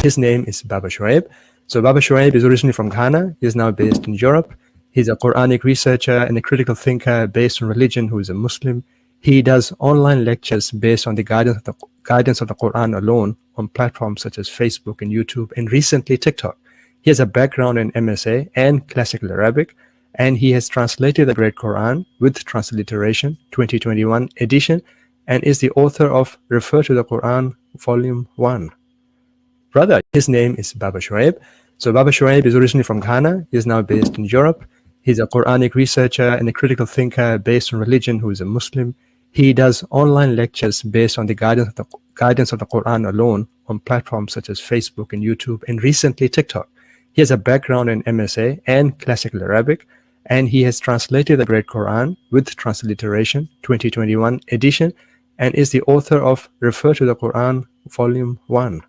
his name is babashuaib. So babashuaib is originally from Ghana. He is now based in Europe. He's a Quranic researcher and a critical thinker based on religion who is a Muslim. He does online lectures based on the guidance of the Quran alone on platforms such as Facebook and YouTube and recently TikTok. He has a background in MSA and Classical Arabic, and he has translated the Great Quran with transliteration 2021 edition and is the author of Refer to the Quran Volume 1. Brother, his name is babashuaib. So babashuaib is originally from Ghana. He is now based in Europe. He's a Quranic researcher and a critical thinker based on religion who is a Muslim. He does online lectures based on the guidance of the Quran alone on platforms such as Facebook and YouTube and recently TikTok. He has a background in MSA and Classical Arabic, and he has translated the Great Quran with transliteration 2021 edition and is the author of Refer to the Quran Volume 1.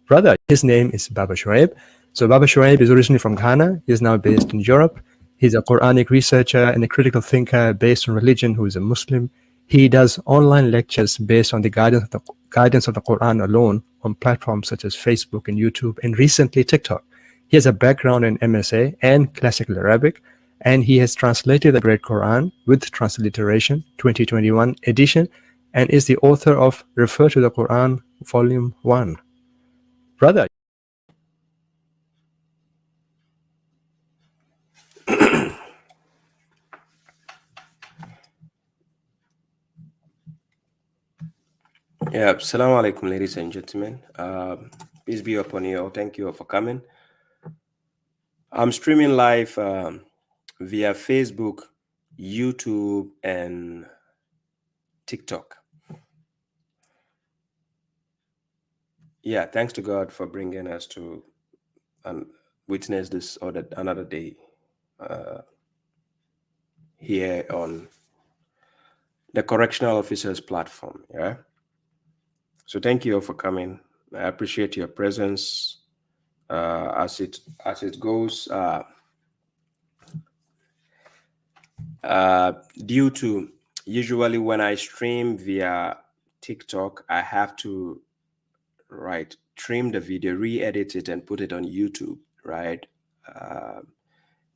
Brother, his name is babashuaib. So babashuaib is originally from Ghana. He is now based in Europe. He's a Quranic researcher and a critical thinker based on religion who is a Muslim. He does online lectures based on the guidance of the Quran alone on platforms such as Facebook and YouTube and recently TikTok. He has a background in MSA and Classical Arabic, and he has translated the Great Quran with transliteration 2021 edition and is the author of Refer to the Quran Volume 1. Brother. Yeah, assalamu alaikum, ladies and gentlemen. Peace be upon you all. Thank you all for coming. I'm streaming live via Facebook, YouTube, and TikTok. Yeah, thanks to God for bringing us to witness this another day here on the Correctional Officers platform. Yeah. So thank you all for coming. I appreciate your presence as it goes. Due to usually when I stream via TikTok, I have to trim the video, re-edit it, and put it on YouTube. Right?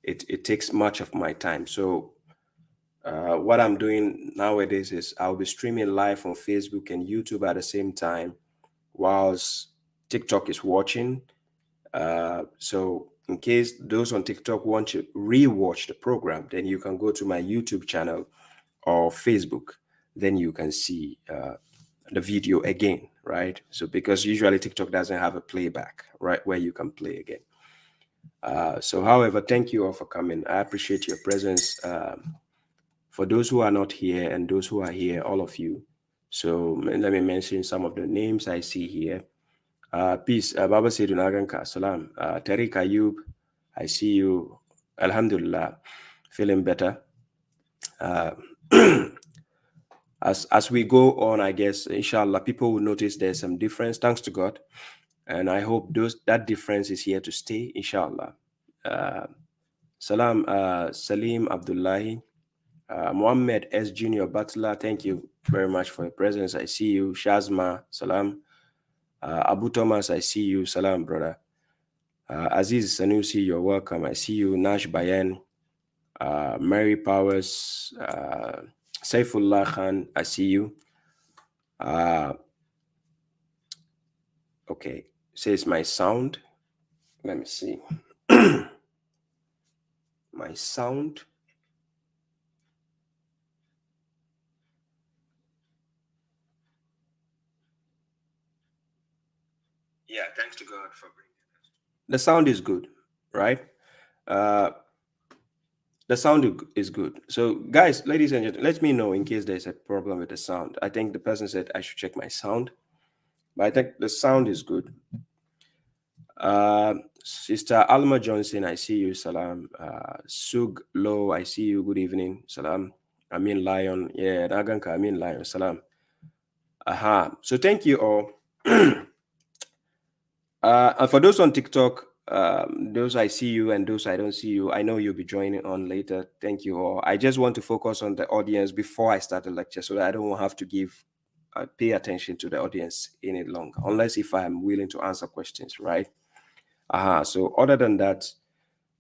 It takes much of my time. So what I'm doing nowadays is I'll be streaming live on Facebook and YouTube at the same time, whilst TikTok is watching. So in case those on TikTok want to re-watch the program, then you can go to my YouTube channel or Facebook. Then you can see the video again, right? So because usually TikTok doesn't have a playback, right, where you can play again. So however, thank you all for coming. I appreciate your presence. For those who are not here and those who are here, all of you. So let me mention some of the names I see here. Peace. Baba Seydou Salam. Tariq Ayub, I see you. Alhamdulillah, feeling better. As we go on, I guess, inshallah, people will notice there's some difference, thanks to God. And I hope that difference is here to stay, inshallah. Salam, Salim Abdullahi. Mohammed S. Junior Butler, thank you very much for your presence. I see you. Shazma, salam. Abu Thomas, I see you. Salam, brother. Aziz Sanusi, you're welcome. I see you. Nash Bayan, Mary Powers, Saifullah Khan, I see you. Okay, says my sound. Let me see. My sound. Yeah, thanks to God for bringing us. The sound is good, right? The sound is good. So, guys, ladies and gentlemen, let me know in case there's a problem with the sound. I think the person said I should check my sound, but I think the sound is good. Sister Alma Johnson, I see you. Salam. Sug Low, I see you. Good evening. Salam. Amin Lion. Yeah, Naganka Amin Lion. Salam. Aha. So, thank you all. And for those on TikTok, those I see you and those I don't see you, I know you'll be joining on later. Thank you all. I just want to focus on the audience before I start the lecture so that I don't have to give pay attention to the audience any longer, unless if I'm willing to answer questions, right? So other than that,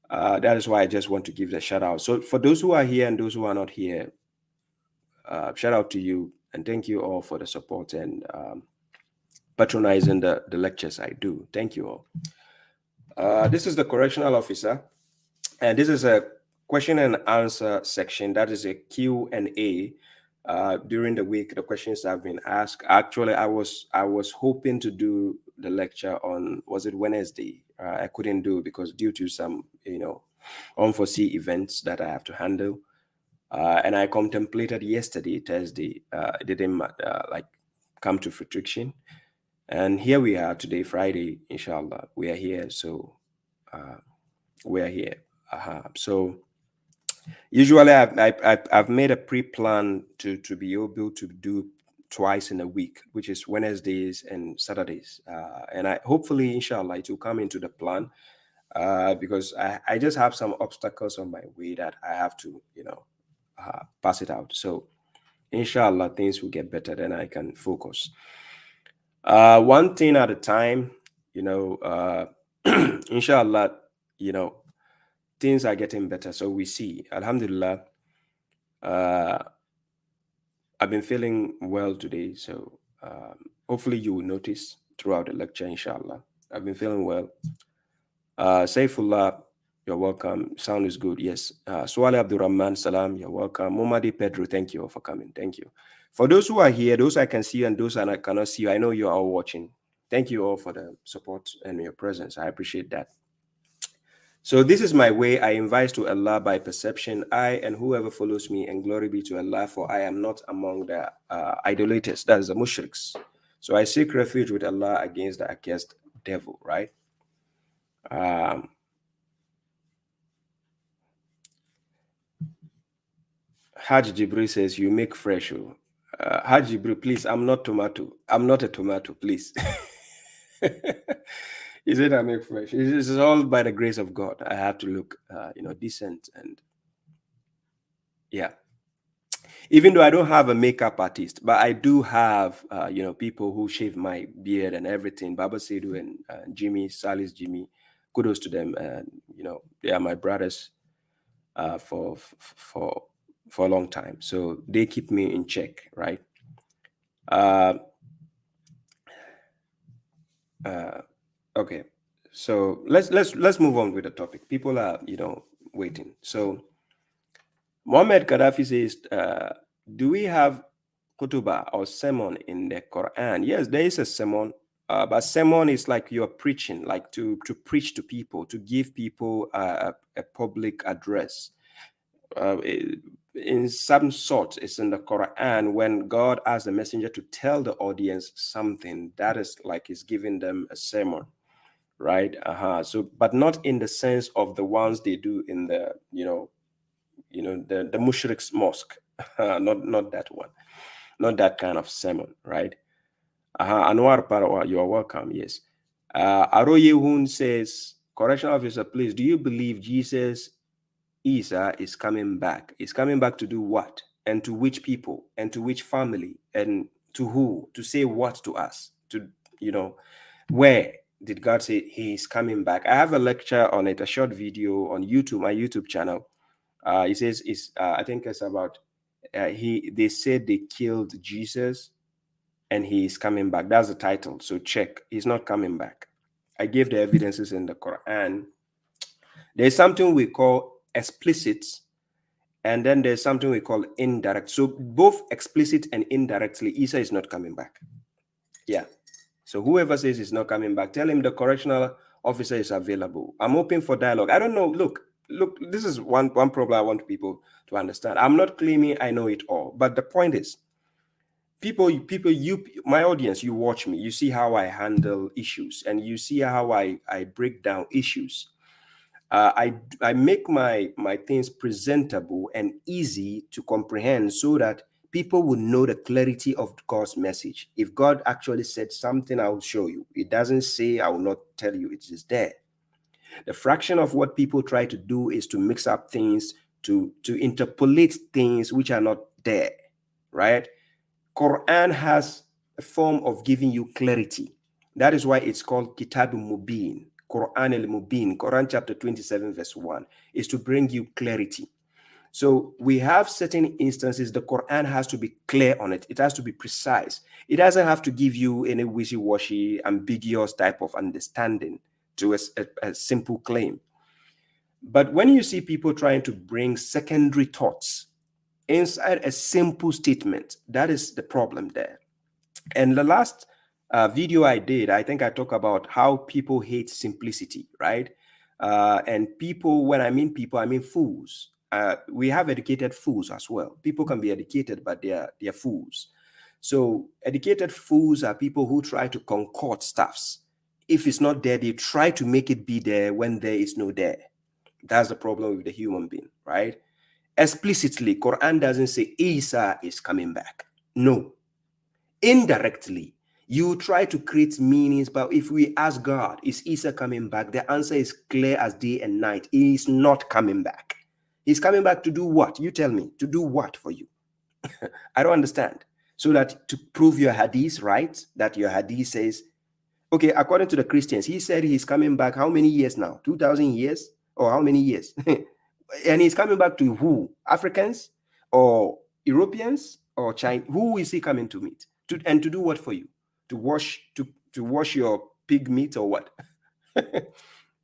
that is why I just want to give the shout out. So for those who are here and those who are not here, shout out to you and thank you all for the support and patronizing the lectures I do. Thank you all. This is the correctional officer, and this is a question and answer section. That is a Q&A. During the week, the questions have been asked. Actually, I was hoping to do the lecture on, was it Wednesday? I couldn't do because due to some unforeseen events that I have to handle. And I contemplated yesterday, Thursday. It didn't come to fruition. And here we are today, Friday, inshallah. We are here. So we are here. So usually I've made a pre-plan to be able to do twice in a week, which is Wednesdays and Saturdays. And hopefully, inshallah, it will come into the plan because I just have some obstacles on my way that I have to, pass it out. So inshallah, things will get better, then I can focus. One thing at a time, inshallah, things are getting better. So we see, alhamdulillah, I've been feeling well today. So hopefully you will notice throughout the lecture, inshallah. I've been feeling well. Saifullah, you're welcome. Sound is good. Yes. Swale Abdurrahman, salam, you're welcome. Mumadi Pedro, thank you all for coming. Thank you. For those who are here, those I can see and those I cannot see, I know you are all watching. Thank you all for the support and your presence. I appreciate that. So this is my way. I invite to Allah by perception. I and whoever follows me, and glory be to Allah, for I am not among the idolaters, that is the mushriks. So I seek refuge with Allah against the accursed devil, right? Haj Jibril says, you make fresh. Haj Jibril, please, I'm not tomato. I'm not a tomato, please. He said I make fresh. This is all by the grace of God. I have to look, decent and yeah. Even though I don't have a makeup artist, but I do have, people who shave my beard and everything. Baba Sedu and Jimmy, Salis Jimmy, kudos to them. They are my brothers for a long time. So they keep me in check, right? Okay, so let's move on with the topic. People are waiting. So Muhammad Gaddafi says, do we have kutuba or sermon in the Quran? Yes, there is a sermon, but sermon is like you're preaching, like to preach to people, to give people a public address. In some sort, it's in the Quran when God asks the messenger to tell the audience something that is like he's giving them a sermon, right? So, but not in the sense of the ones they do in the the mushrik's mosque, not that one, not that kind of sermon, right? Anwar Parawa, you are welcome. Yes. Aroye Hun says, correctional officer, please, do you believe Jesus Isa is coming back? Is coming back to do what? And to which people? And to which family? And to who? To say what to us? To, where did God say he is coming back? I have a lecture on it, a short video on YouTube, my YouTube channel. He says, I think it's about, they said they killed Jesus and he is coming back. That's the title. So check. He's not coming back. I gave the evidences in the Quran. There's something we call explicit, and then there's something we call indirect. So both explicit and indirectly, Isa is not coming back. Yeah. So whoever says he's not coming back, tell him the correctional officer is available. I'm open for dialogue. I don't know. Look, this is one problem I want people to understand. I'm not claiming I know it all, but the point is, people, my audience, you watch me, you see how I handle issues, and you see how I break down issues. I make my things presentable and easy to comprehend so that people will know the clarity of God's message. If God actually said something, I will show you. It doesn't say, I will not tell you. It is there. The fraction of what people try to do is to mix up things, to interpolate things which are not there, right? Quran has a form of giving you clarity. That is why it's called Kitab al-Mubin, Quran al-Mubin, Quran chapter 27 verse 1, is to bring you clarity. So we have certain instances the Quran has to be clear on it. It has to be precise. It doesn't have to give you any wishy-washy, ambiguous type of understanding to a simple claim. But when you see people trying to bring secondary thoughts inside a simple statement, that is the problem there. And the last video I did, I think I talk about how people hate simplicity, right? And people, when I mean people, I mean fools. We have educated fools as well. People can be educated, but they're fools. So educated fools are people who try to concord stuffs. If it's not there, they try to make it be there when there is no there. That's the problem with the human being, right? Explicitly, Quran doesn't say Isa is coming back. No. Indirectly, you try to create meanings, but if we ask God, is Isa coming back? The answer is clear as day and night. He is not coming back. He's coming back to do what? You tell me. To do what for you? I don't understand. So that to prove your hadith, right? That your hadith says, okay, according to the Christians, he said he's coming back how many years now? 2,000 years? Or how many years? And he's coming back to who? Africans or Europeans or China? Who is he coming to meet? And to do what for you? To wash your pig meat or what?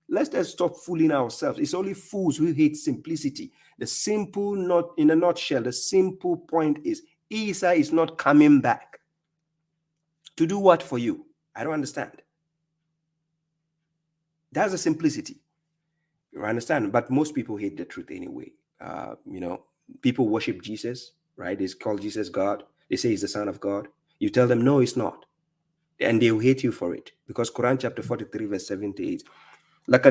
Let's just stop fooling ourselves. It's only fools who hate simplicity. The simple, not in a nutshell, the simple point is Isa is not coming back. To do what for you? I don't understand. That's the simplicity. You understand? But most people hate the truth anyway. People worship Jesus, right? They call Jesus God. They say he's the Son of God. You tell them, no, it's not. And they will hate you for it. Because Quran chapter 43, verse 78, we have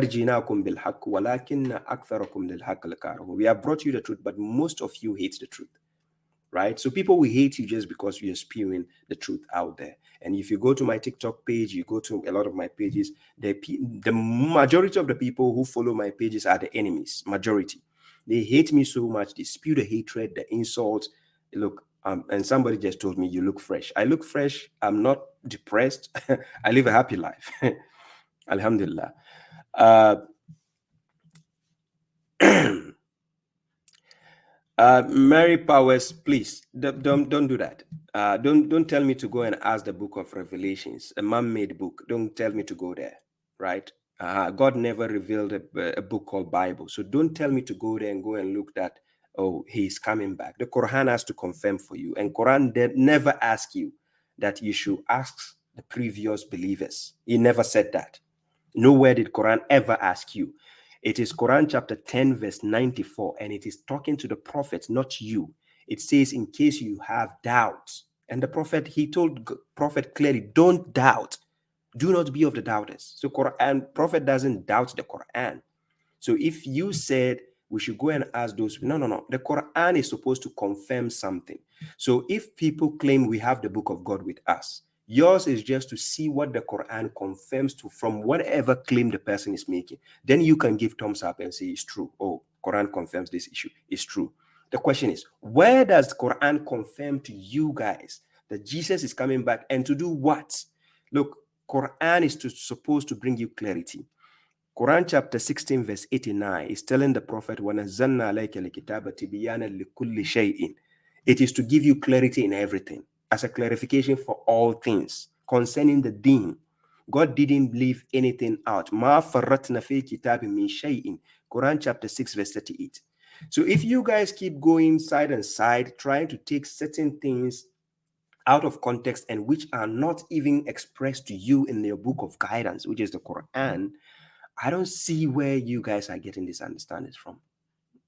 brought you the truth, but most of you hate the truth. Right? So people will hate you just because you're spewing the truth out there. And if you go to my TikTok page, you go to a lot of my pages, the majority of the people who follow my pages are the enemies, majority. They hate me so much. They spew the hatred, the insults. Look, and somebody just told me, you look fresh. I look fresh. I'm not depressed. I live a happy life. Alhamdulillah. Mary Powers, please don't do that. Don't tell me to go and ask the book of Revelations, a man-made book. Don't tell me to go there, right? God never revealed a book called Bible, so don't tell me to go there and go and look that. Oh, he's coming back. The Quran has to confirm for you, and Quran never ask you that you should ask the previous believers. He never said that. Nowhere did Quran ever ask you. It is Quran chapter 10, verse 94, and it is talking to the prophet, not you. It says, in case you have doubts. And the prophet, he told prophet clearly, don't doubt. Do not be of the doubters. So Quran, prophet doesn't doubt the Quran. So if you said we should go and ask those, no. The Quran is supposed to confirm something. So if people claim we have the book of God with us, yours is just to see what the Quran confirms to from whatever claim the person is making. Then you can give thumbs up and say it's true. Oh, Quran confirms this issue. It's true. The question is, where does the Quran confirm to you guys that Jesus is coming back and to do what? Look, Quran is supposed to bring you clarity. Quran chapter 16 verse 89 is telling the prophet, وَنَزَّلْنَا عَلَيْكَ الْكِتَابَ تِبِيَانًا لِكُلِّ شَيْءٍ. It is to give you clarity in everything, as a clarification for all things concerning the deen. God didn't leave anything out. مَا فَرَّطْنَا فِي كِتَابٍ مِّن شَيْءٍ. Quran chapter 6 verse 38. So if you guys keep going side and side, trying to take certain things out of context and which are not even expressed to you in your book of guidance, which is the Quran, I don't see where you guys are getting this understanding from,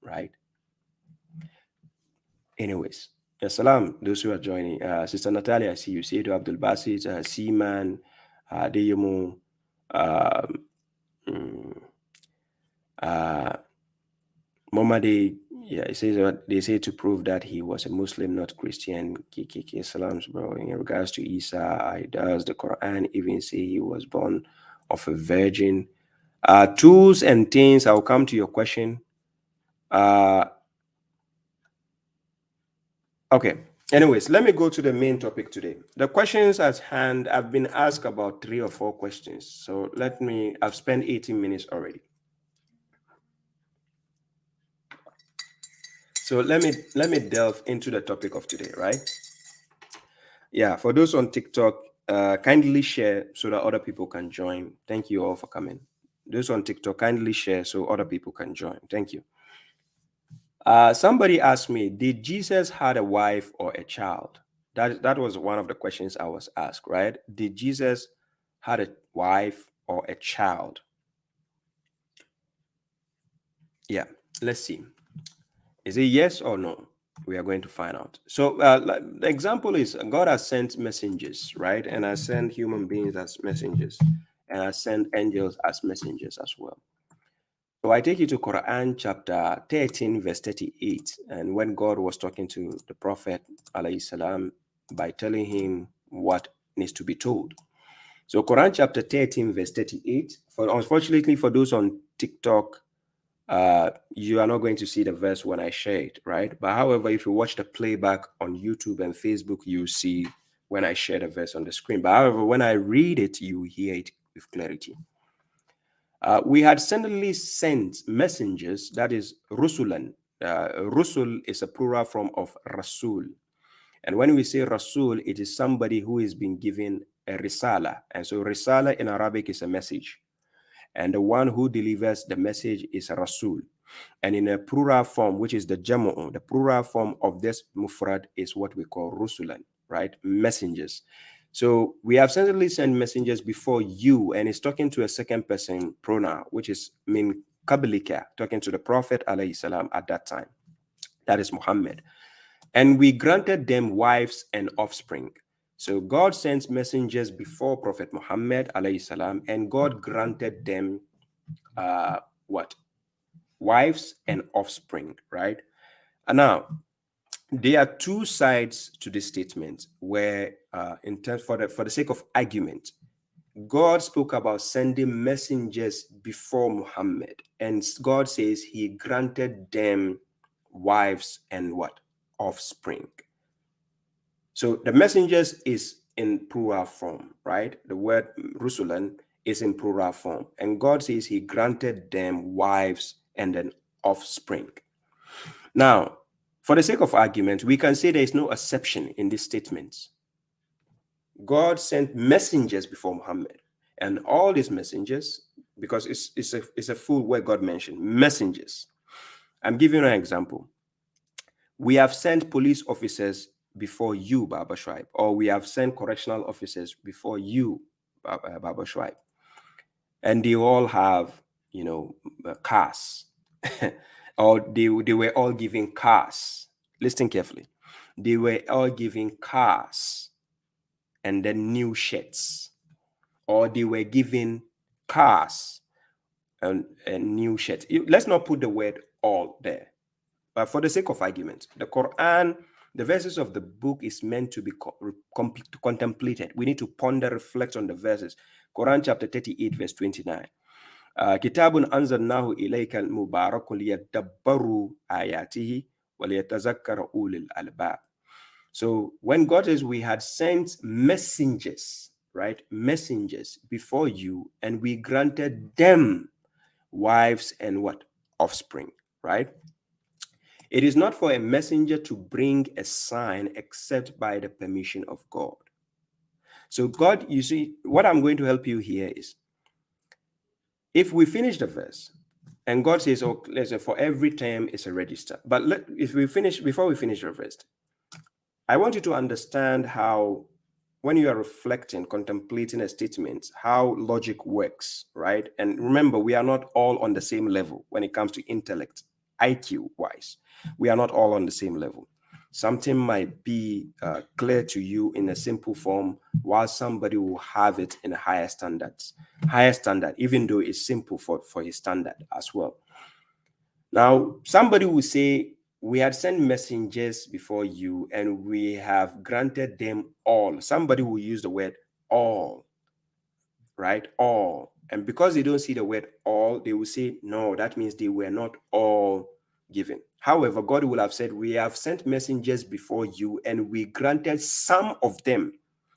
right? Anyways, salam, those who are joining. Sister Natalia, I see you. Seydu Abdul Basit, Seaman, Deyemo, Momade, yeah, it says what they say to prove that he was a Muslim, not Christian. KKK salams, bro. In regards to Isa, does the Quran even say he was born of a virgin? Tools and things, I'll come to your question. Okay, Anyways, let me go to the main topic today. The questions at hand, I've been asked about 3 or 4 questions. So I've spent 18 minutes already. So let me delve into the topic of today, right? Yeah, for those on TikTok, kindly share so that other people can join. Thank you all for coming. Those on TikTok, kindly share so other people can join. Thank you. Somebody asked me, did Jesus had a wife or a child? That was one of the questions I was asked, right? Did Jesus had a wife or a child? Yeah, let's see. Is it yes or no? We are going to find out. So the example is God has sent messengers, right? And I send human beings as messengers, and I send angels as messengers as well. So I take you to Quran chapter 13, verse 38. And when God was talking to the Prophet, alayhi salam, by telling him what needs to be told. So Quran chapter 13, verse 38. Unfortunately, for those on TikTok, you are not going to see the verse when I share it, right? But however, if you watch the playback on YouTube and Facebook, you see when I share the verse on the screen. But however, when I read it, you hear it with clarity. We had suddenly sent messengers, that is Rusulan. Rusul is a plural form of Rasul. And when we say Rasul, it is somebody who is being given a Risala. And so Risala in Arabic is a message. And the one who delivers the message is Rasul. And in a plural form, which is the Jama'u, the plural form of this mufrad is what we call Rusulan, right? Messengers. So we have certainly sent messengers before you, and it's talking to a second person pronoun, which is min kabilika, talking to the Prophet alayhi salam at that time. That is Muhammad. And we granted them wives and offspring. So God sends messengers before Prophet Muhammad alayhi salam, and God granted them what? Wives and offspring, right? And now there are two sides to this statement where in terms for the sake of argument, God spoke about sending messengers before Muhammad, and God says he granted them wives and what? Offspring. So the messengers is in plural form, right? The word Rusulan is in plural form, and God says he granted them wives and then offspring. Now, for the sake of argument, we can say there is no exception in these statements. God sent messengers before Muhammad, and all these messengers, because it's a full word God mentioned, messengers. I'm giving you an example. We have sent police officers before you, babashuaib, or we have sent correctional officers before you, babashuaib, and they all have, cars, or they were all given cars. Listen carefully. They were all given cars and then new shirts, or they were given cars and new shirts. Let's not put the word all there. But for the sake of argument, the Quran, the verses of the book is meant to be contemplated. We need to ponder, reflect on the verses. Quran chapter 38, verse 29. Kitabun anzalnahu ilayka mubarakun liyadabbaru ayatihi wa liyatazakkara ulil albab. So when God says we had sent messengers, right? Messengers before you, and we granted them wives and what? Offspring, right? It is not for a messenger to bring a sign except by the permission of God. So God, you see, what I'm going to help you here is, if we finish the verse, and God says, oh, let's say for every term is a register. But before we finish the verse, I want you to understand how, when you are reflecting, contemplating a statement, how logic works, right? And remember, we are not all on the same level when it comes to intellect, IQ wise. We are not all on the same level. Something might be clear to you in a simple form, while somebody will have it in a higher standard, even though it's simple for his standard as well. Now, somebody will say, we had sent messengers before you and we have granted them all. Somebody will use the word all, right? All. And because they don't see the word all, they will say, no, that means they were not all given. However, God will have said, we have sent messengers before you, and we granted some of them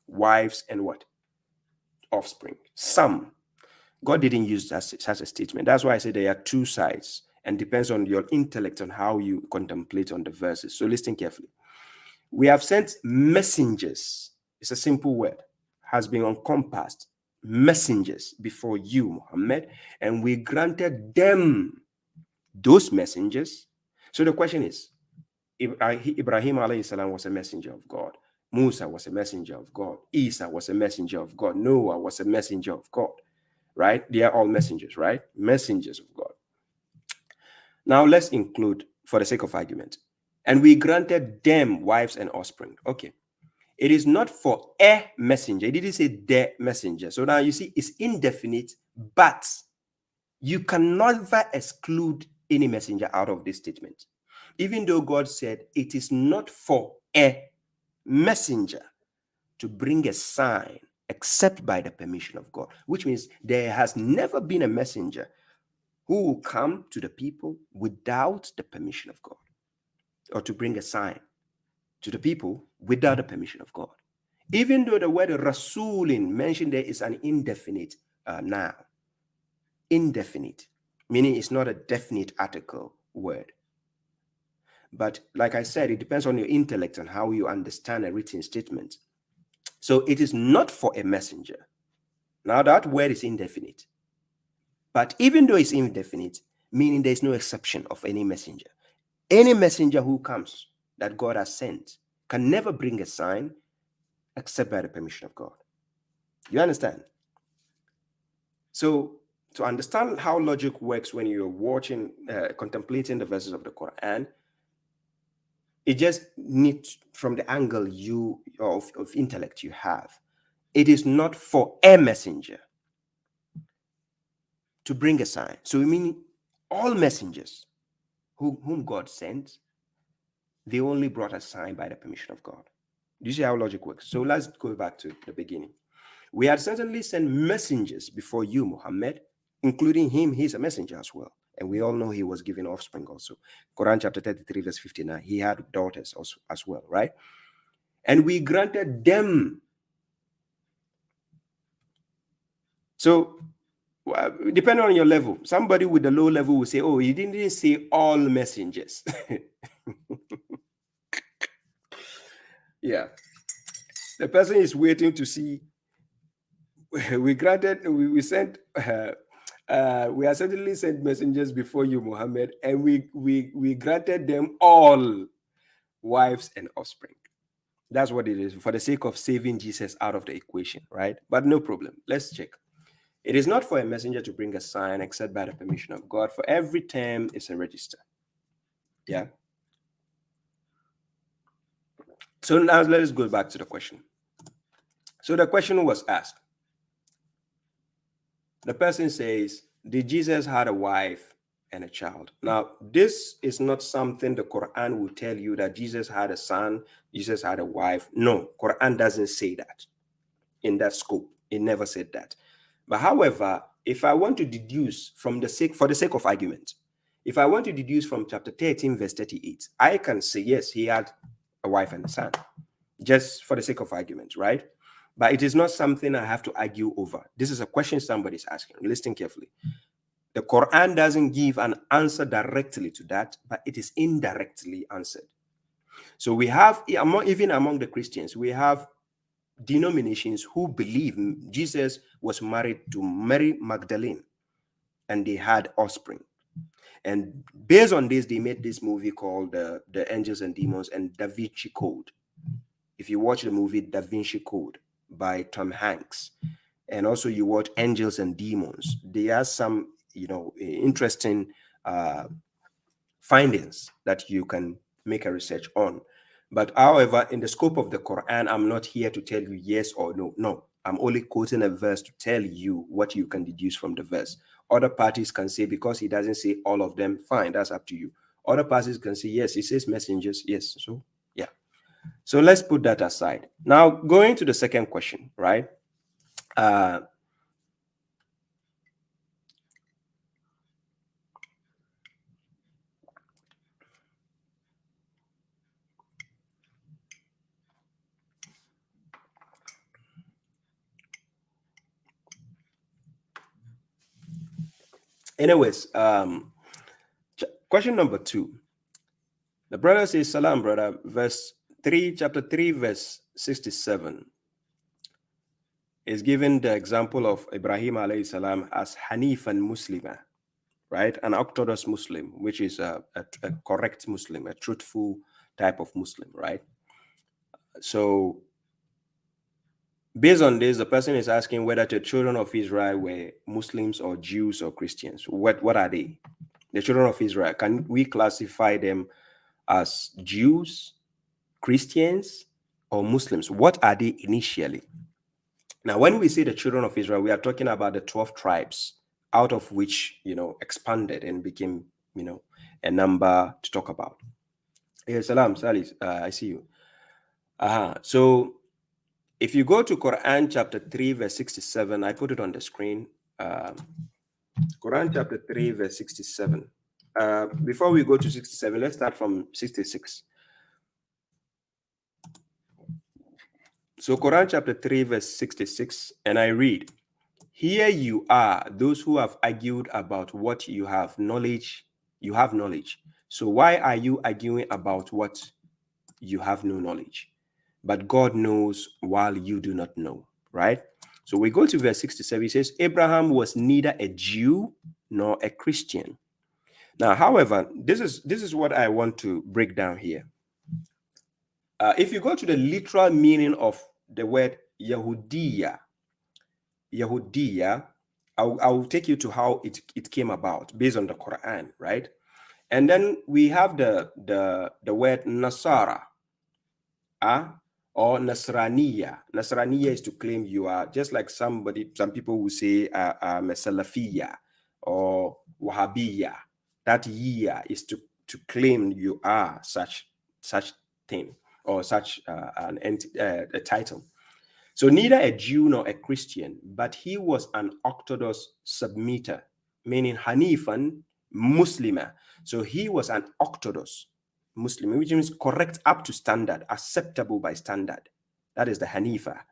wives and what? Offspring. Some. God didn't use such a statement. That's why I say there are two sides, and depends on your intellect on how you contemplate on the verses. So listen carefully. We have sent messengers. It's a simple word. Has been encompassed. Messengers before you, Muhammad, and we granted them those messengers. So the question is, Ibrahim alayhi salam was a messenger of God. Musa was a messenger of God. Isa was a messenger of God. Noah was a messenger of God. Right? They are all messengers, right? Messengers of God. Now let's include, for the sake of argument, and we granted them wives and offspring. Okay. It is not for a messenger. It didn't say the messenger. So now you see it's indefinite, but you can never exclude any messenger out of this statement. Even though God said it is not for a messenger to bring a sign except by the permission of God, which means there has never been a messenger who will come to the people without the permission of God, or to bring a sign to the people without the permission of God. Even though the word Rasulin mentioned there is an indefinite noun. Indefinite, meaning it's not a definite article word. But like I said, it depends on your intellect and how you understand a written statement. So it is not for a messenger. Now that word is indefinite. But even though it's indefinite, meaning there's no exception of any messenger. Any messenger who comes that God has sent can never bring a sign except by the permission of God. You understand? So to understand how logic works when you're watching, contemplating the verses of the Quran, it just needs from the angle of intellect you have. It is not for a messenger to bring a sign. So we mean all messengers whom God sent, they only brought a sign by the permission of God. Do you see how logic works? So let's go back to the beginning. We had certainly sent messengers before you, Muhammad, including him. He's a messenger as well. And we all know he was given offspring also. Quran chapter 33, verse 59. He had daughters also, as well, right? And we granted them. So, depending on your level, somebody with a low level will say, oh, he didn't say all messengers. Yeah. The person is waiting to see. We sent, we have certainly sent messengers before you, Muhammad, and we granted them all wives and offspring. That's what it is, for the sake of saving Jesus out of the equation, right? But no problem. Let's check. It is not for a messenger to bring a sign except by the permission of God. For every term is a register. Yeah. So now let us go back to the question. So the question was asked. The person says, did Jesus had a wife and a child? Now, this is not something the Quran will tell you that Jesus had a son, Jesus had a wife. No, Quran doesn't say that in that scope. It never said that. But however, if I want to deduce for the sake of argument, if I want to deduce from chapter 13, verse 38, I can say, yes, he had a wife and a son, just for the sake of argument, right? But it is not something I have to argue over. This is a question somebody's asking. Listen carefully. The Quran doesn't give an answer directly to that, but it is indirectly answered. So we have, even among the Christians, we have denominations who believe Jesus was married to Mary Magdalene and they had offspring. And based on this, they made this movie called The Angels and Demons and Da Vinci Code. If you watch the movie Da Vinci Code by Tom Hanks, and also you watch Angels and Demons, there are some, interesting findings that you can make a research on. But however, in the scope of the Quran, I'm not here to tell you yes or no. No, I'm only quoting a verse to tell you what you can deduce from the verse. Other parties can say, because he doesn't say all of them, fine, that's up to you. Other parties can say, yes, he says messengers, yes. So, yeah. So let's put that aside. Now, going to the second question, right? Anyways, question number 2. The brother says, Salam, brother, chapter 3, verse 67 is given the example of Ibrahim alayhi salam as Hanifan Muslima, right? An orthodox Muslim, which is a correct Muslim, a truthful type of Muslim, right? So based on this, the person is asking whether the children of Israel were Muslims or Jews or Christians. What are they? The children of Israel, can we classify them as Jews, Christians, or Muslims? What are they initially? Now, when we say the children of Israel, we are talking about the 12 tribes, out of which, expanded and became, a number to talk about. Hey, Salam, Salis, I see you. So if you go to Quran chapter 3, verse 67, I put it on the screen. Quran chapter 3, verse 67. Before we go to 67, let's start from 66. So Quran chapter 3, verse 66, and I read, "Here you are, those who have argued about what you have knowledge. You have knowledge. So why are you arguing about what you have no knowledge? But God knows while you do not know," right? So we go to verse 67. It says, "Abraham was neither a Jew nor a Christian." Now, however, this is what I want to break down here. If you go to the literal meaning of the word Yahudiya, I will take you to how it came about based on the Quran, right? And then we have the word Nasara, or Nasraniya. Nasraniya is to claim you are, just like some people will say I'm a Salafiyya or Wahhabiyya. That year is to claim you are such thing or such a title. So neither a Jew nor a Christian, but he was an orthodox submitter, meaning Hanifan Muslima. So he was an orthodox Muslim, which means correct up to standard, acceptable by standard. That is the Hanifa,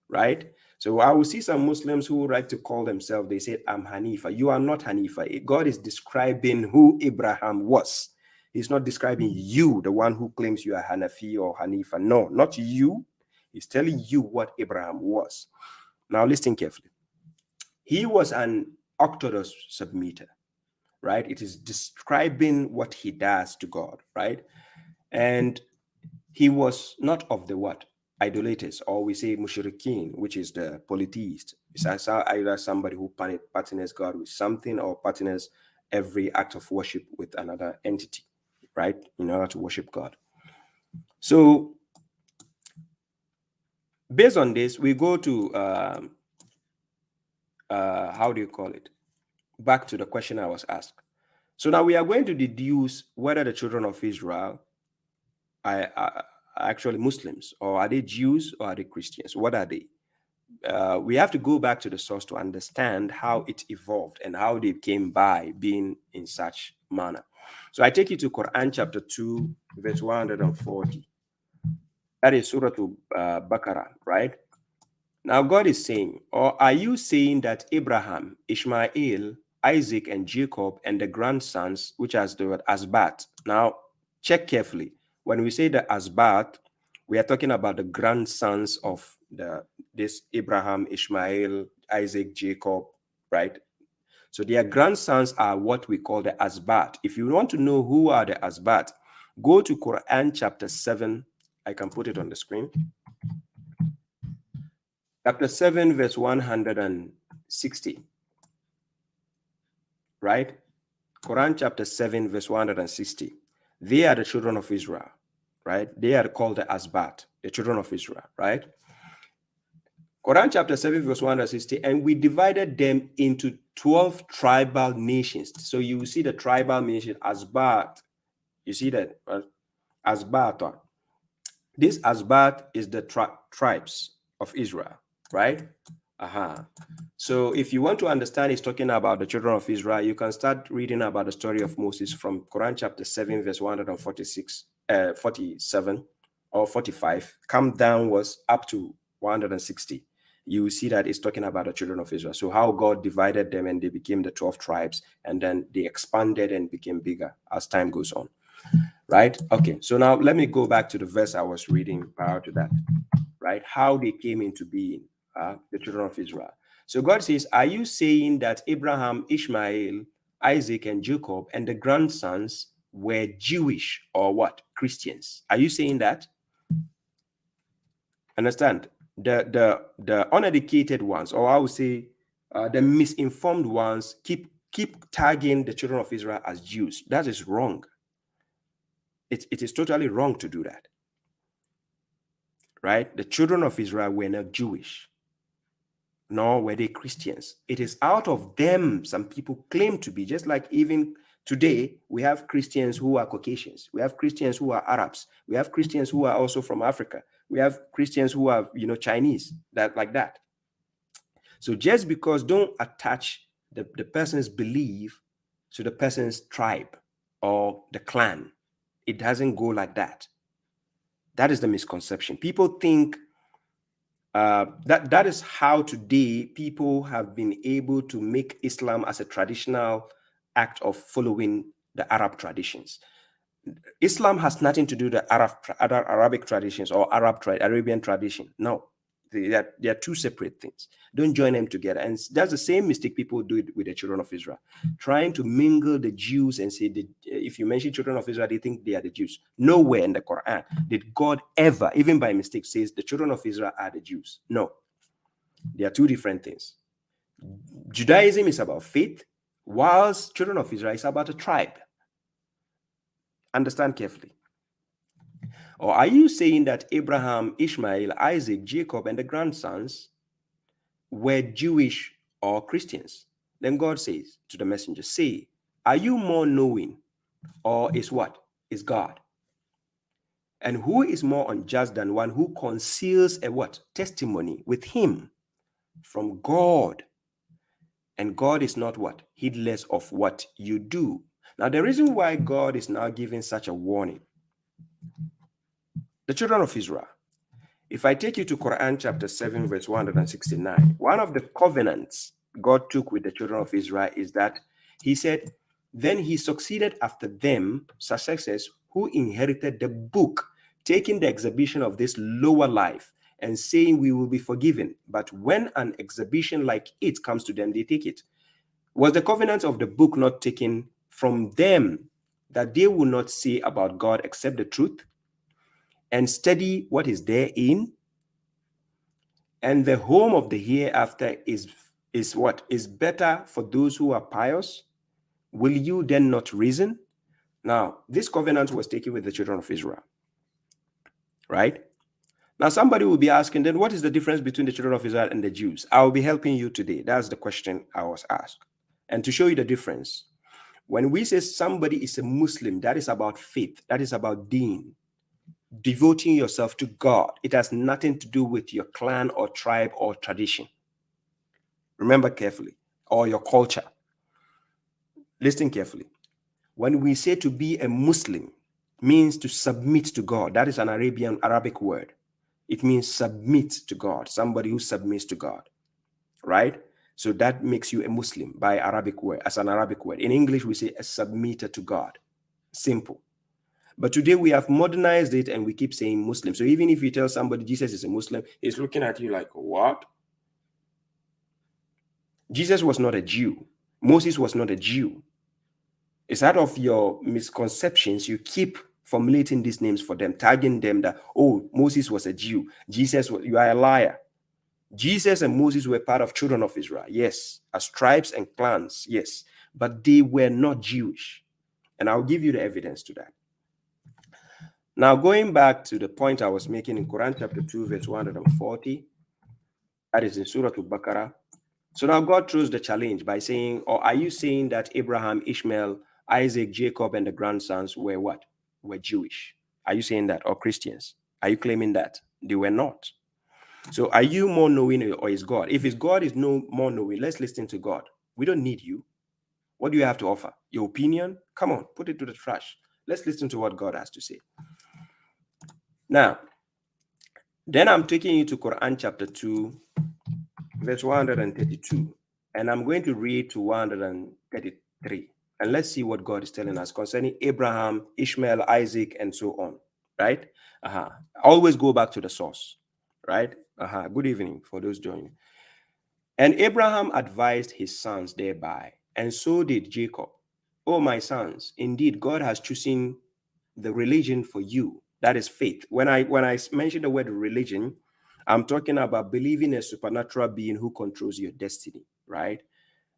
right? So I will see some Muslims who like to call themselves, they say, "I'm Hanifa." You are not Hanifa. God is describing who Abraham was. He's not describing you, the one who claims you are Hanafi or Hanifa. No, not you. He's telling you what Abraham was. Now listen carefully. He was an orthodox submitter, right? It is describing what he does to God, right? And he was not of the what? Idolaters, or we say mushrikeen, which is the polytheist. It's either somebody who partners God with something or partners every act of worship with another entity, right? In order to worship God. So based on this, we go to how do you call it? Back to the question I was asked. So now we are going to deduce whether the children of Israel are actually Muslims, or are they Jews, or are they Christians? What are they? We have to go back to the source to understand how it evolved and how they came by being in such manner. So I take you to Quran chapter 2, verse 140. That is Surah Baqarah, right? Now God is saying, "Or are you saying that Abraham, Ishmael, Isaac, and Jacob, and the grandsons, which has the word Asbat?" Now check carefully. When we say the Asbat, we are talking about the grandsons of this Abraham, Ishmael, Isaac, Jacob, right? So their grandsons are what we call the Asbat. If you want to know who are the Asbat, go to Quran chapter 7. I can put it on the screen. Chapter 7, verse 160. Right? Quran chapter 7, verse 160. They are the children of Israel, right? They are called the Asbat, the children of Israel, right? Quran chapter 7, verse 160. "And we divided them into 12 tribal nations." So you see the tribal nation, Asbat. You see that? Asbat. This Asbat is the tribes of Israel, right? So if you want to understand it's talking about the children of Israel, you can start reading about the story of Moses from Quran chapter 7, verse 47 or 45, come downwards up to 160. you will see that it's talking about the children of Israel. So how God divided them and they became the 12 tribes, and then they expanded and became bigger as time goes on. Right? Okay, so now let me go back to the verse I was reading prior to that. Right? How they came into being, the children of Israel. So God says, are you saying that Abraham, Ishmael, Isaac, and Jacob and the grandsons were Jewish or what? Christians? Are you saying that? Understand? The uneducated ones, or I would say the misinformed ones, keep tagging the children of Israel as Jews. That is wrong. It is totally wrong to do that. Right? The children of Israel were not Jewish, nor were they Christians. It is out of them some people claim to be, just like even today, we have Christians who are Caucasians. We have Christians who are Arabs. We have Christians who are also from Africa. We have Christians who are, Chinese, like that. So just because, don't attach the person's belief to the person's tribe or the clan. It doesn't go like that. That is the misconception. People think that is how today people have been able to make Islam as a traditional act of following the Arab traditions. Islam has nothing to do with the Arabic traditions or Arabian tradition. No, they are two separate things. Don't join them together. And that's the same mistake people do with the children of Israel, trying to mingle the Jews and say that if you mention children of Israel, they think they are the Jews. Nowhere in the Quran did God ever, even by mistake, says the children of Israel are the Jews. No, they are two different things. Judaism is about faith, whilst children of Israel is about a tribe. Understand carefully. Or are you saying that Abraham, Ishmael, Isaac, Jacob, and the grandsons were Jewish or Christians? Then God says to the messenger, say, are you more knowing, or is what? Is God? And who is more unjust than one who conceals a what? Testimony with him from God. And God is not what? Heedless of what you do. Now, the reason why God is now giving such a warning, the children of Israel, if I take you to Quran chapter 7, verse 169, one of the covenants God took with the children of Israel is that he said, then he succeeded after them, successors who inherited the book, taking the exhibition of this lower life and saying we will be forgiven. But when an exhibition like it comes to them, they take it. Was the covenant of the book not taken from them that they will not say about God except the truth and study what is therein? And the home of the hereafter is what? Is better for those who are pious. Will you then not reason? Now, this covenant was taken with the children of Israel, right? Now, somebody will be asking, then what is the difference between the children of Israel and the Jews? I will be helping you today. That's the question I was asked. And to show you the difference, when we say somebody is a Muslim, that is about faith. That is about deen, devoting yourself to God. It has nothing to do with your clan or tribe or tradition. Remember carefully, or your culture. Listen carefully. When we say to be a Muslim, means to submit to God. That is an Arabic word. It means submit to God, somebody who submits to God, right? So that makes you a Muslim by Arabic word, as an Arabic word. In English, we say a submitter to God. Simple. But today we have modernized it and we keep saying Muslim. So even if you tell somebody Jesus is a Muslim, he's looking at you like, what? Jesus was not a Jew. Moses was not a Jew. It's out of your misconceptions, you keep formulating these names for them, tagging them that, oh, Moses was a Jew. Jesus was, you are a liar. Jesus and Moses were part of children of Israel, yes, as tribes and clans, yes, but they were not Jewish. And I'll give you the evidence to that. Now, going back to the point I was making in Quran chapter 2, verse 140, that is in Surah Al-Baqarah. So now God throws the challenge by saying, or are you saying that Abraham, Ishmael, Isaac, Jacob, and the grandsons were what? Were Jewish? Are you saying that? Or Christians? Are you claiming that? They were not. So are you more knowing, or is God? If it's God is no more knowing, let's listen to God. We don't need you. What do you have to offer? Your opinion? Come on, put it to the trash. Let's listen to what God has to say. Now, then I'm taking you to Quran chapter 2, verse 132. And I'm going to read to 133. And let's see what God is telling us concerning Abraham, Ishmael, Isaac, and so on. Right? Always go back to the source. Right? Good evening for those joining. And Abraham advised his sons thereby, and so did Jacob. Oh, my sons, indeed, God has chosen the religion for you. That is faith. When I mention the word religion, I'm talking about believing a supernatural being who controls your destiny, right?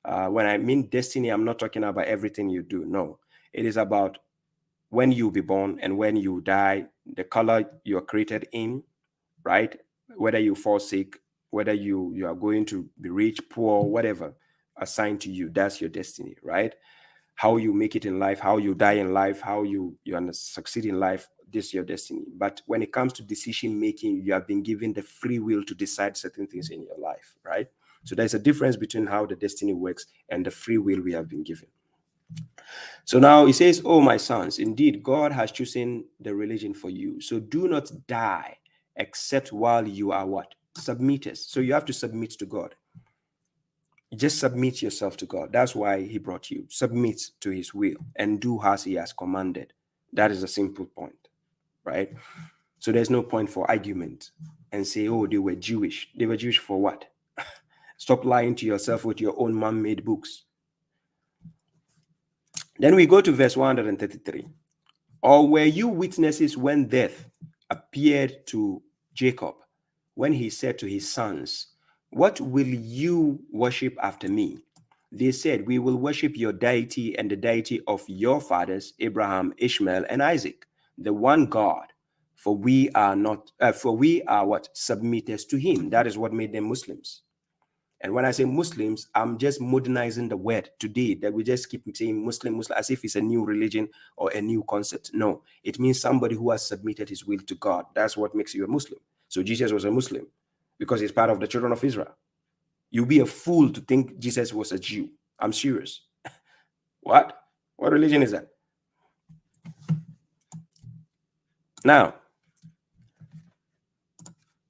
When I mean destiny, I'm not talking about everything you do. No, it is about when you be born and when you die, the color you are created in, right? Whether you fall sick, whether you are going to be rich, poor, whatever assigned to you, that's your destiny, right? How you make it in life, how you die in life, how you succeed in life, this is your destiny. But when it comes to decision making, you have been given the free will to decide certain things in your life, right? So there's a difference between how the destiny works and the free will we have been given. So now he says, oh, my sons, indeed, God has chosen the religion for you. So do not die except while you are what? Submitters. So you have to submit to God. Just submit yourself to God. That's why he brought you. Submit to his will and do as he has commanded. That is a simple point, right? So there's no point for argument and say, oh, they were Jewish. They were Jewish for what? Stop lying to yourself with your own man-made books. Then we go to verse 133. Or were you witnesses when death appeared to Jacob, when he said to his sons, what will you worship after me? They said, we will worship your deity and the deity of your fathers, Abraham, Ishmael, and Isaac, the one God. For we are what? Submitters to him. That is what made them Muslims. And when I say Muslims, I'm just modernizing the word today, that we just keep saying Muslim, as if it's a new religion or a new concept. No, it means somebody who has submitted his will to God. That's what makes you a Muslim. So Jesus was a Muslim because he's part of the children of Israel. You'll be a fool to think Jesus was a Jew. I'm serious. What? What religion is that? Now,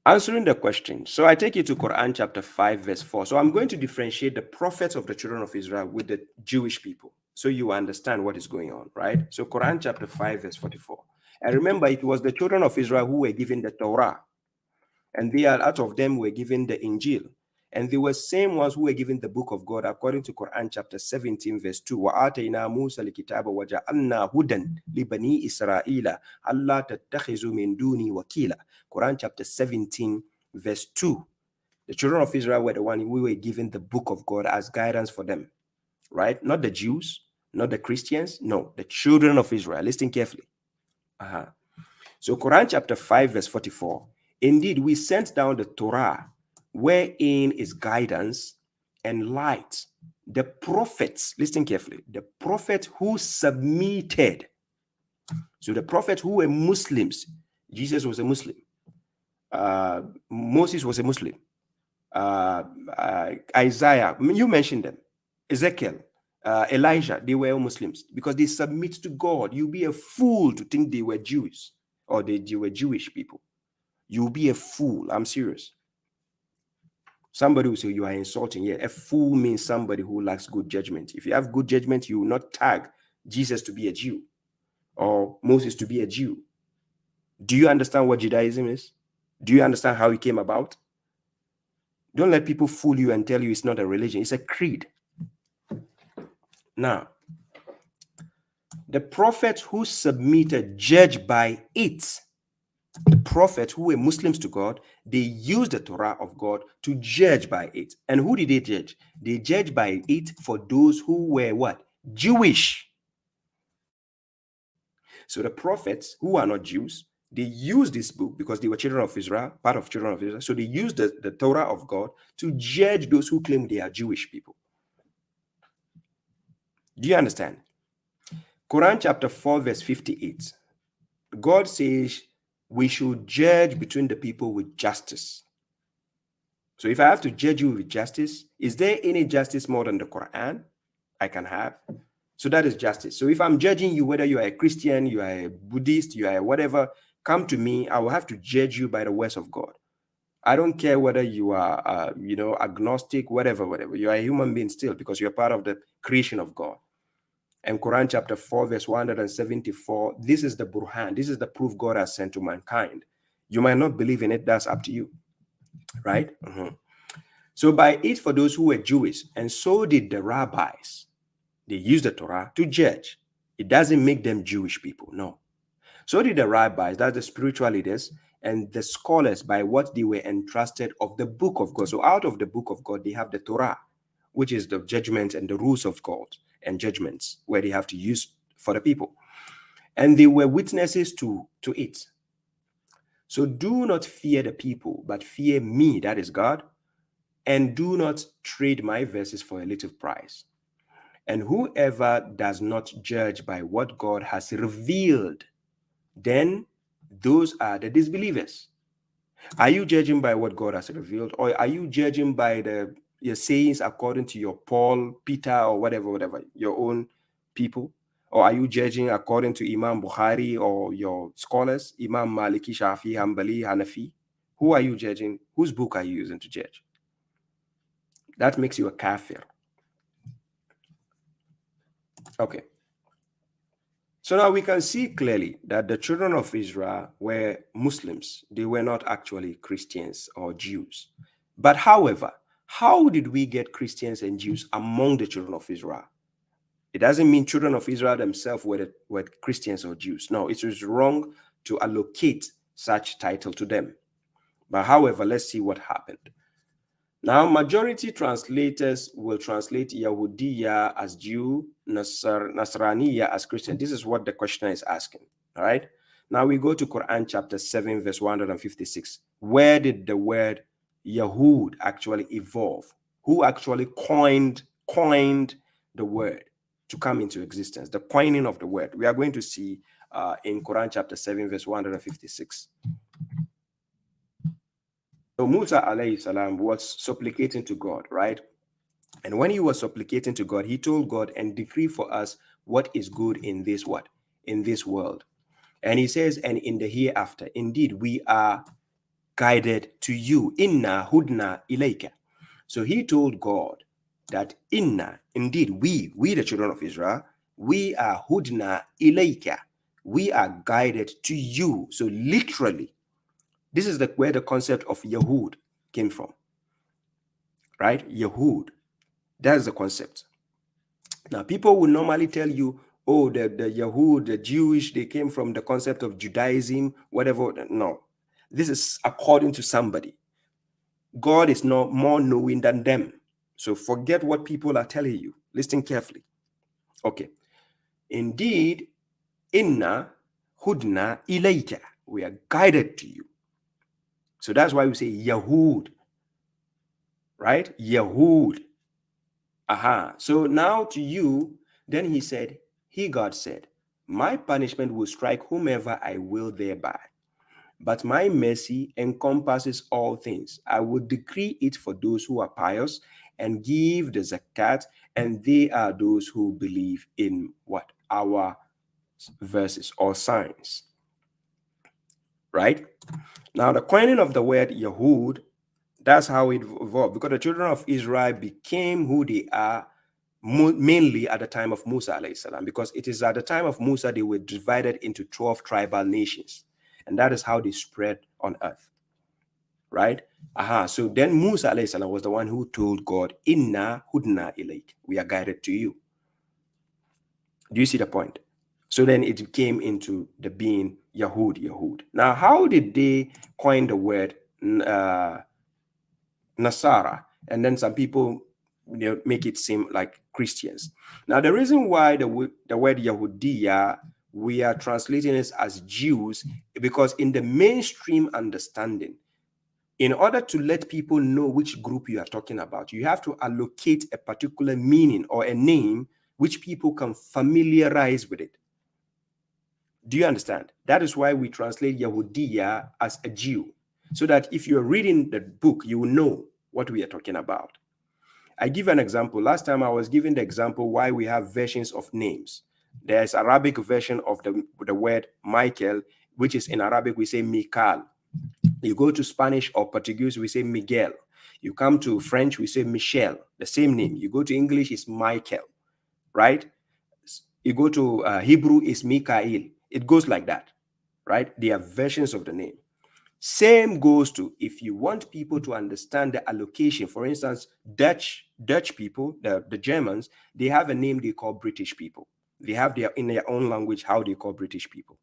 answering the question. So I take you to Quran chapter 5, verse 4. So I'm going to differentiate the prophets of the children of Israel with the Jewish people, so you understand what is going on, right? So Quran chapter 5, verse 44. And remember, it was the children of Israel who were given the Torah, and they are out of them were given the Injil. And they were same ones who were given the book of God, according to Quran chapter 17, verse 2. وَآتَيْنَا مُوسَى الْكِتَابَ وَجَعَلْنَا هُدًى لِبَنِي إِسْرَائِيلَ أَلَّا تَتَّخِذُوا مِن دُونِي وَكِيلًا. Quran chapter 17, verse 2. The children of Israel were the one who were given the book of God as guidance for them, right? Not the Jews, not the Christians. No, the children of Israel. Listen carefully. So Quran chapter 5, verse 44. Indeed, we sent down the Torah, wherein is guidance and light. The prophets, listen carefully, the prophets who submitted. So the prophets who were Muslims, Jesus was a Muslim. Moses was a Muslim. Isaiah, you mentioned them. Ezekiel, Elijah, they were all Muslims because they submit to God. You'll be a fool to think they were Jews or they were Jewish people. You'll be a fool. I'm serious. Somebody will say you are insulting. Yeah, a fool means somebody who lacks good judgment. If you have good judgment, you will not tag Jesus to be a Jew or Moses to be a Jew. Do you understand what Judaism is? Do you understand how it came about? Don't let people fool you and tell you it's not a religion. It's a creed. Now, the prophets who submitted, judged by it. The prophets who were Muslims to God, they used the Torah of God to judge by it. And who did they judge? They judged by it for those who were what? Jewish. So the prophets who are not Jews, they used this book because they were children of Israel, part of children of Israel. So they used the Torah of God to judge those who claim they are Jewish people. Do you understand? Quran chapter 4, verse 58. God says we should judge between the people with justice. So if I have to judge you with justice, is there any justice more than the Quran I can have? So that is justice. So if I'm judging you, whether you are a Christian, you are a Buddhist, you are a whatever, come to me, I will have to judge you by the words of God. I don't care whether you are, agnostic, whatever. You are a human being still, because you're part of the creation of God. And Quran chapter 4, verse 174, this is the Burhan. This is the proof God has sent to mankind. You might not believe in it. That's up to you, right? So by it, for those who were Jewish, and so did the rabbis, they used the Torah to judge. It doesn't make them Jewish people, no. So did the rabbis, that's the spiritual leaders, and the scholars by what they were entrusted of the book of God. So out of the book of God, they have the Torah, which is the judgments and the rules of God and judgments where they have to use for the people. And they were witnesses to it. So do not fear the people, but fear me, that is God, and do not trade my verses for a little price. And whoever does not judge by what God has revealed, then those are the disbelievers. Are you judging by what God has revealed, or are you judging by your sayings according to your Paul, Peter, or whatever, your own people? Or are you judging according to Imam Bukhari or your scholars, Imam Maliki, Shafi, Hanbali, Hanafi? Who are you judging? Whose book are you using to judge? That makes you a kafir. Okay. So now we can see clearly that the children of Israel were Muslims. They were not actually Christians or Jews. But however, how did we get Christians and Jews among the children of Israel? It doesn't mean children of Israel themselves were Christians or Jews. No, it is wrong to allocate such title to them. But however, let's see what happened. Now, majority translators will translate Yahudiya as Jew, Nasraniya as Christian. This is what the questioner is asking. All right. Now we go to Quran chapter 7, verse 156. Where did the word Yahud actually evolve? Who actually coined the word to come into existence? The coining of the word. We are going to see in Quran chapter 7, verse 156. So Musa alayhi salam was supplicating to God, right? And when he was supplicating to God, he told God, and decree for us what is good in this what? In this world. And he says, and in the hereafter, indeed, we are guided to you. Inna hudna ilayka. So he told God that inna, indeed, we the children of Israel, we are hudna ilayka. We are guided to you. So literally, this is where the concept of Yahud came from, right? Yahud, that's the concept. Now, people will normally tell you, oh, the Yahud, the Jewish, they came from the concept of Judaism, whatever. No, this is according to somebody. God is not more knowing than them. So forget what people are telling you. Listen carefully. Okay. Indeed, inna hudna ilayka. We are guided to you. So that's why we say Yahud, right? Yahud. Aha. So now to you, then he said, God said, my punishment will strike whomever I will thereby. But my mercy encompasses all things. I will decree it for those who are pious and give the zakat, and they are those who believe in what? Our verses or signs. Right? Now, the coining of the word Yahud, that's how it evolved, because the children of Israel became who they are mainly at the time of Musa alayhi salam, because it is at the time of Musa they were divided into 12 tribal nations, and that is how they spread on earth, right? So then Musa alayhi salam was the one who told God, inna hudna ilayk, we are guided to you. Do you see the point? So then it came into the being Yahud. Now, how did they coin the word Nasara? And then some people make it seem like Christians. Now, the reason why the word Yahudiya, we are translating it as Jews, because in the mainstream understanding, in order to let people know which group you are talking about, you have to allocate a particular meaning or a name which people can familiarize with it. Do you understand? That is why we translate Yahudiya as a Jew, so that if you're reading the book, you will know what we are talking about. I give an example. Last time I was giving the example why we have versions of names. There's Arabic version of the word Michael, which is in Arabic we say Mikal. You go to Spanish or Portuguese, we say Miguel. You come to French, we say Michel, the same name. You go to English, it's Michael, right? You go to Hebrew, it's Mikael. It goes like that, right? They are versions of the name. Same goes to if you want people to understand the allocation. For instance, Dutch people, the Germans, they have a name they call British people. They have in their own language how they call British people.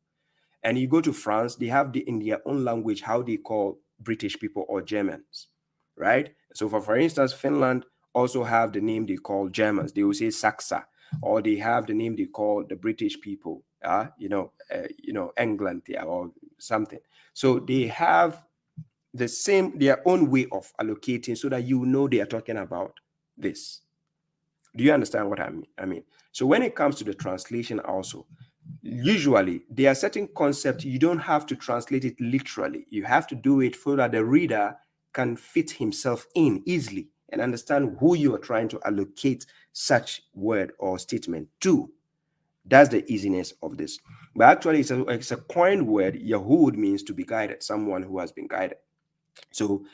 And you go to France, they have in their own language how they call British people or Germans, right? So for instance, Finland also have the name they call Germans. They will say Saxa, or they have the name they call the British people, England, or something. So they have their own way of allocating so that you know they are talking about this. Do you understand what I mean? So when it comes to the translation also, usually there are certain concepts you don't have to translate it literally. You have to do it so that the reader can fit himself in easily and understand who you are trying to allocate such word or statement to. That's the easiness of this. But actually, it's a coined word. Yahud means to be guided, someone who has been guided. So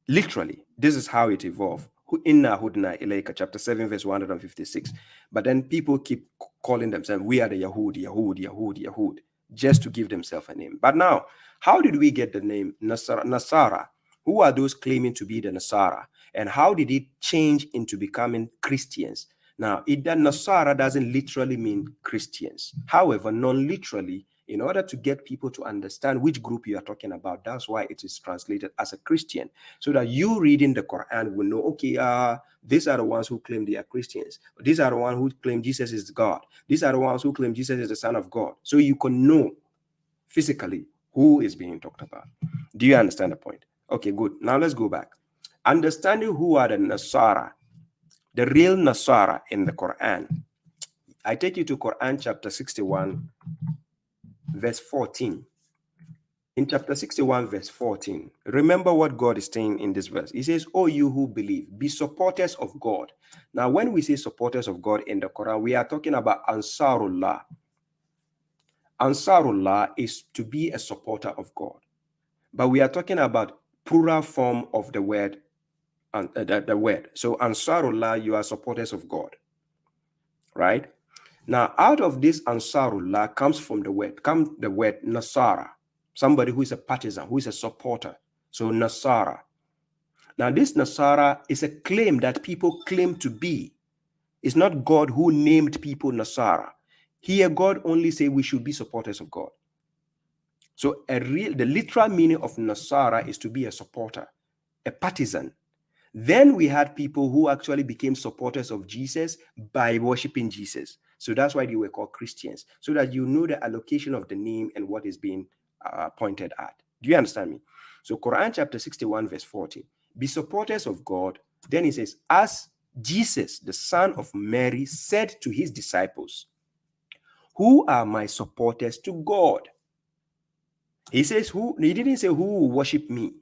literally, this is how it evolved. Inna hudna ilayka, chapter 7, verse 156. But then people keep calling themselves, we are the Yahud, just to give themselves a name. But now, how did we get the name Nasara? Who are those claiming to be the Nasara? And how did it change into becoming Christians? Now, that Nasara doesn't literally mean Christians. However, non-literally, in order to get people to understand which group you are talking about, that's why it is translated as a Christian, so that you reading the Quran will know, okay, these are the ones who claim they are Christians. These are the ones who claim Jesus is God. These are the ones who claim Jesus is the Son of God. So you can know physically who is being talked about. Do you understand the point? Okay, good. Now let's go back. Understanding who are the Nasara, the real Nasara in the Quran. I take you to Quran chapter 61, verse 14. In chapter 61, verse 14, remember what God is saying in this verse. He says, "Oh, you who believe, be supporters of God." Now, when we say supporters of God in the Quran, we are talking about Ansarullah. Ansarullah is to be a supporter of God. But we are talking about plural form of the word, the word. So Ansarullah, you are supporters of God, right? Now, out of this Ansarullah comes the word Nasara, somebody who is a partisan, who is a supporter. So Nasara. Now, this Nasara is a claim that people claim to be. It's not God who named people Nasara. Here, God only say we should be supporters of God. So the literal meaning of Nasara is to be a supporter, a partisan. Then we had people who actually became supporters of Jesus by worshiping Jesus. So that's why they were called Christians, so that you know the allocation of the name and what is being pointed at. Do you understand me? So Quran chapter 61, verse 40, be supporters of God. Then he says, as Jesus, the son of Mary, said to his disciples, who are my supporters to God? He says, he didn't say who will worship me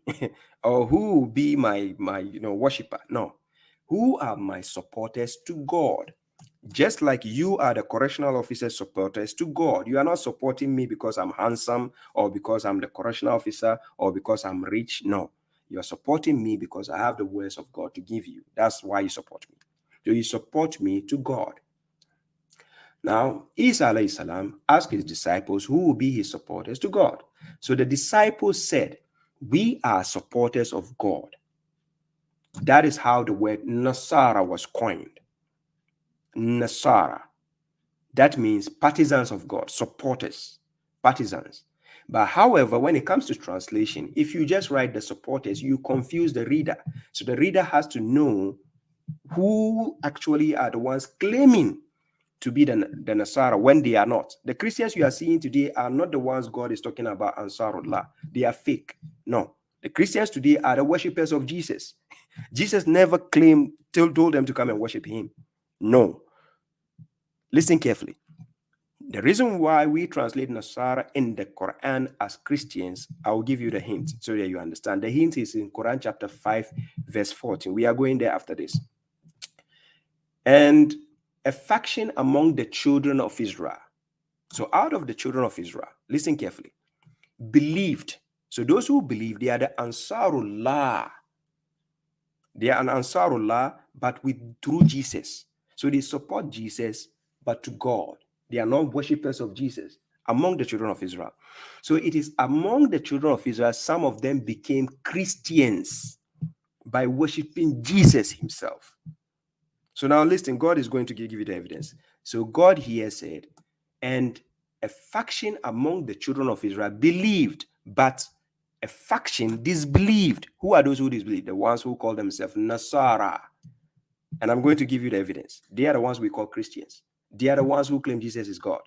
or who will be my worshiper. No. Who are my supporters to God? Just like you are the correctional officer supporters to God. You are not supporting me because I'm handsome or because I'm the correctional officer or because I'm rich. No. You are supporting me because I have the words of God to give you. That's why you support me. So you support me to God. Now, Isa alayhi salam asked his disciples who will be his supporters to God. So the disciples said, we are supporters of God. That is how the word Nasara was coined. Nasara. That means partisans of God, supporters, partisans. But however, when it comes to translation, if you just write the supporters, you confuse the reader. So the reader has to know who actually are the ones claiming to be the Nasara when they are not. The Christians you are seeing today are not the ones God is talking about, Ansarullah. They are fake. No. The Christians today are the worshippers of Jesus. Jesus never told them to come and worship him. No. Listen carefully. The reason why we translate Nasara in the Quran as Christians, I will give you the hint so that you understand. The hint is in Quran chapter 5, verse 14. We are going there after this. And a faction among the children of Israel. So out of the children of Israel, listen carefully, believed. So those who believe, they are the Ansarullah. They are an Ansarullah, but through Jesus. So they support Jesus, but to God. They are not worshippers of Jesus among the children of Israel. So it is among the children of Israel, some of them became Christians by worshiping Jesus himself. So now listen, God is going to give you the evidence. So God here said, and a faction among the children of Israel believed, but a faction disbelieved. Who are those who disbelieved? The ones who call themselves Nasara. And I'm going to give you the evidence. They are the ones we call Christians. They are the ones who claim Jesus is God.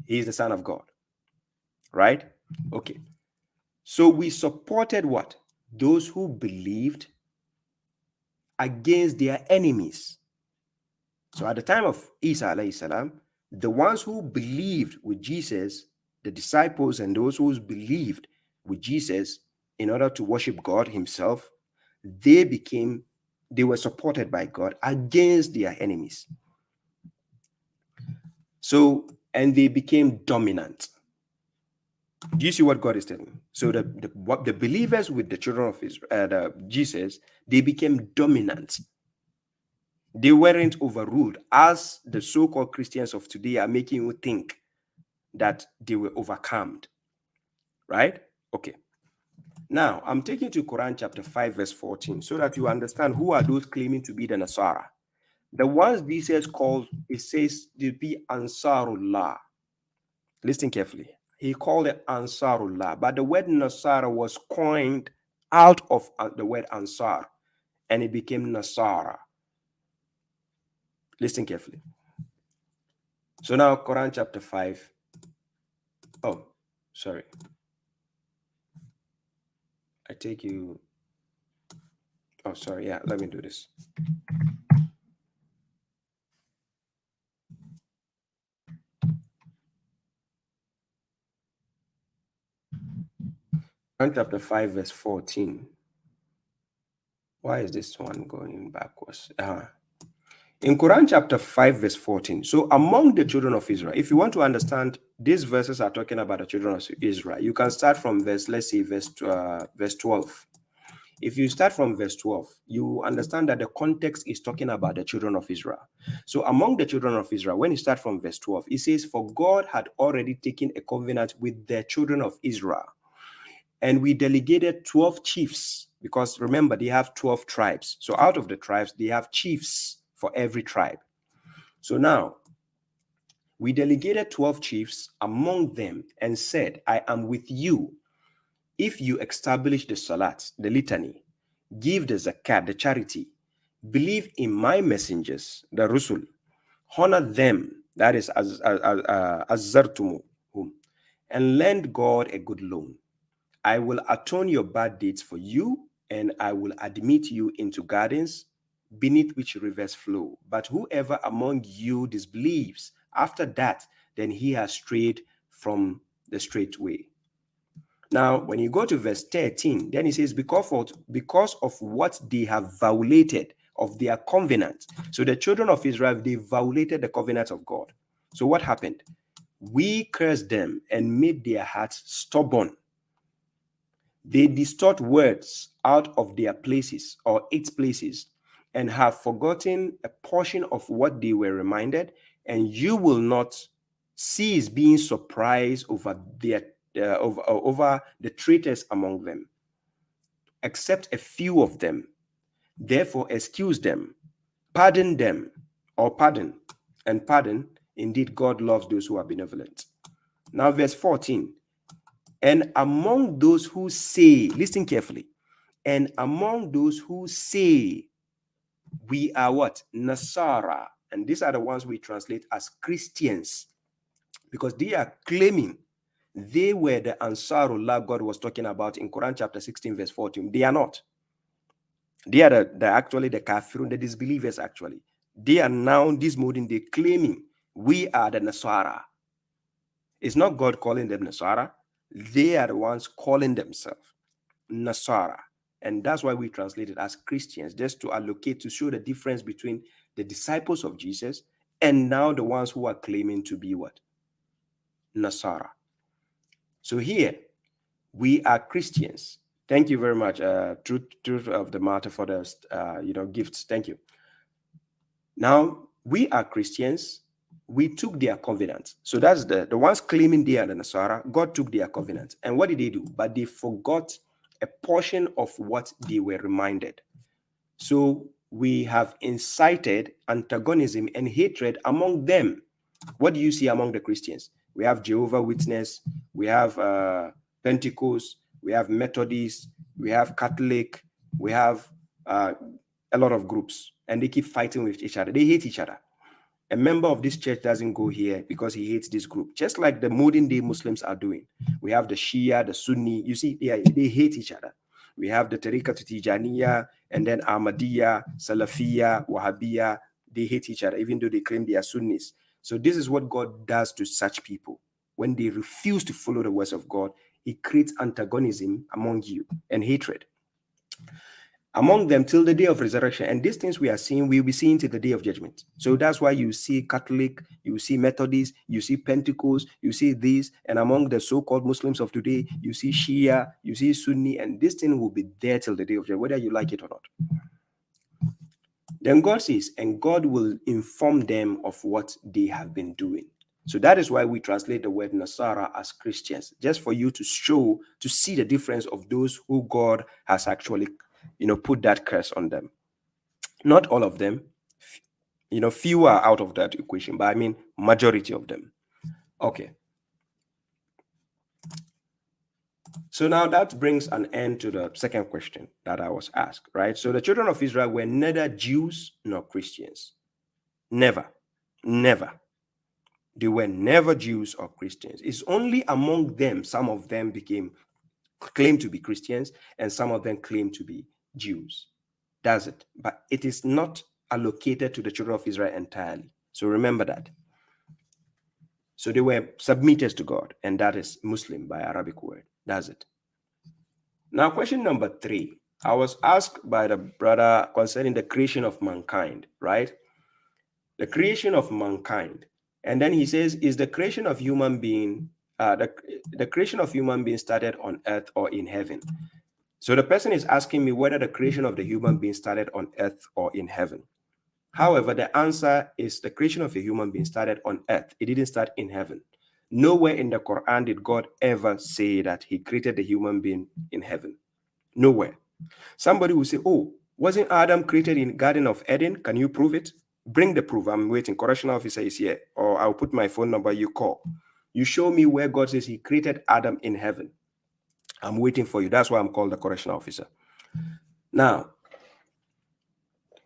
He is the Son of God. Right? Okay. So we supported what? Those who believed against their enemies. So at the time of Isa alayhi salam, the ones who believed with Jesus, the disciples and those who believed with Jesus in order to worship God himself, they were supported by God against their enemies. So, and they became dominant. Do you see what God is telling? So the believers with the children of Israel, Jesus, they became dominant. They weren't overruled, as the so-called Christians of today are making you think that they were overcome. Right? Okay. Now, I'm taking you to Quran chapter 5, verse 14, so that you understand who are those claiming to be the Nasara. The ones Jesus calls, it says to be Ansarullah. Listen carefully. He called it Ansarullah, but the word Nasara was coined out of the word Ansar, and it became Nasara. Listen carefully. So now, Quran chapter 5. Oh, sorry. I take you. Oh, sorry. Yeah, let me do this. Quran chapter 5, verse 14. Why is this one going backwards? In Quran chapter 5, verse 14. So among the children of Israel, if you want to understand, these verses are talking about the children of Israel. You can start from let's say verse 12. If you start from verse 12, you understand that the context is talking about the children of Israel. So among the children of Israel, when you start from verse 12, it says, for God had already taken a covenant with the children of Israel. And we delegated 12 chiefs, because remember, they have 12 tribes. So out of the tribes, they have chiefs for every tribe. So now, we delegated 12 chiefs among them and said, I am with you if you establish the salat, the litany, give the zakat, the charity, believe in my messengers, the rusul, honor them, that is azartumuhum, and lend God a good loan. I will atone your bad deeds for you, and I will admit you into gardens beneath which rivers flow. But whoever among you disbelieves after that, then he has strayed from the straight way. Now, when you go to verse 13, then he says, because of what they have violated of their covenant. So the children of Israel, they violated the covenant of God. So what happened? We cursed them and made their hearts stubborn. They distort words out of their places or its places and have forgotten a portion of what they were reminded, and you will not cease being surprised over over the traitors among them, except a few of them. Therefore, excuse them, pardon them, or pardon, and pardon. Indeed, God loves those who are benevolent. Now, verse 14. And among those who say, listen carefully, and among those who say, we are what? Nasara. And these are the ones we translate as Christians, because they are claiming they were the Ansarullah God was talking about in Quran chapter 16, verse 14. They are not. They are actually the kafirun, the disbelievers actually. They are now, this morning, they're claiming we are the Nasara. It's not God calling them Nasara. They are the ones calling themselves Nasara. And that's why we translate it as Christians, just to allocate, to show the difference between the disciples of Jesus and now the ones who are claiming to be what? Nasara. So here, We are Christians. Thank you very much. Truth of the matter for the gifts. Thank you. Now, we are Christians. We took their covenant. So that's the ones claiming they are the Nasara. God took their covenant. And what did they do? But they forgot a portion of what they were reminded. So we have incited antagonism and hatred among them. What do you see among the Christians? We have Jehovah's Witness, we have Pentecost, we have Methodist, we have Catholic, we have a lot of groups, and they keep fighting with each other. They hate each other. A member of this church doesn't go here because he hates this group, just like the modern day Muslims are doing. We have the Shia, the Sunni. You see, they hate each other. We have the Tariqa to Tijaniya, and then Ahmadiyya, Salafiyya, Wahhabiyya. They hate each other, even though they claim they are Sunnis. So this is what God does to such people. When they refuse to follow the words of God, he creates antagonism among you and hatred among them till the day of resurrection. And these things we are seeing, we'll be seeing till the day of judgment. So that's why you see Catholic, you see Methodist, you see Pentecost, you see this, and among the so-called Muslims of today, you see Shia, you see Sunni, and this thing will be there till the day of judgment, whether you like it or not. Then God says, and God will inform them of what they have been doing. So that is why we translate the word Nasara as Christians, just for you to show, to see the difference of those who God has actually, put that curse on them. Not all of them, few are out of that equation, but I mean majority of them. Okay. So now that brings an end to the second question that I was asked, right? So the children of Israel were neither Jews nor Christians. Never. They were never Jews or Christians. It's only among them, some of them claimed to be Christians, and some of them claimed to be Jews. That's it. But it is not allocated to the children of Israel entirely. So remember that. So they were submitted to God, and that is Muslim by Arabic word. That's it. Now, question number 3. I was asked by the brother concerning the creation of mankind, right? The creation of mankind. And then he says, is the creation of human being, the creation of human being started on earth or in heaven? So the person is asking me whether the creation of the human being started on earth or in heaven. However, the answer is the creation of a human being started on earth. It didn't start in heaven. Nowhere in the Quran did God ever say that he created the human being in heaven. Nowhere. Somebody will say, oh, wasn't Adam created in Garden of Eden? Can you prove it? Bring the proof. I'm waiting. Correctional officer is here. Or I'll put my phone number, you call. You show me where God says he created Adam in heaven. I'm waiting for you. That's why I'm called the correctional officer. Now,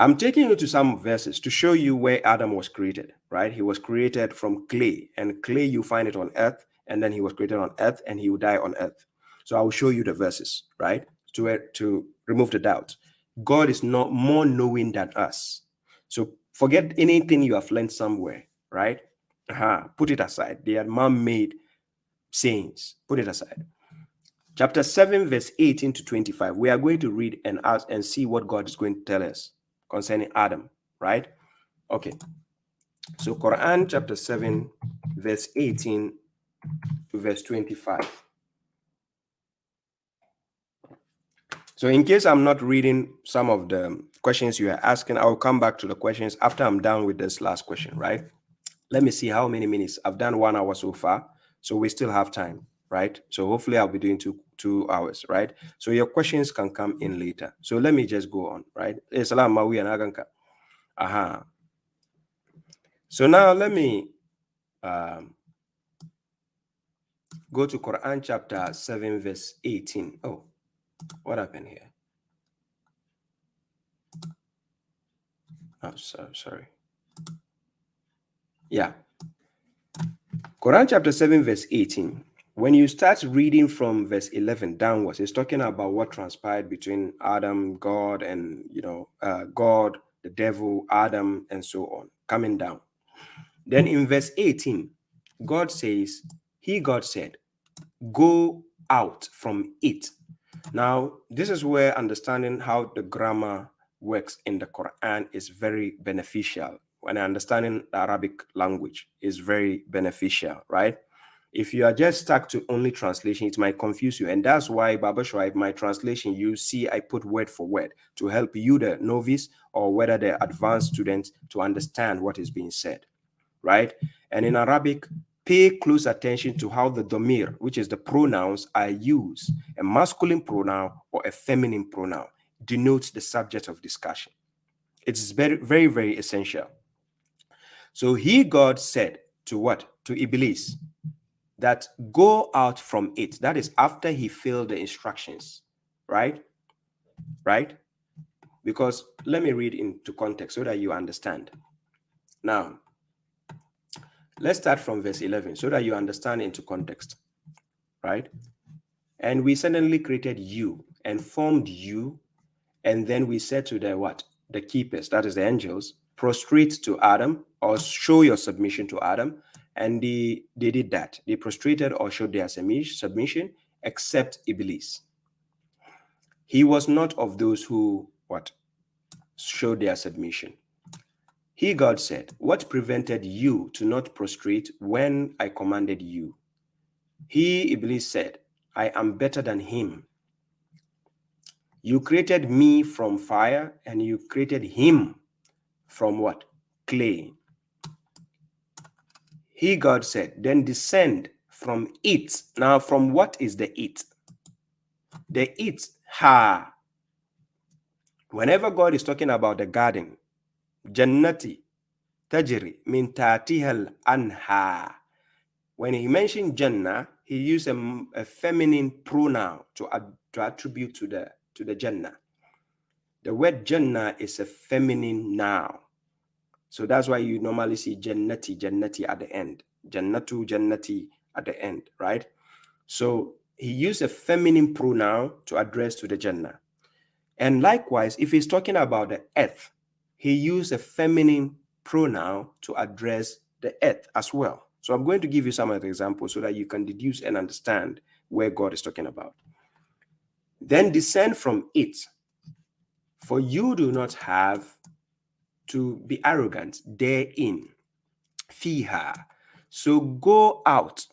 I'm taking you to some verses to show you where Adam was created, right? He was created from clay, and clay, you find it on earth, and then he was created on earth, and he will die on earth. So I will show you the verses, right? To remove the doubt. God is not more knowing than us. So forget anything you have learned somewhere, right? Put it aside. They are man-made sayings. Put it aside. Chapter 7, verse 18 to 25. We are going to read and ask and see what God is going to tell us concerning Adam, right? Okay. So Quran chapter 7, verse 18 to verse 25. So in case I'm not reading some of the questions you are asking, I'll come back to the questions after I'm done with this last question, right? Let me see how many minutes. I've done 1 hour so far, so we still have time, right? So hopefully I'll be doing two hours, right? So your questions can come in later. So let me just go on, right? Salam mawi and aganka. So now let me go to Quran chapter 7, verse 18. Oh, what happened here? Oh, sorry. Yeah. Quran chapter 7, verse 18. When you start reading from verse 11 downwards, it's talking about what transpired between Adam, God, and, God, the devil, Adam, and so on, coming down. Then in verse 18, God says, God said, go out from it. Now, this is where understanding how the grammar works in the Quran is very beneficial. When understanding the Arabic language is very beneficial, right? If you are just stuck to only translation, it might confuse you. And that's why, babashuaib, my translation, you see I put word for word to help you, the novice, or whether the advanced student, to understand what is being said, right? And in Arabic, pay close attention to how the domir, which is the pronouns, are used. A masculine pronoun or a feminine pronoun denotes the subject of discussion. It's very, very, very essential. So he, God, said to what? To Iblis, that go out from it. That is after he failed the instructions, right? Right? Because let me read into context so that you understand. Now, let's start from verse 11 so that you understand into context, right? And we suddenly created you and formed you. And then we said to the what? The keepers, that is the angels, prostrate to Adam or show your submission to Adam. And they did that. They prostrated or showed their submission, except Iblis. He was not of those who what? Showed their submission. He, God, said, what prevented you to not prostrate when I commanded you? He, Iblis, said, I am better than him. You created me from fire, and you created him from what? Clay. He, God, said, then descend from it. Now, from what is the it? The it, ha. Whenever God is talking about the garden, Jannati, Tajri, min tatihal anha. When he mentioned Jannah, he used a feminine pronoun to attribute to the Jannah. The word Jannah is a feminine noun. So that's why you normally see Jannati, Jannati at the end. Jannatu, Jannati at the end, right? So he used a feminine pronoun to address to the Jannah. And likewise, if he's talking about the earth, he used a feminine pronoun to address the earth as well. So I'm going to give you some of the examples so that you can deduce and understand where God is talking about. Then descend from it, for you do not have to be arrogant therein. Fiha. So go out.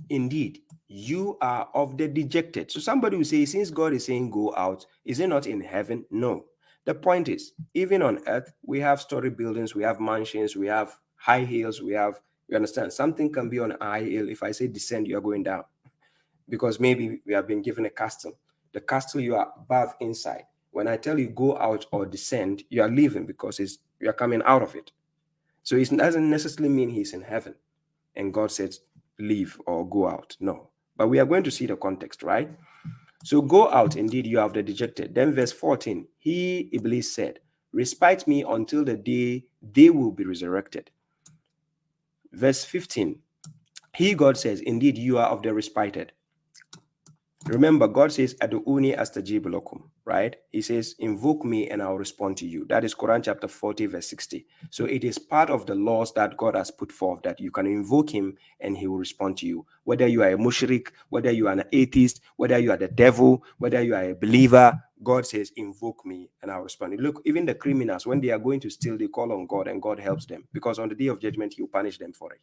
Indeed, you are of the dejected. So somebody will say, since God is saying go out, is it not in heaven? No. The point is, even on earth, we have story buildings, we have mansions, we have high hills, you understand, something can be on a high hill. If I say descend, you're going down. Because maybe we have been given a castle. The castle, you are above inside. When I tell you go out or descend, you are leaving because you are coming out of it. So it doesn't necessarily mean he's in heaven and God says leave or go out. No. But we are going to see the context, right? So go out, indeed, you have the dejected. Then verse 14, he, Iblis, said, respite me until the day they will be resurrected. Verse 15, he, God, says, indeed, you are of the respited. Remember, God says, Adu'uni astajib lakum, right? He says, invoke me and I'll respond to you. That is Quran chapter 40, verse 60. So it is part of the laws that God has put forth that you can invoke him and he will respond to you. Whether you are a mushrik, whether you are an atheist, whether you are the devil, whether you are a believer, God says, invoke me and I'll respond. Look, even the criminals, when they are going to steal, they call on God and God helps them because on the day of judgment, he'll punish them for it.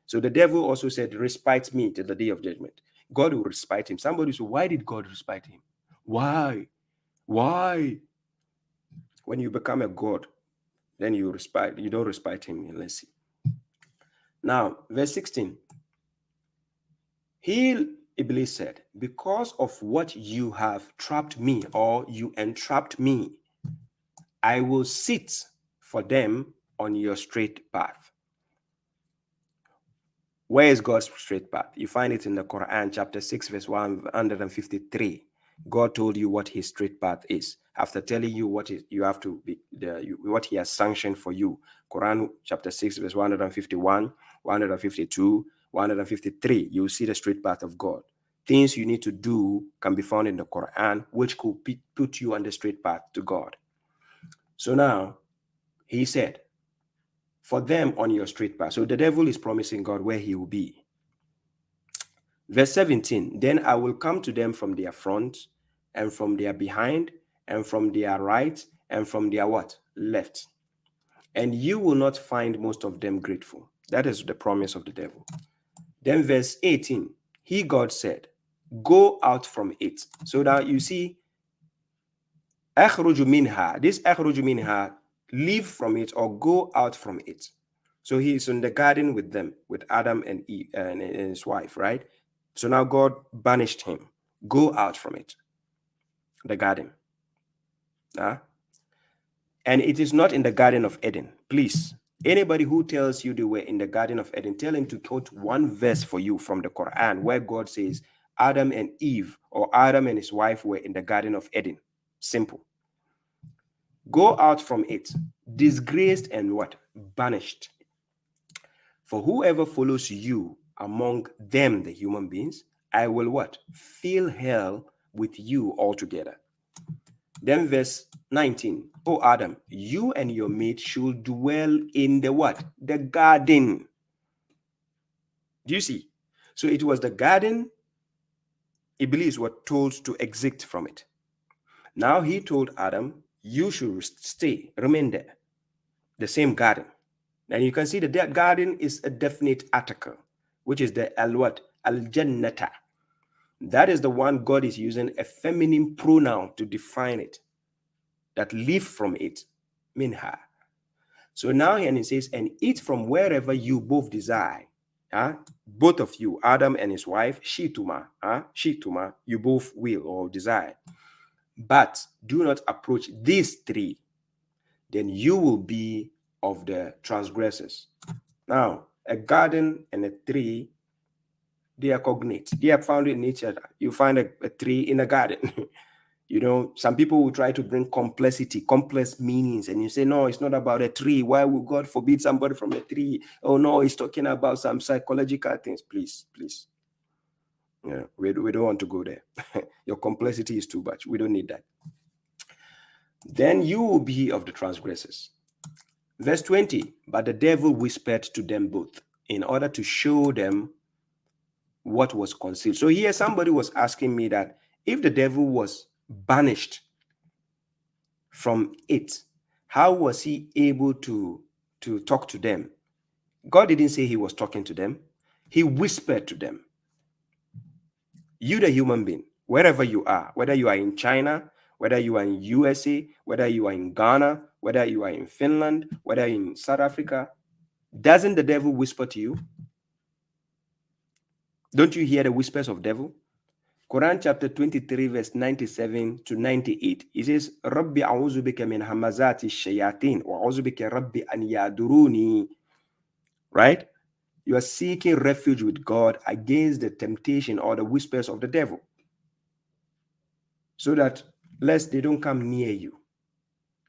So the devil also said, respite me till the day of judgment. God will respite him. Somebody said, why did God respite him? Why? Why? When you become a God, then you respite. You don't respite him. Let's see. Now, verse 16. He, Iblis, said, because of what you have trapped me, or you entrapped me, I will sit for them on your straight path. Where is God's straight path? You find it in the Quran, chapter 6, verse 153. God told you what his straight path is. After telling you what you have to be, what he has sanctioned for you. Quran, chapter 6, verse 151, 152, 153. You will see the straight path of God. Things you need to do can be found in the Quran, which could put you on the straight path to God. So now, he said, for them on your straight path. So the devil is promising God where he will be. Verse 17, then I will come to them from their front and from their behind and from their right and from their what? Left. And you will not find most of them grateful. That is the promise of the devil. Then verse 18, he, God, said, go out from it. So now you see, akhruju minha, this akhruju minha, leave from it or go out from it. So he's in the garden with them, with Adam and Eve and his wife, right? So now God banished him. Go out from it, the garden. And it is not in the Garden of Eden. Please, anybody who tells you they were in the Garden of Eden, tell him to quote one verse for you from the Quran where God says Adam and Eve or Adam and his wife were in the Garden of Eden. Simple. Go out from it, disgraced and what? Banished. For whoever follows you among them, the human beings, I will what? Fill hell with you altogether. Then verse 19, oh Adam, you and your mate should dwell in the what? The garden. Do you see? So it was the garden Iblis were told to exit from it. Now he told Adam, you should stay, remain there. The same garden. And you can see that that garden is a definite article, which is the al-what? Al-Jannata. That is the one God is using a feminine pronoun to define it. That live from it, minha. So now and it says, and eat from wherever you both desire. Both of you, Adam and his wife, shituma, you both will or desire. But do not approach these three, then you will be of the transgressors. Now, a garden and a tree, they are cognate. They are found in nature. You find a tree in a garden. You know, some people will try to bring complexity, complex meanings, and you say, no, it's not about a tree. Why would God forbid somebody from a tree? Oh, no, he's talking about some psychological things. Please, please. Yeah, we don't want to go there. Your complexity is too much. We don't need that. Then you will be of the transgressors. Verse 20, but the devil whispered to them both in order to show them what was concealed. So here somebody was asking me that if the devil was banished from it, how was he able to talk to them? God didn't say he was talking to them. He whispered to them. You, the human being, wherever you are, whether you are in China, whether you are in USA, whether you are in Ghana, whether you are in Finland, whether in South Africa, doesn't the devil whisper to you? Don't you hear the whispers of devil? Quran chapter 23 verse 97 to 98. It says, Rabbi a'udhu bika min hamazati shayatin wa a'udhu bika Rabbi an yaduruni. Right? You are seeking refuge with God against the temptation or the whispers of the devil. So that lest they don't come near you.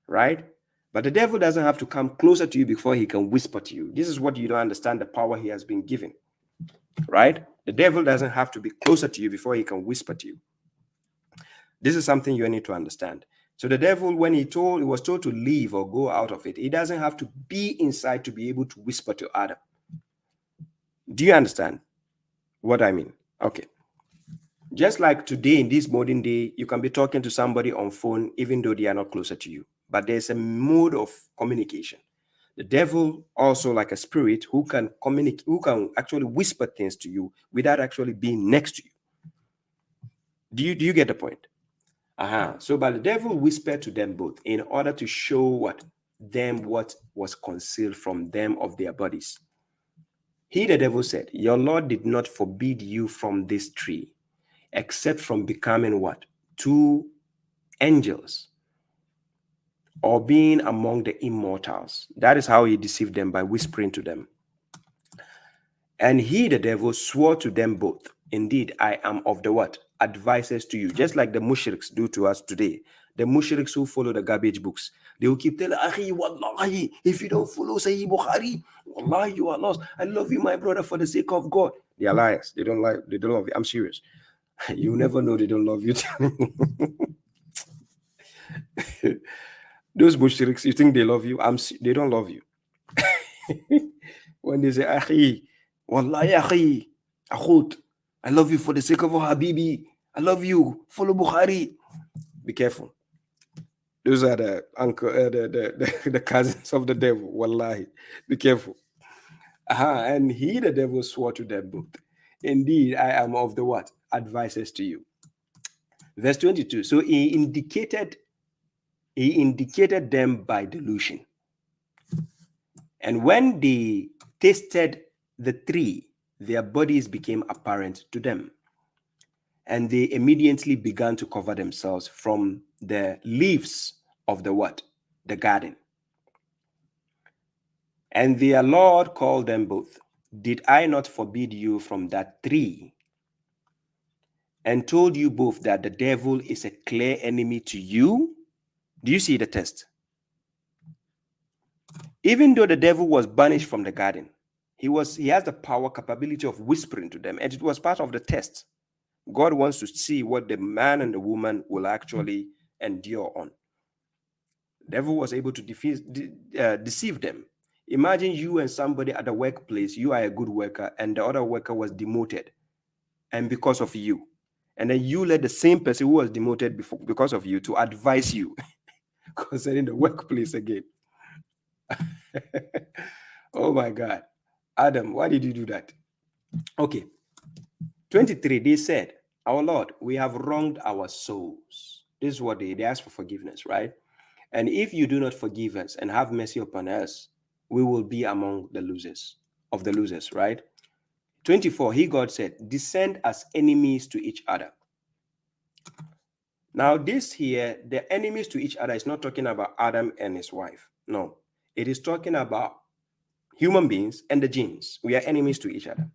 Right? But the devil doesn't have to come closer to you before he can whisper to you. This is what you don't understand, the power he has been given. Right? The devil doesn't have to be closer to you before he can whisper to you. This is something you need to understand. So the devil, when he was told to leave or go out of it, he doesn't have to be inside to be able to whisper to Adam. Do you understand what I mean? Okay. Just like today, in this modern day, you can be talking to somebody on phone, even though they are not closer to you. But there's a mode of communication. The devil also, like a spirit, who can communicate, who can actually whisper things to you without actually being next to you. Do you get the point? So, but the devil whispered to them both in order to show what was concealed from them of their bodies. He, the devil, said, your Lord did not forbid you from this tree, except from becoming what? Two angels, or being among the immortals. That is how he deceived them, by whispering to them. And he, the devil, swore to them both, indeed, I am of the what? Advisors to you, just like the mushriks do to us today. The mushriks who follow the garbage books, they will keep telling, Akhi, wallahi, if you don't follow Sahih Bukhari, wallahi, you are lost. I love you, my brother, for the sake of God. They are liars. They don't love you. I'm serious. You never know they don't love you. Those mushriks, you think they love you? They don't love you. When they say, Akhi, wallahi, Akhi, akhut, I love you for the sake of Habibi. I love you. Follow Bukhari. Be careful. Those are the uncle, the cousins of the devil. Wallahi. Be careful. And he, the devil, swore to them both. Indeed, I am of the what? Advisors to you. Verse 22. So he indicated them by delusion. And when they tasted the tree, their bodies became apparent to them. And they immediately began to cover themselves from the leaves of the what? The garden. And their Lord called them both. Did I not forbid you from that tree? And told you both that the devil is a clear enemy to you? Do you see the test? Even though the devil was banished from the garden, he has the power, capability of whispering to them, and it was part of the test. God wants to see what the man and the woman will actually endure on. The devil was able to deceive them. Imagine you and somebody at the workplace, you are a good worker, and the other worker was demoted, and because of you. And then you let the same person who was demoted because of you to advise you concerning the workplace again. Oh my God. Adam, why did you do that? Okay. 23, they said, our Lord, we have wronged our souls. This is what they asked for forgiveness, right? And if you do not forgive us and have mercy upon us, we will be among the losers, right? 24, God said, descend as enemies to each other. Now, this here, the enemies to each other is not talking about Adam and his wife. No, it is talking about human beings and the jinns. We are enemies to each other,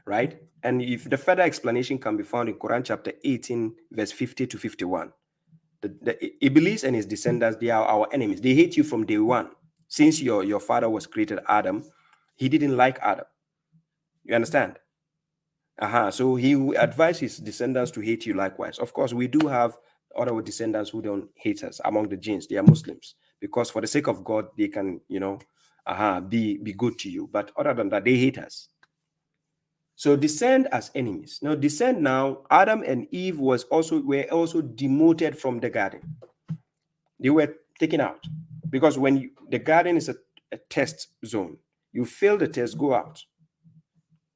right? And if the further explanation can be found in Quran chapter 18, verse 50 to 51. The Iblis and his descendants, they are our enemies. They hate you from day one. Since your father was created, Adam, he didn't like Adam. You understand? So he advised his descendants to hate you likewise. Of course, we do have other descendants who don't hate us among the jinns. They are Muslims, because for the sake of God, they can, be good to you. But other than that, they hate us. So descend as enemies. Now, Adam and Eve were also demoted from the garden. They were taken out, because when the garden is a test zone, you fail the test, go out.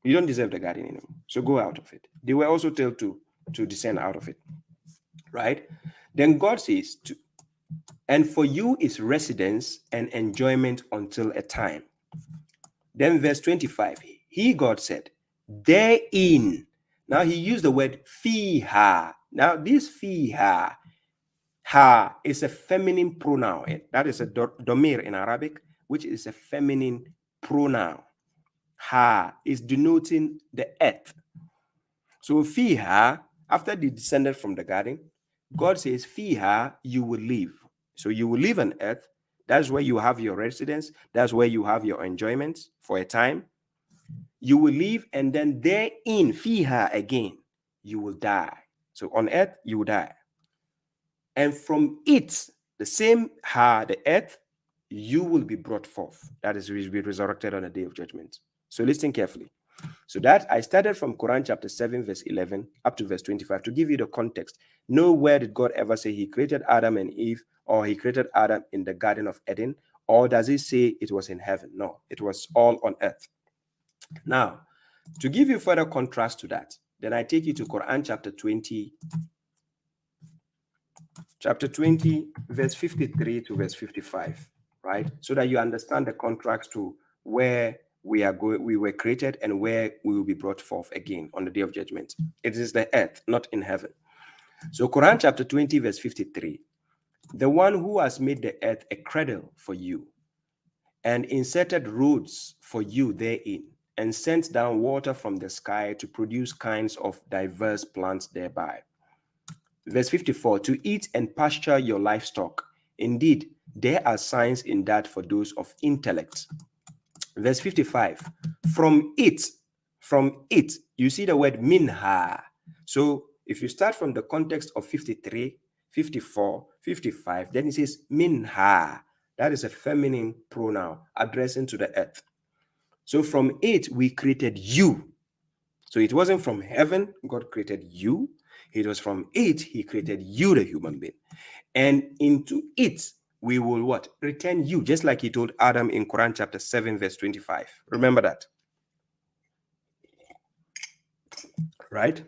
You don't deserve the garden anymore, so go out of it. They were also told to descend out of it, right? Then God says, and for you is residence and enjoyment until a time. Then verse 25, God said, therein. Now he used the word fiha. Now this fiha, ha is a feminine pronoun. That is a domir in Arabic, which is a feminine pronoun. Ha is denoting the earth. So fiha, after they descended from the garden, God says, fiha, you will live. So you will live on earth. That's where you have your residence. That's where you have your enjoyment for a time. You will live, and then therein, fiha again, you will die. So on earth, you will die. And from it, the same ha, the earth, you will be brought forth. That is, will be resurrected on the day of judgment. So listen carefully. So that I started from Quran chapter 7, verse 11 up to verse 25 to give you the context. Nowhere did God ever say he created Adam and Eve, or he created Adam in the Garden of Eden, or does he say it was in heaven? No, it was all on earth. Now, to give you further contrast to that, then I take you to Quran chapter 20, verse 53 to verse 55, right? So that you understand the contrast to where we were created and where we will be brought forth again on the day of judgment. It is the earth, not in heaven. So Quran chapter 20, verse 53, the one who has made the earth a cradle for you and inserted roads for you therein, and sent down water from the sky to produce kinds of diverse plants thereby. Verse 54, to eat and pasture your livestock. Indeed, there are signs in that for those of intellect. Verse 55, from it, you see the word minha. So if you start from the context of 53, 54, 55, then it says minha. That is a feminine pronoun addressing to the earth. So from it, we created you. So it wasn't from heaven, God created you. It was from it, he created you, the human being. And into it, we will what? Return you, just like he told Adam in Quran chapter 7, verse 25. Remember that. right?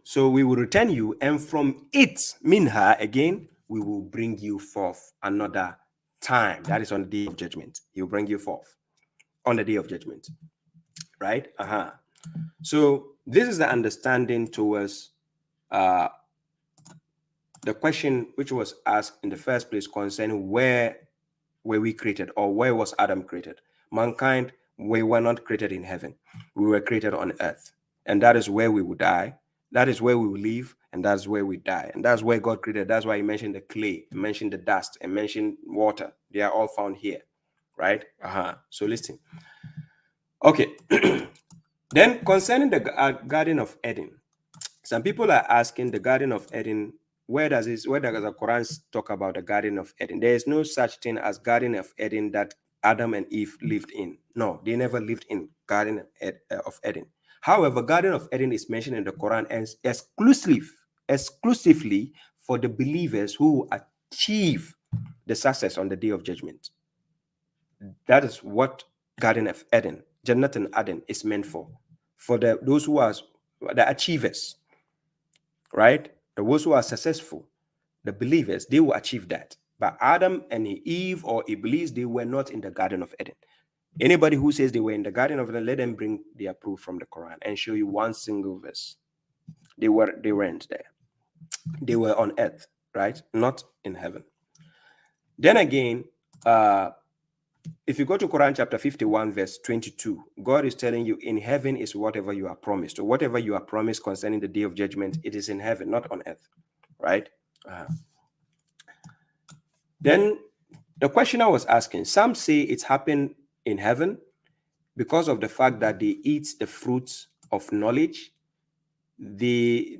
So we will return you, and from it, minha, again, we will bring you forth another time. That is on the day of judgment. He will bring you forth on the day of judgment, right? So this is the understanding towards the question which was asked in the first place concerning where were we created, or where was Adam created? Mankind, we were not created in heaven. We were created on earth. And that is where we will die. That is where we will live. And that's where we die. And that's where God created. That's why he mentioned the clay, he mentioned the dust, and mentioned water. They are all found here, right? So listen. Okay. Then concerning the Garden of Eden, some people are asking the Garden of Eden, where does the Quran talk about the Garden of Eden? There is no such thing as Garden of Eden that Adam and Eve lived in. No, they never lived in Garden of Eden. However, Garden of Eden is mentioned in the Quran as exclusively for the believers who achieve the success on the day of judgment. That is what Garden of Eden, Jannat and Eden, is meant for those who are the achievers, right? Those who are successful, the believers, they will achieve that. But Adam and Eve or Iblis, they were not in the Garden of Eden. Anybody who says they were in the Garden of Eden, let them bring their proof from the Quran and show you one single verse. They weren't there. They were on earth, right? Not in heaven. Then again, if you go to Quran chapter 51, verse 22, God is telling you in heaven is whatever you are promised. So whatever you are promised concerning the day of judgment, it is in heaven, not on earth, right? Then the questioner was asking, some say it's happened in heaven because of the fact that they eat the fruits of knowledge. They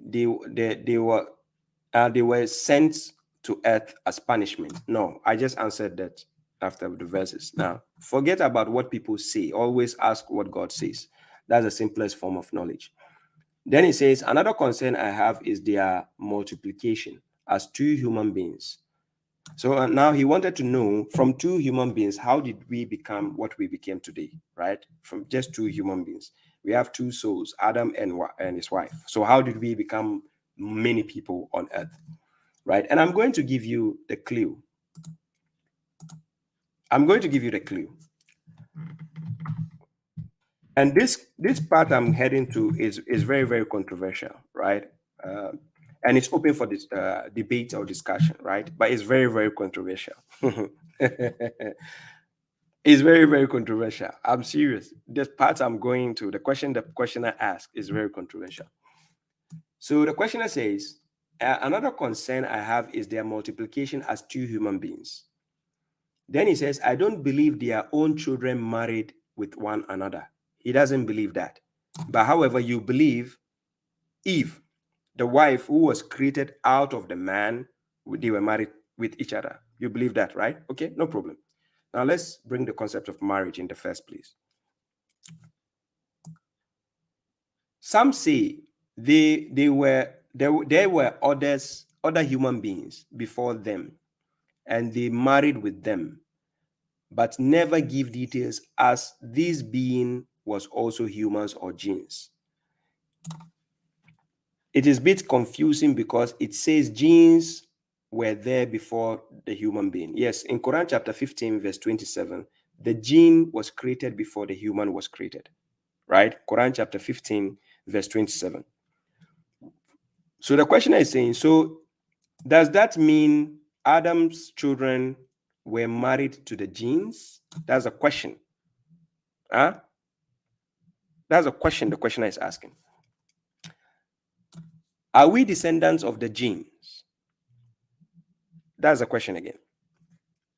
were sent to earth as punishment. No, I just answered that after the verses. Now, forget about what people say. Always ask what God says. That's the simplest form of knowledge. Then he says, another concern I have is their multiplication as two human beings. So now he wanted to know, from two human beings, how did we become what we became today, right? From just two human beings. We have two souls, Adam and his wife. So how did we become many people on earth, right? And I'm going to give you the clue. I'm going to give you the clue. And this part I'm heading to is very, very controversial, right? And it's open for this debate or discussion, right? But it's very, very controversial. It's very, very controversial. I'm serious. This part I'm going to, the questioner asked is very controversial. So the questioner says, another concern I have is their multiplication as two human beings. Then he says, I don't believe their own children married with one another. He doesn't believe that. But however, you believe Eve, the wife who was created out of the man, they were married with each other. You believe that, right? Okay, no problem. Now let's bring the concept of marriage in the first place. Some say there were other human beings before them, and they married with them, but never give details as this being was also humans or jinns. It is a bit confusing because it says jinns were there before the human being. Yes, in Quran chapter 15, verse 27, the jinn was created before the human was created, right? Quran chapter 15, verse 27. So the questioner is saying, so does that mean Adam's children were married to the jinns? That's a question. Huh? That's a question the questioner is asking. Are we descendants of the jinns? That's a question again.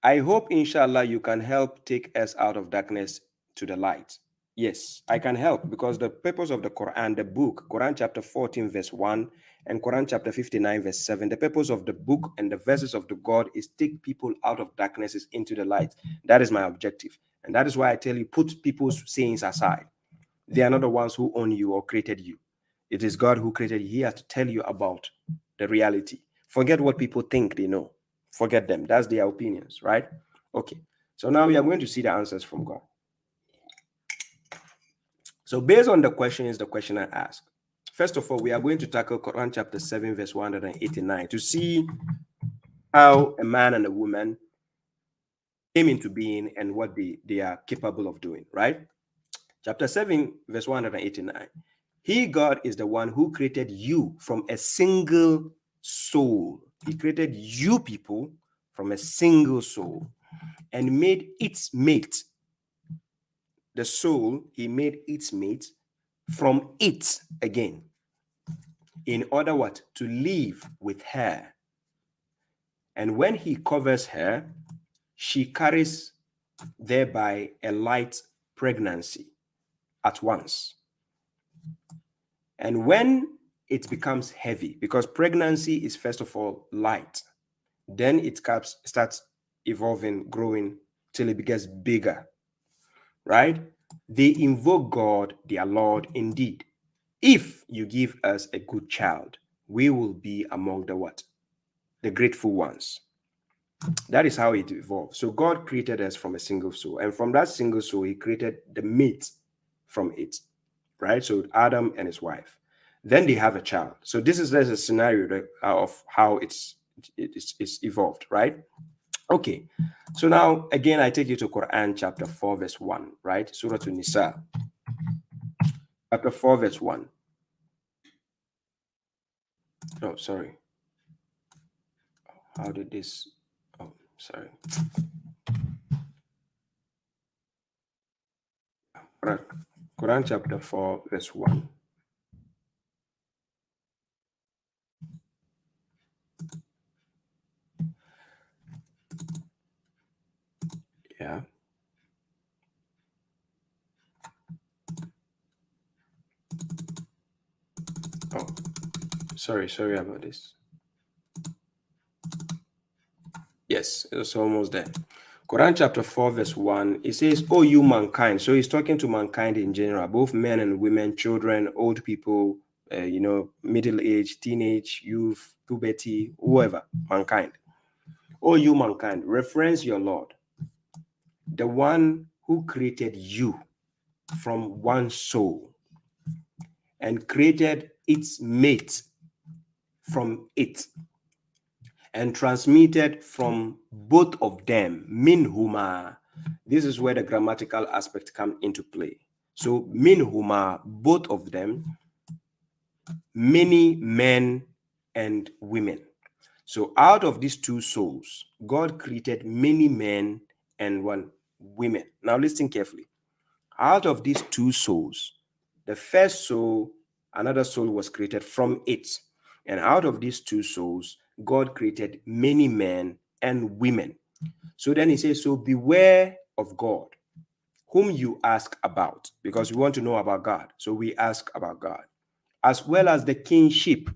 I hope, inshallah, you can help take us out of darkness to the light. Yes, I can help, because the purpose of the Quran, the book, Quran chapter 14, verse 1, and Quran chapter 59, verse 7, the purpose of the book and the verses of the God is take people out of darknesses into the light. That is my objective. And that is why I tell you, put people's sayings aside. They are not the ones who own you or created you. It is God who created you. He has to tell you about the reality. Forget what people think they know. Forget them. That's their opinions, right? Okay. So now we are going to see the answers from God. So based on the questions the questioner asked, First of all, we are going to tackle Quran chapter 7, verse 189 to see how a man and a woman came into being and what they are capable of doing, right? Chapter 7, verse 189. He, God, is the one who created you from a single soul. He created you people from a single soul and made its mate. The soul, he made its mate from it again. In order what? To live with her. And when he covers her, she carries thereby a light pregnancy at once. And when it becomes heavy, because pregnancy is first of all light, then it starts evolving, growing till it gets bigger, right? They invoke God, their Lord, indeed. If you give us a good child, we will be among the what? The grateful ones. That is how it evolved. So God created us from a single soul. And from that single soul, he created the mate from it, right? So Adam and his wife. Then they have a child. So this is a scenario of how it's evolved, right? Okay. So now, again, I take you to Quran chapter 4, verse 1, right? Surah An-Nisa. Chapter 4, verse 1. Oh, sorry. How did this... Oh, sorry. Quran chapter 4, verse 1. Yeah. Oh, sorry about this. Yes, it's almost there. Quran chapter 4, verse 1, it says, "Oh, you mankind." So he's talking to mankind in general, both men and women, children, old people, middle age, teenage, youth, puberty, whoever, mankind. "Oh, you mankind, reference your Lord, the one who created you from one soul and created its mate from it and transmitted from both of them, minhuma." This is where the grammatical aspect come into play. So minhuma, both of them, many men and women. So out of these two souls, God created many men and one women. Now listen carefully. Out of these two souls, the first soul, another soul was created from it. And out of these two souls, God created many men and women. So then he says, so beware of God, whom you ask about, because we want to know about God. So we ask about God, as well as the kinship.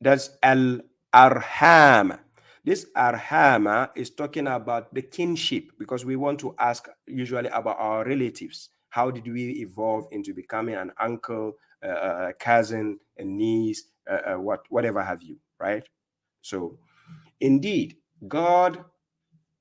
That's al-arham. This arhama is talking about the kinship, because we want to ask usually about our relatives. How did we evolve into becoming an uncle, a cousin, a niece, whatever have you, right? So indeed, God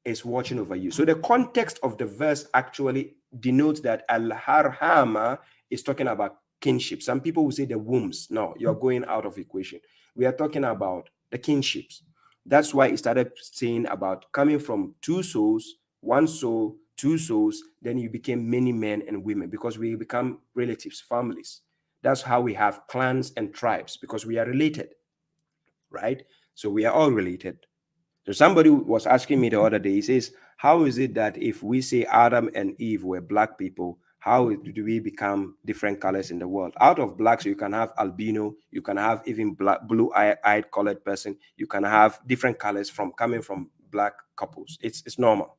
is watching over you. So the context of the verse actually denotes that al-harhama is talking about kinship. Some people will say the wombs. No, you're going out of equation. We are talking about the kinships. That's why it started saying about coming from two souls, one soul, two souls, then you became many men and women, because we become relatives, families. That's how we have clans and tribes, because we are related, right? So we are all related. So somebody was asking me the other day, he says, how is it that if we say Adam and Eve were black people, how do we become different colors in the world? Out of blacks, you can have albino, you can have even black, blue-eyed colored person, you can have different colors from coming from black couples. It's normal.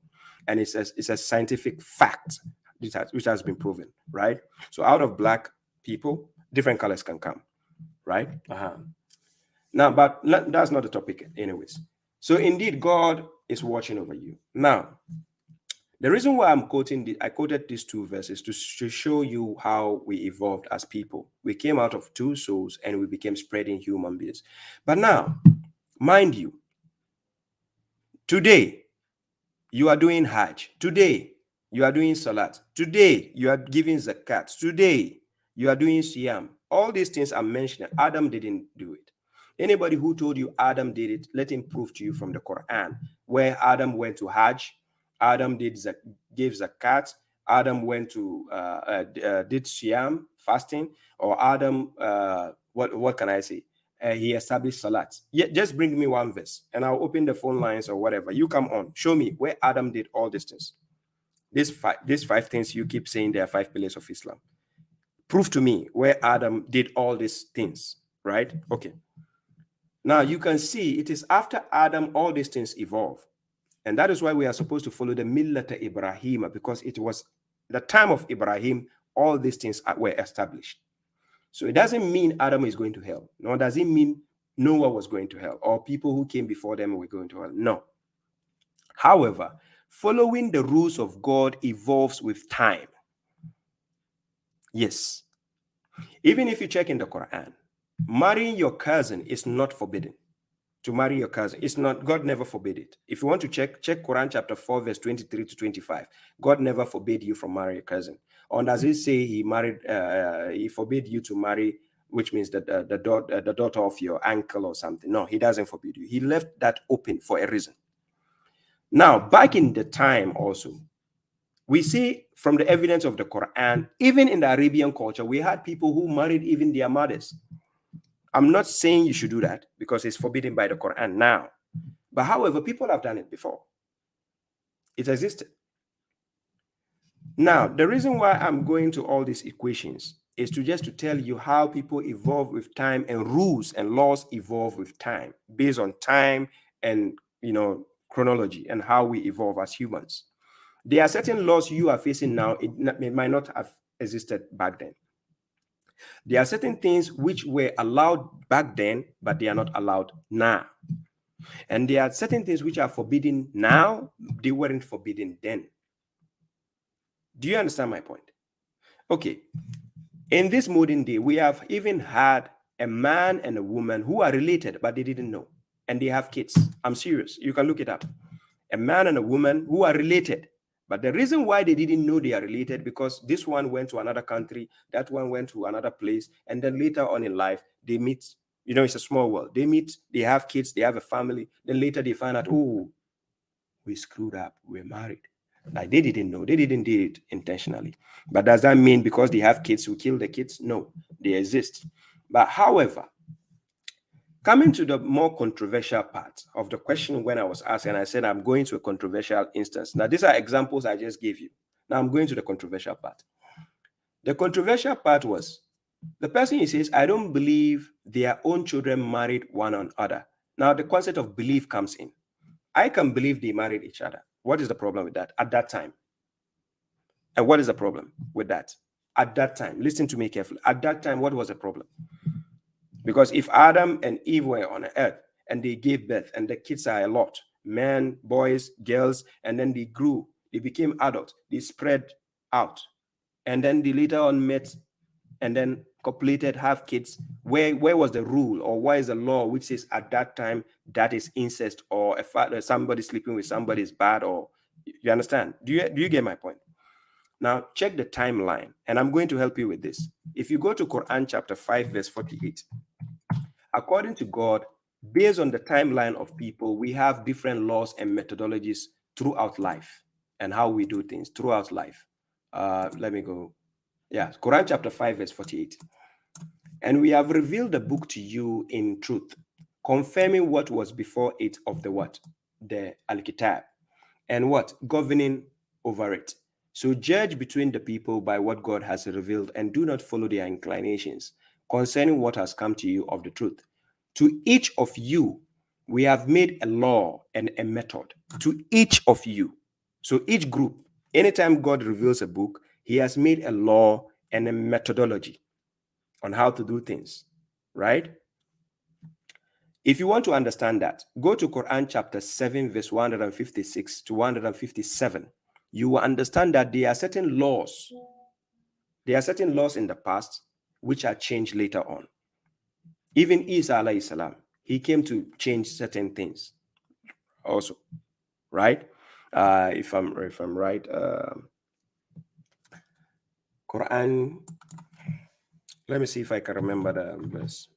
And it's a scientific fact which has been proven, right? So out of black people, different colors can come, right? Now, but that's not the topic anyways. So indeed, God is watching over you. Now, the reason why I quoted these two verses to show you how we evolved as people. We came out of two souls and we became spreading human beings. But now, mind you, today, you are doing Hajj. Today, you are doing Salat. Today, you are giving Zakat. Today, You are doing Siyam. All these things I'm mentioning, Adam didn't do it. Anybody who told you Adam did it, let him prove to you from the Quran where Adam went to Hajj, Adam gave zakat, Adam went to did Siyam, fasting, or Adam, what can I say? He established Salat. Yeah, just bring me one verse and I'll open the phone lines or whatever. You come on, show me where Adam did all these things. These five things you keep saying they are 5 pillars of Islam. Prove to me where Adam did all these things, right? Okay. Now you can see it is after Adam all these things evolve. And that is why we are supposed to follow the Millata Ibrahim, because it was the time of Ibrahim, all these things were established. So it doesn't mean Adam is going to hell, nor does it mean Noah was going to hell, or people who came before them were going to hell. No. However, following the rules of God evolves with time. Yes. Even if you check in the Quran, marrying your cousin is not forbidden. To marry your cousin, it's not. God never forbade it. If you want to check Quran chapter 4, verse 23 to 25. God never forbade you from marrying a cousin. Or does it say he forbade you to marry, which means that the daughter of your uncle or something? No, he doesn't forbid you. He left that open for a reason. Now, back in the time also, we see from the evidence of the Quran, even in the Arabian culture, we had people who married even their mothers. I'm not saying you should do that because it's forbidden by the Quran now. But however, people have done it before. It existed. Now, the reason why I'm going to all these equations is to tell you how people evolve with time, and rules and laws evolve with time based on time and, chronology and how we evolve as humans. There are certain laws you are facing now. It might not have existed back then. There are certain things which were allowed back then, but they are not allowed now. And there are certain things which are forbidden now, they weren't forbidden then. Do you understand my point? Okay. In this modern day, we have even had a man and a woman who are related, but they didn't know. And they have kids. I'm serious. You can look it up. A man and a woman who are related. But the reason why they didn't know they are related, because this one went to another country, that one went to another place, and then later on in life, they meet. It's a small world. They meet, they have kids, they have a family. Then later they find out, oh, we screwed up, we're married. Like they didn't know, they didn't do it intentionally. But does that mean because they have kids, we kill the kids? No, they exist. But however, coming to the more controversial part of the question, when I was asked, and I said, I'm going to a controversial instance. Now, these are examples I just gave you. Now I'm going to the controversial part. The controversial part was the person, he says, I don't believe their own children married one another. Now, the concept of belief comes in. I can believe they married each other. What is the problem with that at that time? And what is the problem with that? At that time, listen to me carefully. At that time, what was the problem? Because if Adam and Eve were on earth and they gave birth and the kids are a lot, men, boys, girls, and then they grew, they became adults, they spread out. And then they later on met and then copulated, have kids. Where was the rule, or why is the law which says at that time that is incest, or somebody sleeping with somebody is bad? Or you understand? Do you get my point? Now check the timeline, and I'm going to help you with this. If you go to Quran chapter 5 verse 48, according to God, based on the timeline of people, we have different laws and methodologies throughout life and how we do things throughout life. Let me go. Yeah, Quran chapter 5 verse 48. And we have revealed the book to you in truth, confirming what was before it of the what? The Al-Kitab. And what? Governing over it. So judge between the people by what God has revealed, and do not follow their inclinations concerning what has come to you of the truth. To each of you, we have made a law and a method. To each of you. So each group, anytime God reveals a book, he has made a law and a methodology on how to do things, right? If you want to understand that, go to Quran chapter 7, verse 156 to 157. You will understand that there are certain laws. There are certain laws in the past which are changed later on. Even Isa alayhi salam, he came to change certain things also, right? If I'm right, Quran Let me see if I can remember the verse.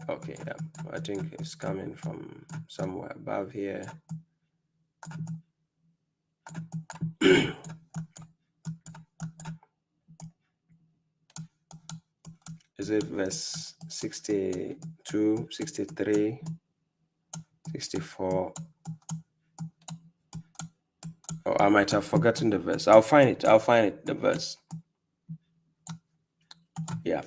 Okay, yeah, I think it's coming from somewhere above here. Is it verse 62, 63, 64? Oh, I might have forgotten the verse. I'll find it. I'll find it, the verse. Yeah.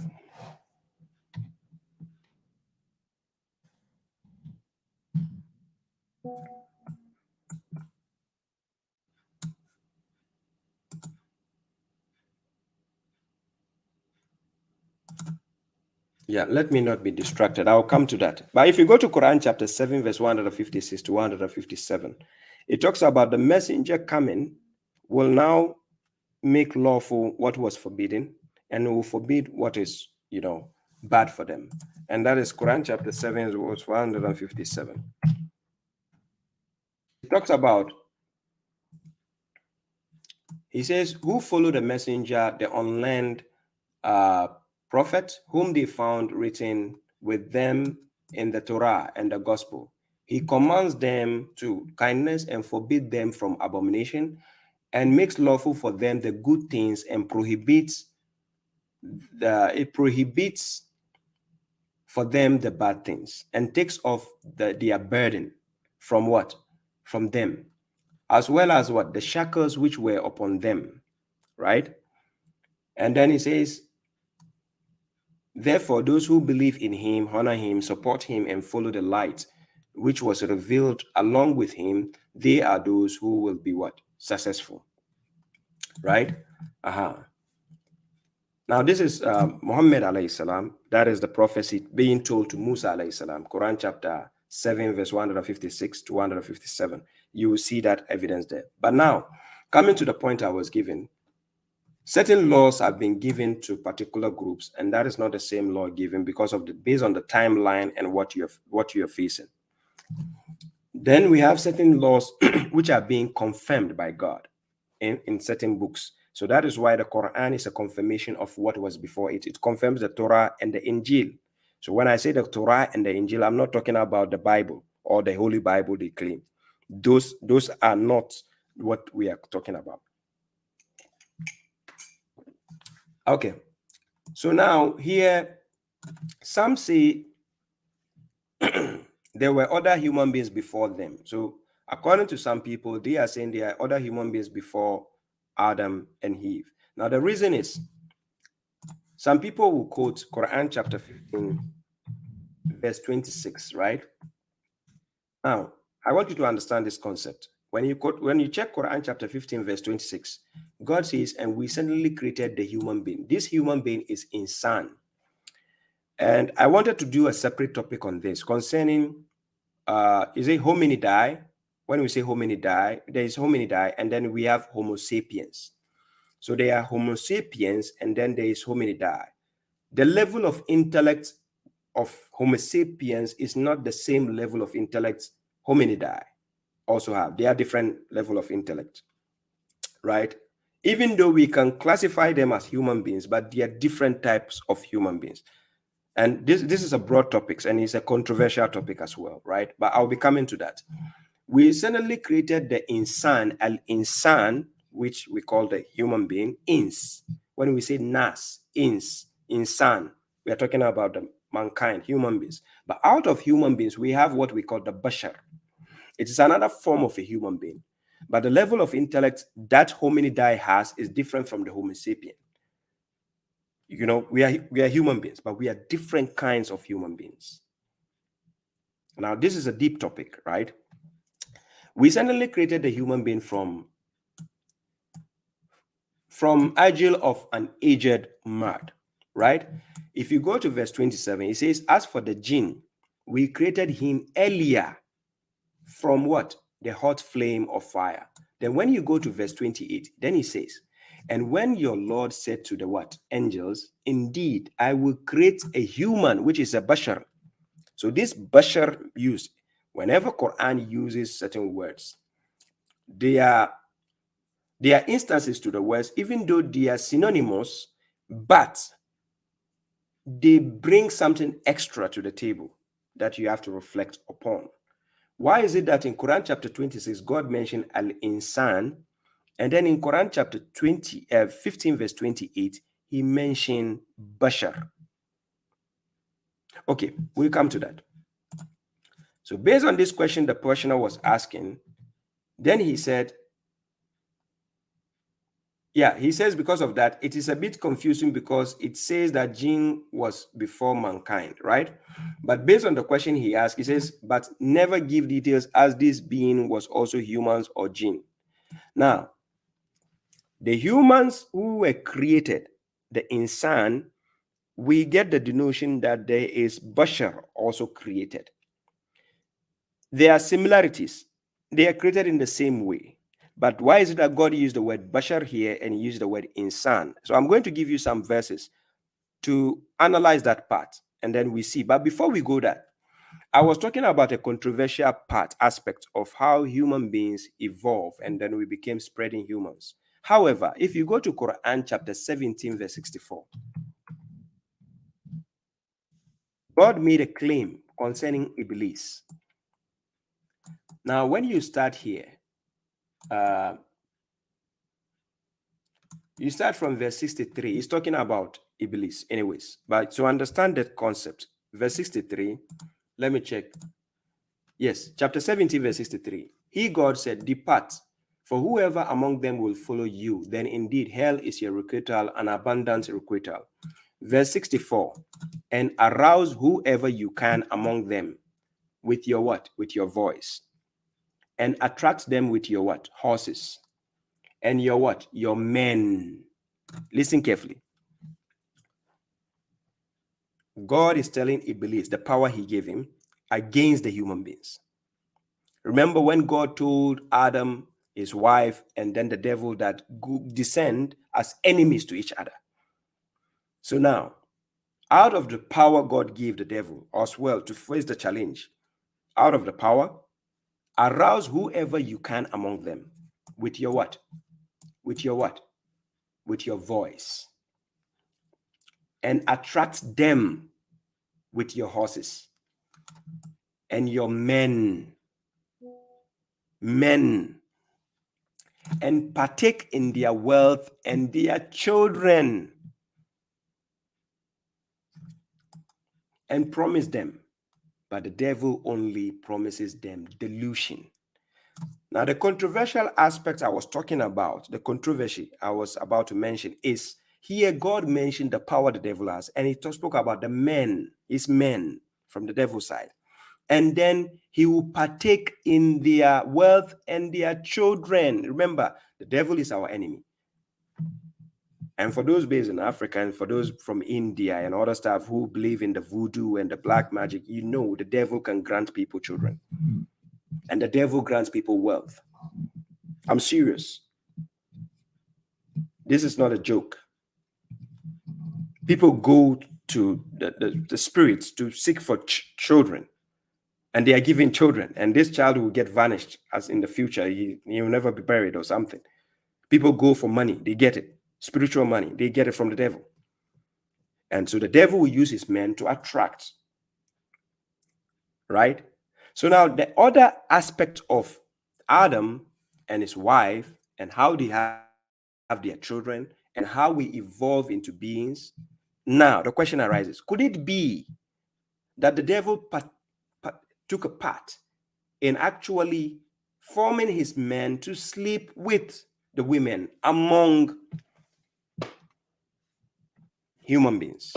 Yeah, let me not be distracted. I'll come to that. But if you go to Quran chapter 7, verse 156 to 157, it talks about the messenger coming will now make lawful what was forbidden and will forbid what is, bad for them. And that is Quran chapter 7, verse 157. It talks about, he says, who follow the messenger, the unlearned prophet, whom they found written with them in the Torah and the gospel. He commands them to kindness and forbid them from abomination, and makes lawful for them the good things and prohibits for them the bad things, and takes off their burden from what? From them, as well as what? The shackles which were upon them, right? And then he says, therefore, those who believe in him, honor him, support him, and follow the light which was revealed along with him, they are those who will be what? Successful. Right? Now, this is Muhammad alayhi salam. That is the prophecy being told to Musa alayhi salam. Quran chapter 7, verse 156 to 157. You will see that evidence there. But now, coming to the point I was giving, certain laws have been given to particular groups, and that is not the same law given because of based on the timeline and what you're facing. Then we have certain laws which are being confirmed by God in certain books. So that is why the Quran is a confirmation of what was before it. It confirms the Torah and the Injil. So when I say the Torah and the Injil, I'm not talking about the Bible or the Holy Bible they claim. Those are not what we are talking about. Okay. So now here, some say there were other human beings before them. So according to some people, they are saying there are other human beings before Adam and Eve. Now the reason is, some people will quote Quran chapter 15, verse 26, right? Now, I want you to understand this concept. When you check Quran chapter 15, verse 26, God says, and we suddenly created the human being. This human being is insan. And I wanted to do a separate topic on this concerning, is it hominidae? When we say hominidae, there is hominidae, and then we have Homo sapiens. So there are Homo sapiens, and then there is hominidae. The level of intellect of Homo sapiens is not the same level of intellect hominidae also have. They are different level of intellect, right? Even though we can classify them as human beings, but they are different types of human beings. And this is a broad topic, and it's a controversial topic as well, right? But I'll be coming to that. We suddenly created the insan, al-insan, which we call the human being, ins. When we say nas, ins, insan, we are talking about the mankind, human beings. But out of human beings, we have what we call the bashar. It is another form of a human being. But the level of intellect that hominidae has is different from the Homo sapien. You know, we are human beings, but we are different kinds of human beings. Now, this is a deep topic, right? We suddenly created the human being from agile of an aged mad, right? If you go to verse 27, it says, as for the jinn, we created him earlier from what? The hot flame of fire. Then when you go to verse 28, then he says, and when your Lord said to the what? Angels, indeed, I will create a human, which is a bashar. So this bashar used, Whenever Quran uses certain words, they are instances to the words, even though they are synonymous, but they bring something extra to the table that you have to reflect upon. Why is it that in Quran chapter 26, God mentioned al-insan, and then in Quran chapter 15 verse 28, he mentioned bashar? Okay, we'll come to that. So based on this question the questioner was asking, then he said, yeah, he says because of that, it is a bit confusing because it says that jinn was before mankind, right? But based on the question he asked, he says, but never give details as this being was also humans or jinn. Now, the humans who were created, the insan, we get the denotion that there is bashar also created. There are similarities. They are created in the same way. But why is it that God used the word bashar here and he used the word insan? So I'm going to give you some verses to analyze that part, and then we see. But before we go there, I was talking about a controversial aspect of how human beings evolve and then we became spreading humans. However, if you go to Quran chapter 17 verse 64, God made a claim concerning Iblis. Now, when you start here, you start from verse 63. He's talking about Iblis anyways. But to understand that concept, verse 63, let me check. Yes, chapter 17, verse 63. He, God, said, depart, for whoever among them will follow you, then indeed hell is your requital, an abundant requital. Verse 64, and arouse whoever you can among them with your what? With your voice. And attract them with your what? Horses. And your what? Your men. Listen carefully. God is telling Iblis the power he gave him against the human beings. Remember when God told Adam, his wife, and then the devil that descend as enemies to each other. So now, out of the power God gave the devil as well to face the challenge, out of the power, arouse whoever you can among them with your what? With your what? With your voice. And attract them with your horses and your men, and partake in their wealth and their children, and promise them. But the devil only promises them delusion. Now, the controversial aspect I was talking about, the controversy I was about to mention is here God mentioned the power the devil has, and he spoke about the men, his men from the devil's side. And then he will partake in their wealth and their children. Remember, the devil is our enemy. And for those based in Africa and for those from India and other stuff who believe in the voodoo and the black magic, you know the devil can grant people children. And the devil grants people wealth. I'm serious. This is not a joke. People go to the spirits to seek for children. And they are given children. And this child will get vanished as in the future. He will never be buried or something. People go for money. They get it. Spiritual money. They get it from the devil. And so the devil will use his men to attract. Right? So now the other aspect of Adam and his wife and how they have their children and how we evolve into beings. Now the question arises, could it be that the devil took a part in actually forming his men to sleep with the women among human beings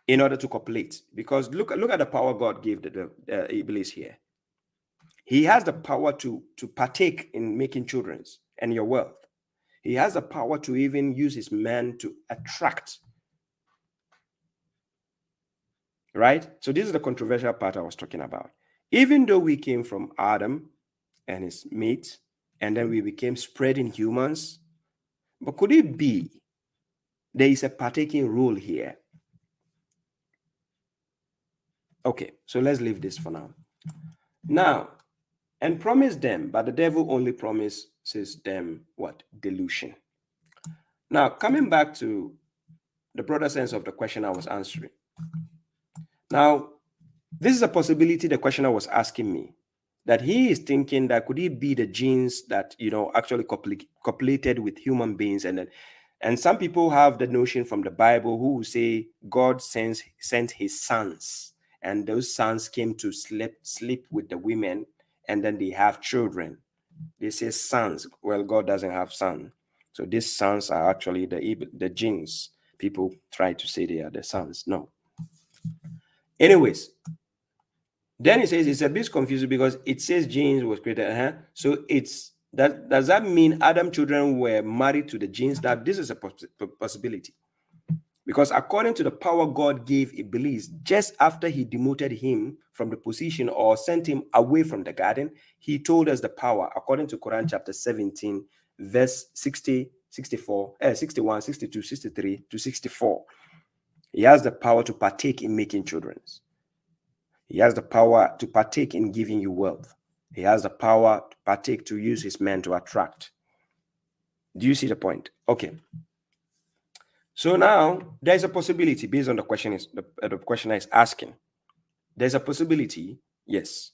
in order to copulate? Because look at the power God gave the Iblis here. He has the power to partake in making children and your wealth. He has the power to even use his men to attract. Right? So this is the controversial part I was talking about. Even though we came from Adam and his mate, and then we became spreading humans, but could it be there is a partaking role here? Okay, so let's leave this for now. Now, and promise them, but the devil only promises them what? Delusion. Now, coming back to the broader sense of the question I was answering. Now, this is a possibility the questioner was asking me, that he is thinking that could it be the genes that actually copulated with human beings, and some people have the notion from the Bible who say God sent his sons, and those sons came to sleep with the women, and then they have children. They say sons. Well, God doesn't have sons, so these sons are actually the genes. People try to say they are the sons. No. Anyways, then it says it's a bit confusing because it says genes was created. So does that mean Adam children were married to the genes? That this is a possibility. Because according to the power God gave Iblis, just after he demoted him from the position or sent him away from the garden, he told us the power, according to Quran chapter 17, verse 60, 64, 61, 62, 63 to 64. He has the power to partake in making children. He has the power to partake in giving you wealth. He has the power to partake to use his men to attract. Do you see the point? Okay. So now there's a possibility based on the questioner is asking. There's a possibility, yes.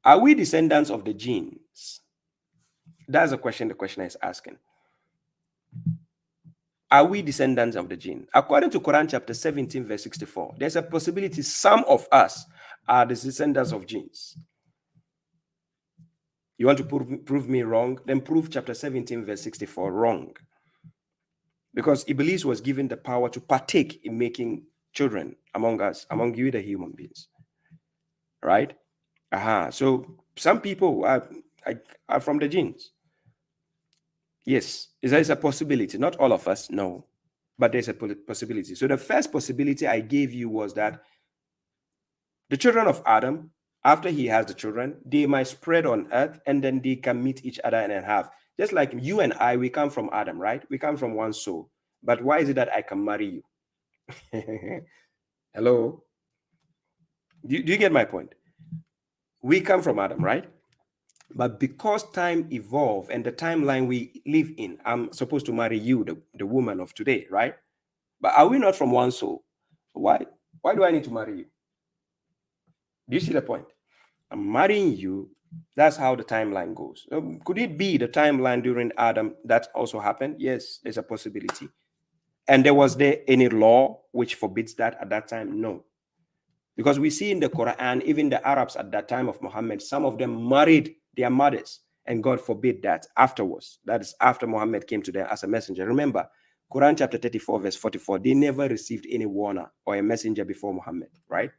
Are we descendants of the genes? That's a question the questioner is asking. Are we descendants of the gene? According to Quran chapter 17, verse 64, there's a possibility some of us are the descendants of genes. You want to prove me wrong? Then prove chapter 17, verse 64 wrong. Because Iblis was given the power to partake in making children among us, among you, the human beings. Right? So some people are from the genes. Yes, there's a possibility. Not all of us, no. But there's a possibility. So the first possibility I gave you was that the children of Adam, after he has the children, they might spread on earth and then they can meet each other and then have. Just like you and I, we come from Adam, right? We come from one soul. But why is it that I can marry you? Hello? Do you get my point? We come from Adam, right? But because time evolved and the timeline we live in, I'm supposed to marry you, the woman of today, right? But are we not from one soul? Why do I need to marry you? Do you see the point? I'm marrying you. That's how the timeline goes. Could it be the timeline during Adam that also happened? Yes, there's a possibility. And was there any law which forbids that at that time? No. Because we see in the Quran, even the Arabs at that time of Muhammad, some of them married their mothers, and God forbid that afterwards. That is after Muhammad came to them as a messenger. Remember, Quran chapter 34, verse 44, they never received any warner or a messenger before Muhammad, right?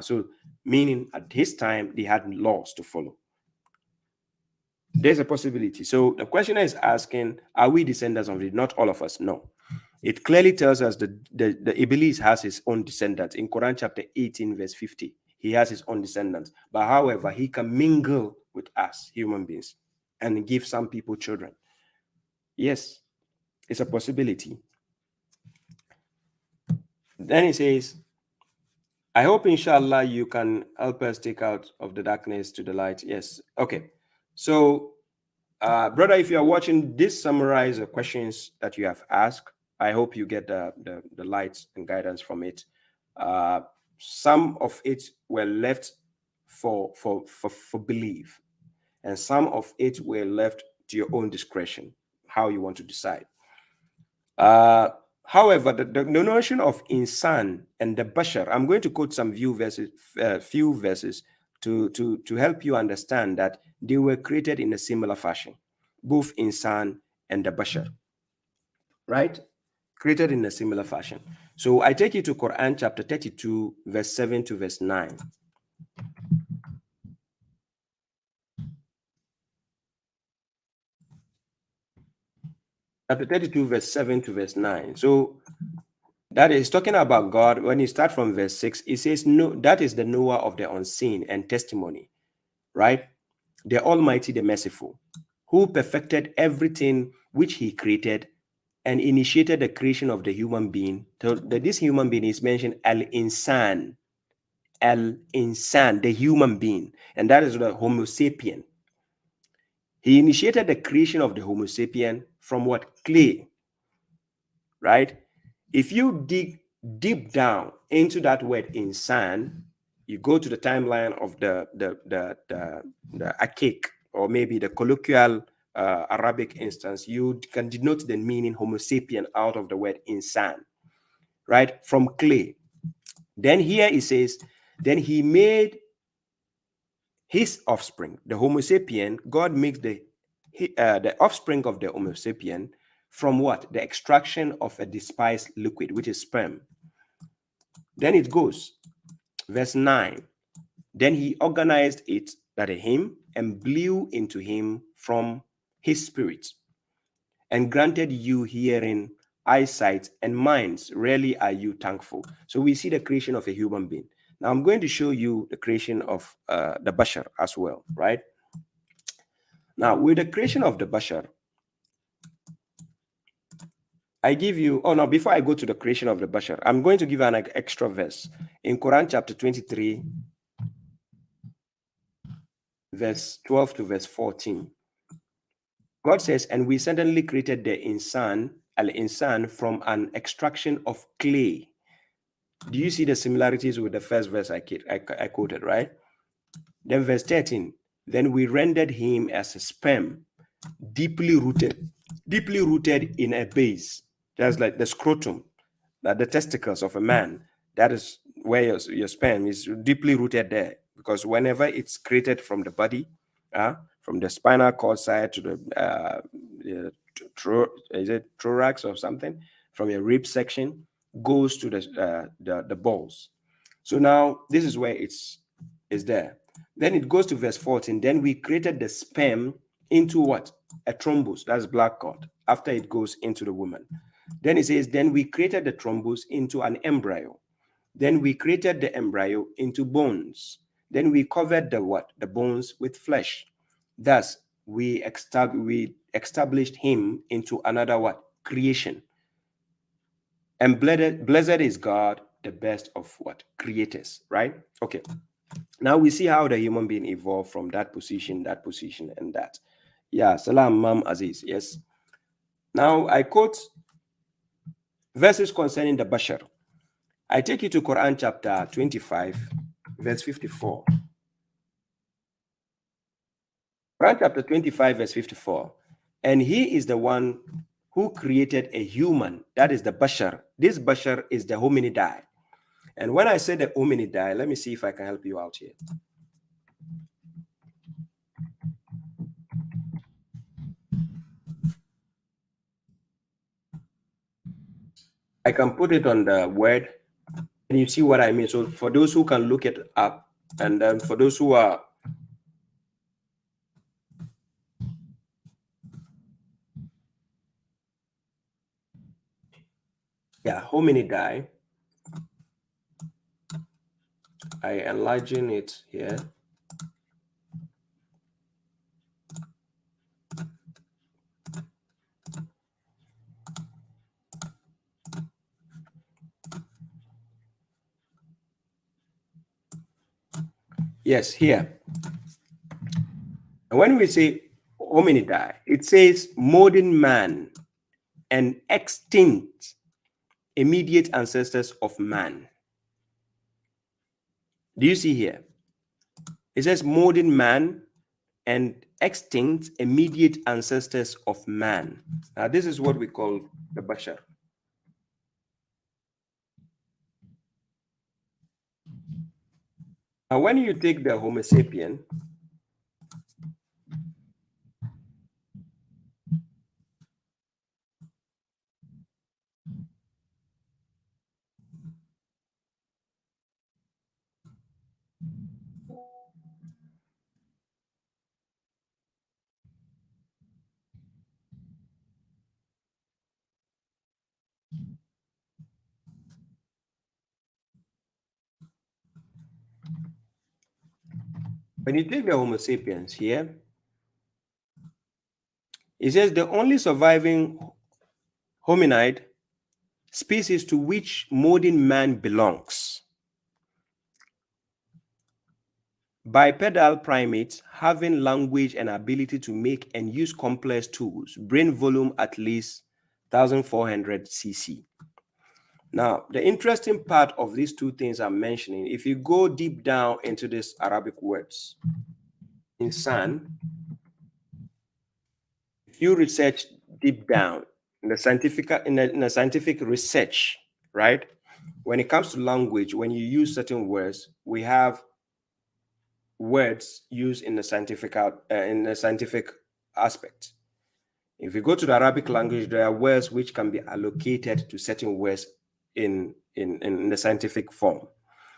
So meaning at his time, they had laws to follow. There's a possibility. So the questioner is asking, are we descendants of it? Not all of us, no. It clearly tells us that the Iblis has his own descendants. In Quran chapter 18, verse 50, he has his own descendants. But however, he can mingle with us, human beings, and give some people children. Yes, it's a possibility. Then he says, I hope, inshallah, you can help us take out of the darkness to the light. Yes. Okay. So, brother, if you are watching this, summarize the questions that you have asked. I hope you get the light and guidance from it. Some of it were left for belief, and some of it were left to your own discretion, how you want to decide. However, the notion of insan and the bashar, I'm going to quote some few verses to help you understand that they were created in a similar fashion, both insan and the bashar, right? Created in a similar fashion. So I take you to Quran chapter 32, verse 7 to verse 9. Chapter 32, verse 7 to verse 9. So that is talking about God. When you start from verse 6, it says, no, that is the knower of the unseen and testimony, right? The Almighty, the Merciful, who perfected everything which he created and initiated the creation of the human being. So this human being is mentioned al-insan, al-insan, the human being, and that is the Homo sapien. He initiated the creation of the Homo sapien from what? Clay, right? If you dig deep down into that word insan, you go to the timeline of the archaic, or maybe the colloquial Arabic instance, you can denote the meaning Homo sapien out of the word insan, right? From clay. Then here it says, then he made his offspring, the Homo sapien. God makes the offspring of the Homo sapien from what? The extraction of a despised liquid, which is sperm. Then it goes, verse 9. Then he organized it, that is him, and blew into him from his spirit, and granted you hearing, eyesight, and minds. Rarely are you thankful. So we see the creation of a human being. Now I'm going to show you the creation of the bashar as well, right? Now with the creation of the bashar, I give you, oh no, before I go to the creation of the bashar, I'm going to give you an extra verse in Quran chapter 23, verse 12 to verse 14. God says, and we suddenly created the insan, al-insan, from an extraction of clay. Do you see the similarities with the first verse I quoted, right? Then verse 13, then we rendered him as a sperm, deeply rooted in a base, just like the scrotum, that the testicles of a man. That is where your sperm is deeply rooted there, because whenever it's created from the body, from the spinal cord side to the is it thorax or something, from your rib section, goes to the balls. So now this is where it's there. Then it goes to verse 14. Then we created the sperm into what? A thrombus, that's black cord, after it goes into the woman. Then it says, then we created the thrombus into an embryo. Then we created the embryo into bones. Then we covered the what? The bones with flesh. Thus, we established him into another what? Creation. And blessed is God, the best of what? Creators, right? Okay. Now we see how the human being evolved from that position, and that. Yeah, salam, Mam Aziz. Yes. Now I quote verses concerning the Bashar. I take you to Quran chapter 25, verse 54. Quran chapter 25, verse 54. And he is the one who created a human, that is the Bashar. This Bashar is the hominidae. And when I say the hominidae, let me see if I can help you out here. I can put it on the word, and you see what I mean. So for those who can look it up, and then for those who are hominidae, I enlargen it here. Yes, here. And when we say hominidae, it says modern man and extinct immediate ancestors of man. Do you see here? It says modern man and extinct immediate ancestors of man. Now, this is what we call the Bashar. Now, when you take the Homo sapien, when you take the Homo sapiens here, it says the only surviving hominid species to which modern man belongs Bipedal primates having language and ability to make and use complex tools, brain volume at least 1400 cc. Now, the interesting part of these two things I'm mentioning, if you go deep down into these Arabic words, insan, if you research deep down in the scientific research, right? When it comes to language, when you use certain words, we have words used in the scientific aspect. If you go to the Arabic language, there are words which can be allocated to certain words in the scientific form.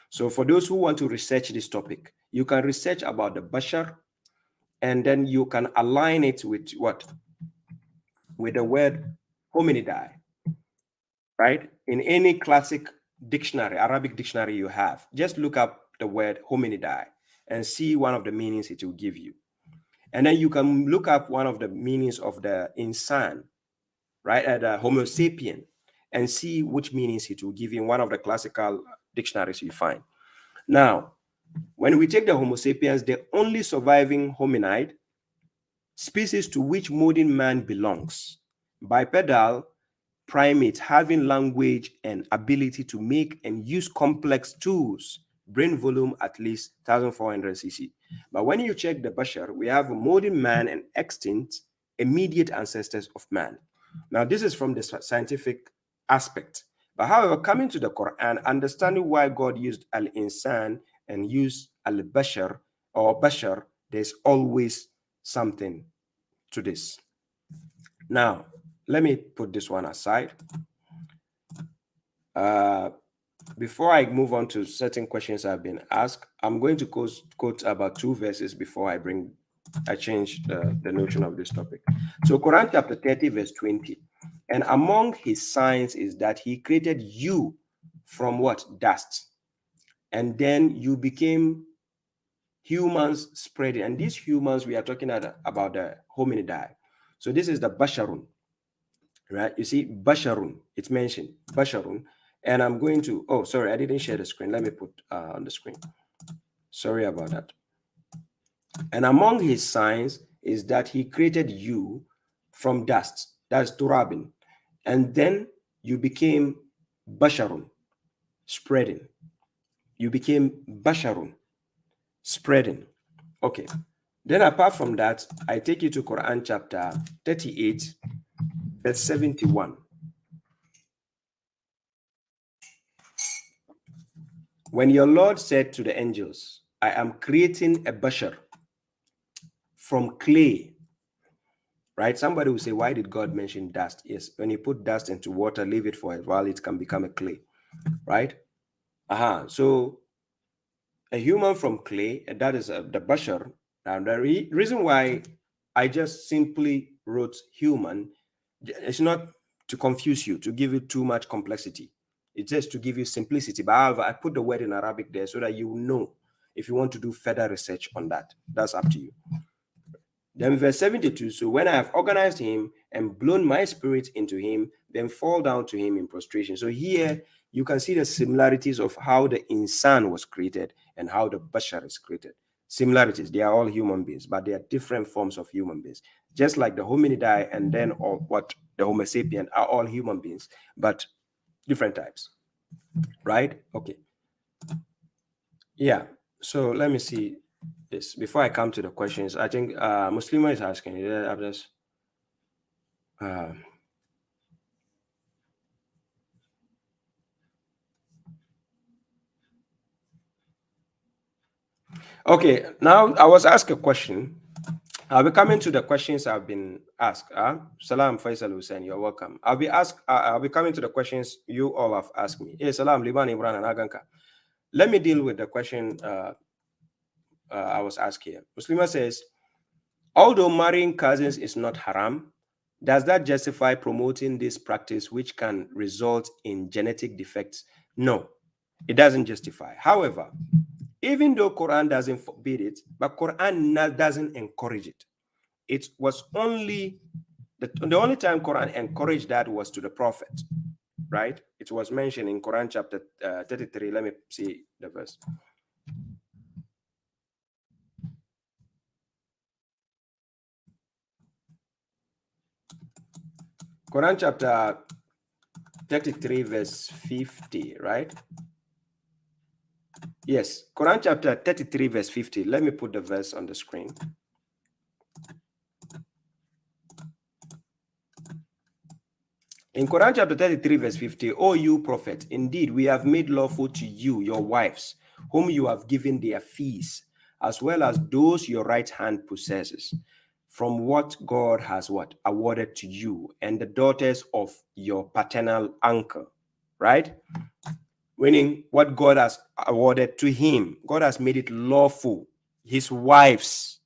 So for those who want to research this topic, you can research about the bashar, and then you can align it with what? With the word hominidae, right? In any classic dictionary, Arabic dictionary you have, just look up the word hominidae and see one of the meanings it will give you. And then you can look up one of the meanings of the insan, right, the Homo sapien, and see which meanings it will give you in one of the classical dictionaries you find. Now, when we take the Homo sapiens, the only surviving hominid species to which modern man belongs, bipedal primate having language and ability to make and use complex tools, brain volume at least 1400 cc. But when you check the bashar, we have a modern man and extinct immediate ancestors of man. Now, this is from the scientific aspect. But however, coming to the Quran, understanding why God used al-insan and used al-bashar or bashar, there's always something to this. Now, let me put this one aside. Before I move on to certain questions I've been asked, I'm going to quote about 2 verses before I change the notion of this topic. So Quran chapter 30 verse 20, and among his signs is that he created you from what? Dust. And then you became humans spreading. And these humans, we are talking about the hominidae. So this is the basharun, right? You see, basharun, it's mentioned, basharun. And I'm going to, oh, sorry, I didn't share the screen. Let me put on the screen. Sorry about that. And among his signs is that he created you from dust, that's turabin. And then you became basharun, spreading. You became basharun, spreading. Okay. Then apart from that, I take you to Quran chapter 38, verse 71. When your Lord said to the angels, I am creating a bashar from clay, right? Somebody will say, why did God mention dust? Yes, when you put dust into water, leave it for a while, it can become a clay, right? So a human from clay, and that is the bashar. Now, the reason why I just simply wrote human, it's not to confuse you, to give you too much complexity. It's just to give you simplicity. But however, I put the word in Arabic there so that you know if you want to do further research on that. That's up to you. Then verse 72, so when I have organized him and blown my spirit into him, then fall down to him in prostration. So here you can see the similarities of how the insan was created and how the bashar is created. Similarities, they are all human beings, but they are different forms of human beings. Just like the hominidae and then or what the Homo sapien are all human beings, but different types, right? Okay. Yeah, so let me see this before I come to the questions. I think Muslima is asking. Yeah, I've just okay. Now I was asked a question. I'll be coming to the questions I've been asked. Salam Faisal Hussein, you're welcome. I'll be coming to the questions you all have asked me. Hey, Salam Liban Ibran and Aganka. Let me deal with the question I was asked here. Muslima says, although marrying cousins is not haram, does that justify promoting this practice which can result in genetic defects? No, it doesn't justify. However, even though Quran doesn't forbid it, but Quran doesn't encourage it. It was only, the only time Quran encouraged that was to the Prophet, right? It was mentioned in Quran chapter 33. Let me see the verse. Quran chapter 33 verse 50, right? Yes, Quran chapter 33 verse 50. Let me put the verse on the screen. In Quran chapter 33 verse 50, O you prophet, indeed we have made lawful to you your wives, whom you have given their fees, as well as those your right hand possesses, from what God has awarded to you, and the daughters of your paternal uncle, right? Meaning what God has awarded to him. God has made it lawful. His wives.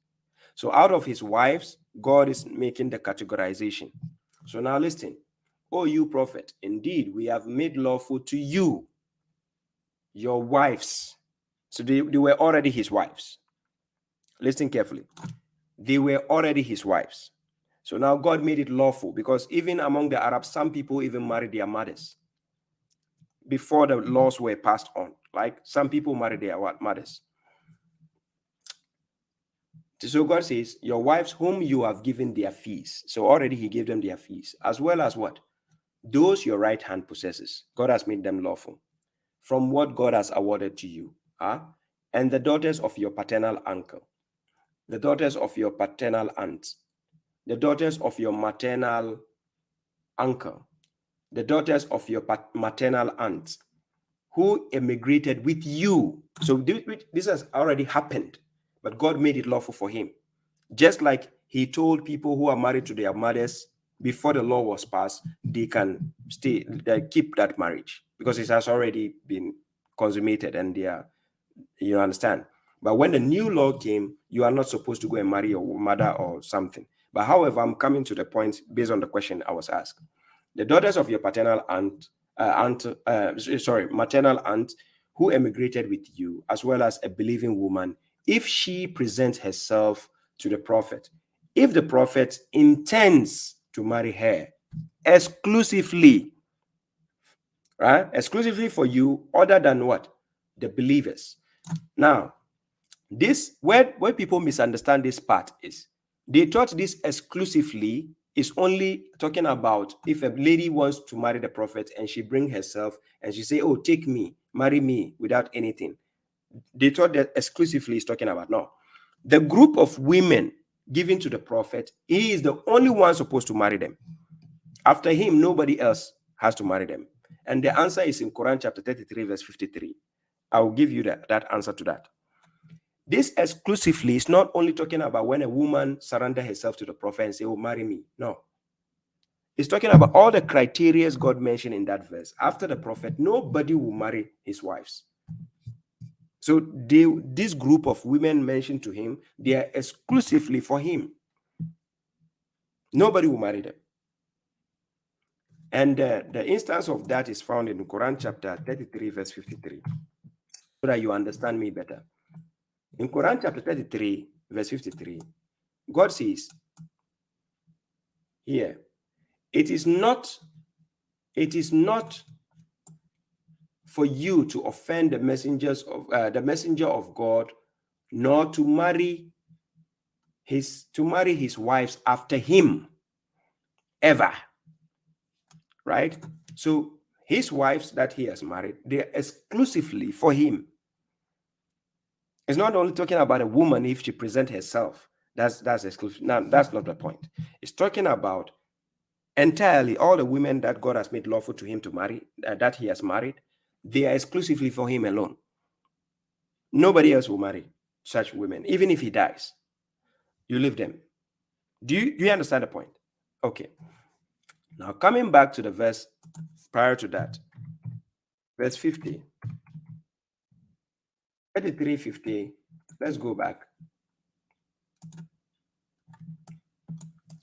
So out of his wives, God is making the categorization. So now listen. O you prophet, indeed we have made lawful to you your wives. So they were already his wives. Listen carefully. They were already his wives. So now God made it lawful, because even among the Arabs, some people even married their mothers before the laws were passed on. Like some people married their mothers. So God says, your wives whom you have given their fees. So already he gave them their fees, as well as what? Those your right hand possesses. God has made them lawful from what God has awarded to you. And the daughters of your paternal uncle, the daughters of your paternal aunt, the daughters of your maternal uncle, the daughters of your maternal aunt, who emigrated with you. So this has already happened, but God made it lawful for him. Just like he told people who are married to their mothers before the law was passed, they can keep that marriage because it has already been consummated and they are, you understand. But when the new law came, you are not supposed to go and marry your mother or something. But however, I'm coming to the point based on the question I was asked. The daughters of your paternal maternal aunt who emigrated with you, as well as a believing woman, if she presents herself to the prophet, if the prophet intends to marry her exclusively, right? Exclusively for you, other than what? The believers. Now, this where people misunderstand this part is they thought this exclusively is only talking about if a lady wants to marry the prophet and she bring herself and she say, oh, take me, marry me without anything. They thought that exclusively is talking about. No, the group of women given to the prophet, he is the only one supposed to marry them. After him, nobody else has to marry them. And the answer is in Quran chapter 33 verse 53. I will give you that answer to that. This exclusively is not only talking about when a woman surrenders herself to the prophet and say, oh, marry me. No. It's talking about all the criteria God mentioned in that verse. After the prophet, nobody will marry his wives. So this group of women mentioned to him, they are exclusively for him. Nobody will marry them. And the instance of that is found in Quran chapter 33, verse 53. So that you understand me better. In Quran chapter 33, verse 53, God says here, it is not for you to offend the messenger of God, nor to marry his wives after him ever. Right? So his wives that he has married, they are exclusively for him. It's not only talking about a woman if she presents herself. That's exclusive. Now, that's not the point. It's talking about entirely all the women that God has made lawful to him to marry, that he has married, they are exclusively for him alone. Nobody else will marry such women, even if he dies. You leave them. Do you understand the point? Okay. Now, coming back to the verse prior to that, verse 50. 33:50. Let's go back.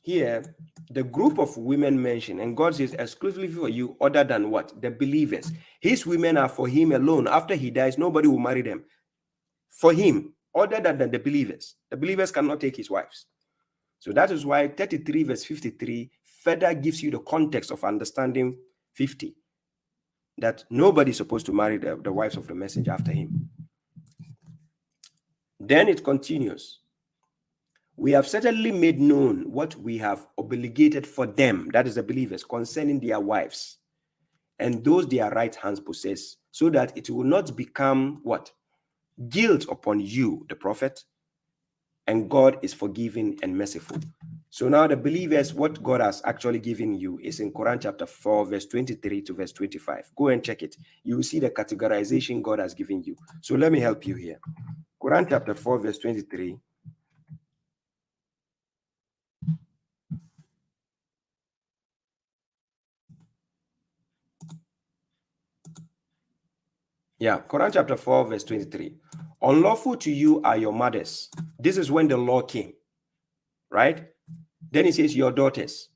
Here, the group of women mentioned, and God says exclusively for you, other than what? The believers. His women are for him alone. After he dies, nobody will marry them. For him, other than the believers. The believers cannot take his wives. So that is why 33 verse 53 further gives you the context of understanding 50. That nobody is supposed to marry the wives of the messenger after him. Then it continues. We have certainly made known what we have obligated for them, that is the believers, concerning their wives, and those their right hands possess, so that it will not become what? Guilt upon you, the prophet, and God is forgiving and merciful. So now the believers, what God has actually given you is in Quran chapter 4, verse 23 to verse 25. Go and check it. You will see the categorization God has given you. So let me help you here. Quran chapter 4, verse 23. Yeah, Quran chapter 4, verse 23. Unlawful to you are your mothers. This is when the law came, right? Then it says your daughters,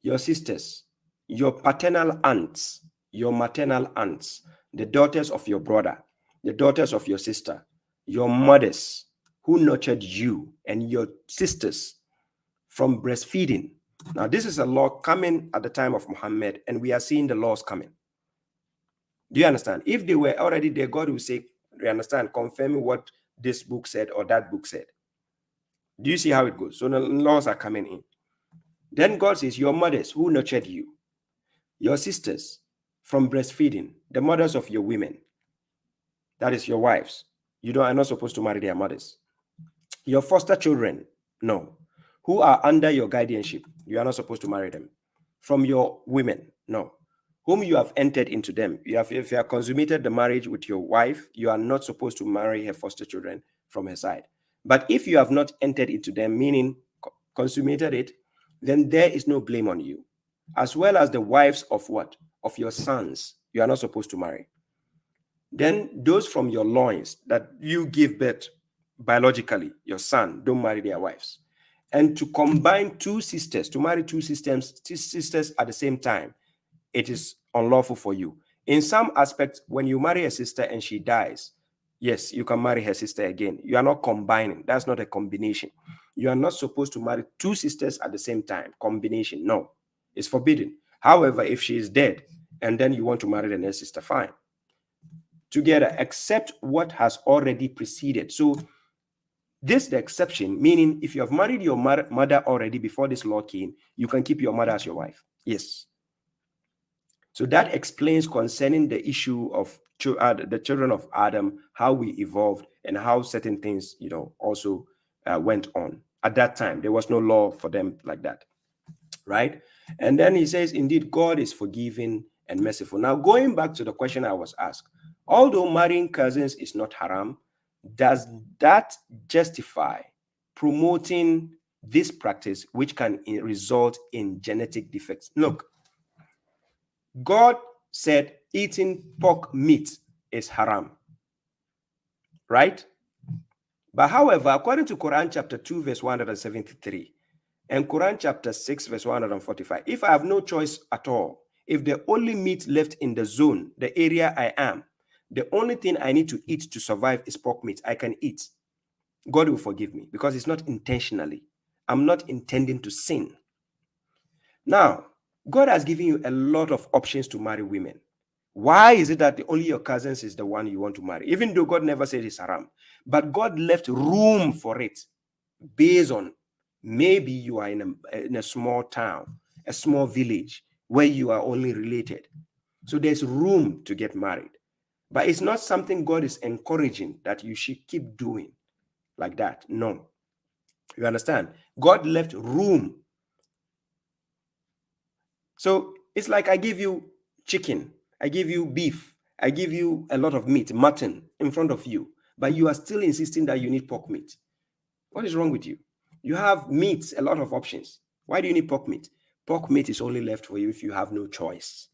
your sisters, your paternal aunts, your maternal aunts, the daughters of your brother, the daughters of your sister, your mothers who nurtured you, and your sisters from breastfeeding. Now, this is a law coming at the time of Muhammad, and we are seeing the laws coming. Do you understand? If they were already there, God will say, you understand, confirming what this book said or that book said. Do you see how it goes? So the laws are coming in. Then God says, your mothers who nurtured you, your sisters from breastfeeding, the mothers of your women, that is your wives. You are not supposed to marry their mothers. Your foster children, no. Who are under your guardianship, you are not supposed to marry them. From your women, no. Whom you have entered into them. If you have consummated the marriage with your wife, you are not supposed to marry her foster children from her side. But if you have not entered into them, meaning consummated it, then there is no blame on you. As well as the wives of what? Of your sons, you are not supposed to marry. Then those from your loins that you give birth biologically, your son, don't marry their wives. And to combine two sisters, to marry two sisters at the same time, it is unlawful for you. In some aspects, when you marry a sister and she dies, yes, you can marry her sister again. You are not combining. That's not a combination. You are not supposed to marry two sisters at the same time. Combination, no. It's forbidden. However, if she is dead and then you want to marry the next sister, fine. Together, except what has already preceded. So this is the exception, meaning if you have married your mother already before this law came, you can keep your mother as your wife. Yes. So that explains concerning the issue of the children of Adam, how we evolved and how certain things, also went on. At that time, there was no law for them like that, right? And then he says, indeed, God is forgiving and merciful. Now, going back to the question I was asked, although marrying cousins is not haram, does that justify promoting this practice, which can result in genetic defects? Look, God said eating pork meat is haram, right? But however, according to Quran chapter 2, verse 173, and Quran chapter 6, verse 145, if I have no choice at all, if the only meat left in the zone, the area I am, the only thing I need to eat to survive is pork meat, I can eat. God will forgive me because it's not intentionally. I'm not intending to sin. Now, God has given you a lot of options to marry women. Why is it that only your cousins is the one you want to marry? Even though God never said it's haram, but God left room for it based on maybe you are in a small town, a small village where you are only related. So there's room to get married. But it's not something God is encouraging that you should keep doing like that. No. You understand? God left room. So it's like I give you chicken, I give you beef, I give you a lot of meat, mutton in front of you, but you are still insisting that you need pork meat. What is wrong with you? You have meats, a lot of options. Why do you need pork meat? Pork meat is only left for you if you have no choice.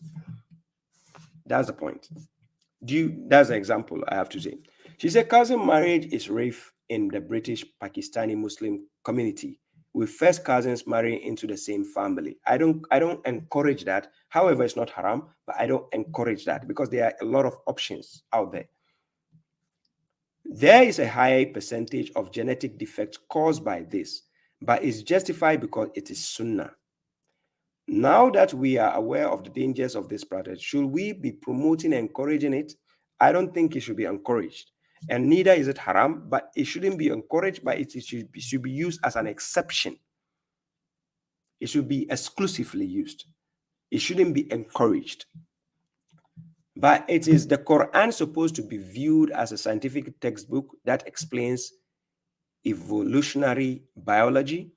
That's the point. That's an example I have to say. She said cousin marriage is rife in the British Pakistani Muslim community, with first cousins marrying into the same family. I don't encourage that. However, it's not haram, but I don't encourage that because there are a lot of options out there. There is a high percentage of genetic defects caused by this, but it's justified because it is sunnah. Now that we are aware of the dangers of this practice, should we be promoting and encouraging it? I don't think it should be encouraged. And neither is it haram, but it shouldn't be encouraged, but it should be used as an exception. It should be exclusively used. It shouldn't be encouraged. But it is the Quran supposed to be viewed as a scientific textbook that explains evolutionary biology.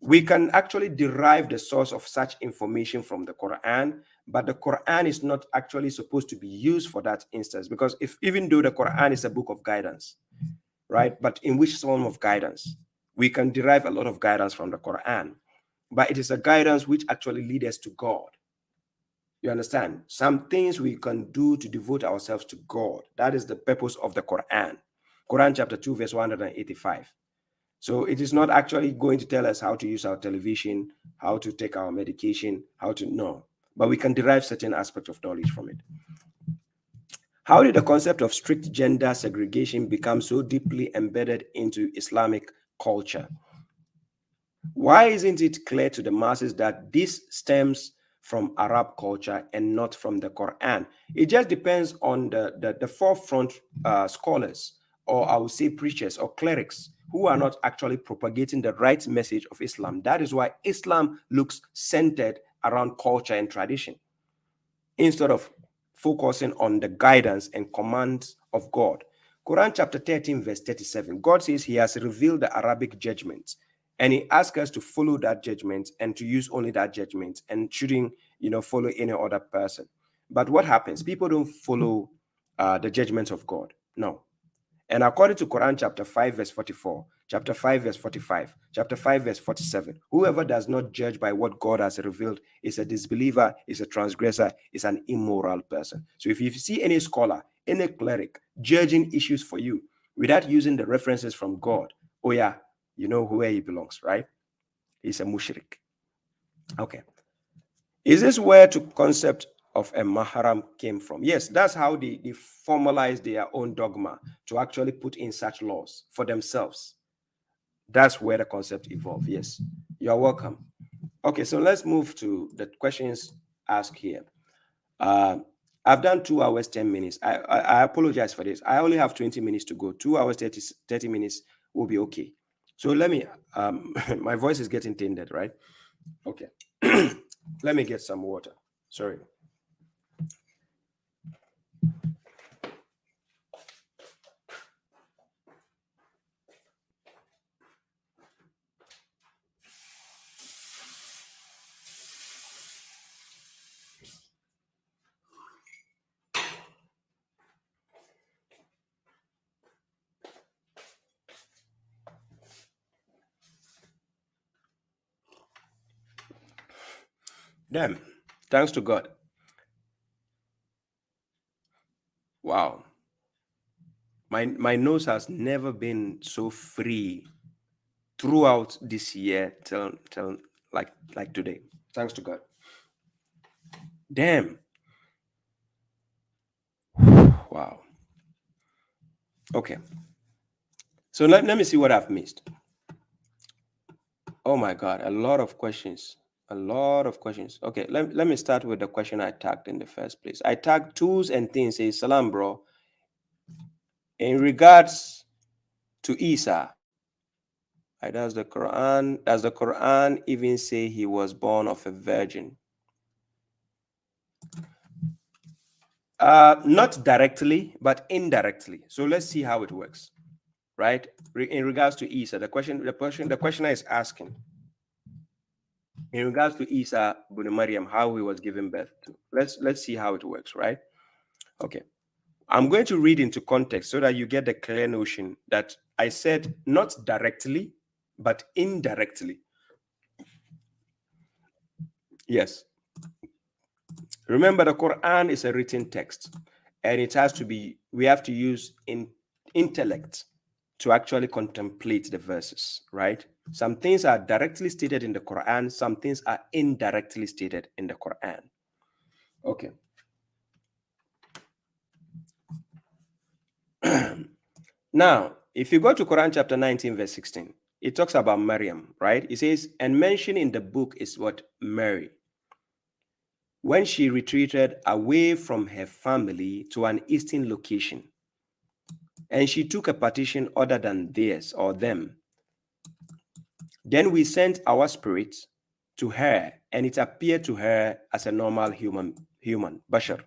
We can actually derive the source of such information from the Quran, but the Quran is not actually supposed to be used for that instance, because even though the Quran is a book of guidance, right? But in which form of guidance? We can derive a lot of guidance from the Quran, but it is a guidance which actually leads us to God. You understand? Some things we can do to devote ourselves to God. That is the purpose of the Quran. Quran chapter 2, verse 185. So it is not actually going to tell us how to use our television, how to take our medication, how to know, but we can derive certain aspects of knowledge from it. How did the concept of strict gender segregation become so deeply embedded into Islamic culture? Why isn't it clear to the masses that this stems from Arab culture and not from the Quran? It just depends on the forefront scholars, or I would say preachers or clerics, who are not actually propagating the right message of Islam. That is why Islam looks centered around culture and tradition, instead of focusing on the guidance and commands of God. Quran chapter 13, verse 37, God says he has revealed the Arabic judgment, and he asks us to follow that judgment and to use only that judgment, and shouldn't, follow any other person. But what happens? People don't follow the judgments of God. No. And according to Quran chapter 5, verse 44, chapter 5, verse 45, chapter 5, verse 47, whoever does not judge by what God has revealed is a disbeliever, is a transgressor, is an immoral person. So if you see any scholar, any cleric judging issues for you without using the references from God, oh yeah, you know where he belongs, right? He's a mushrik. Okay. Is this where the concept of a mahram came from? Yes, that's how they formalized their own dogma, to actually put in such laws for themselves. That's where the concept evolved. Yes, you're welcome. Okay, so let's move to the questions asked here. I've done 2 hours, 10 minutes. I apologize for this. I only have 20 minutes to go. 2 hours, 30 minutes will be okay. So let me, my voice is getting tainted, right? Okay. Let me get some water. Sorry. Damn. Thanks to God. Wow. My nose has never been so free throughout this year till like today. Thanks to God. Damn. Wow. Okay. So let me see what I've missed. Oh my God, a lot of questions. A lot of questions. Okay, let me start with the question I tagged in the first place. I tagged tools and things. Say, salam, bro. In regards to Isa, does the Quran even say he was born of a virgin? Not directly, but indirectly. So let's see how it works, right? In regards to Isa, the questioner is asking, in regards to Isa bin Maryam, how he was given birth to. Let's see how it works, right? Okay. I'm going to read into context so that you get the clear notion that I said not directly, but indirectly. Yes. Remember, the Quran is a written text, and it has to be, we have to use intellect to actually contemplate the verses, right? Some things are directly stated in the Quran, some things are indirectly stated in the Quran. Okay. Now, if you go to Quran chapter 19, verse 16, it talks about Maryam, right? It says, and mentioned in the book is what? Mary. When she retreated away from her family to an eastern location. and she took a partition other than theirs or them. Then we sent our spirit to her, and it appeared to her as a normal human, bashar.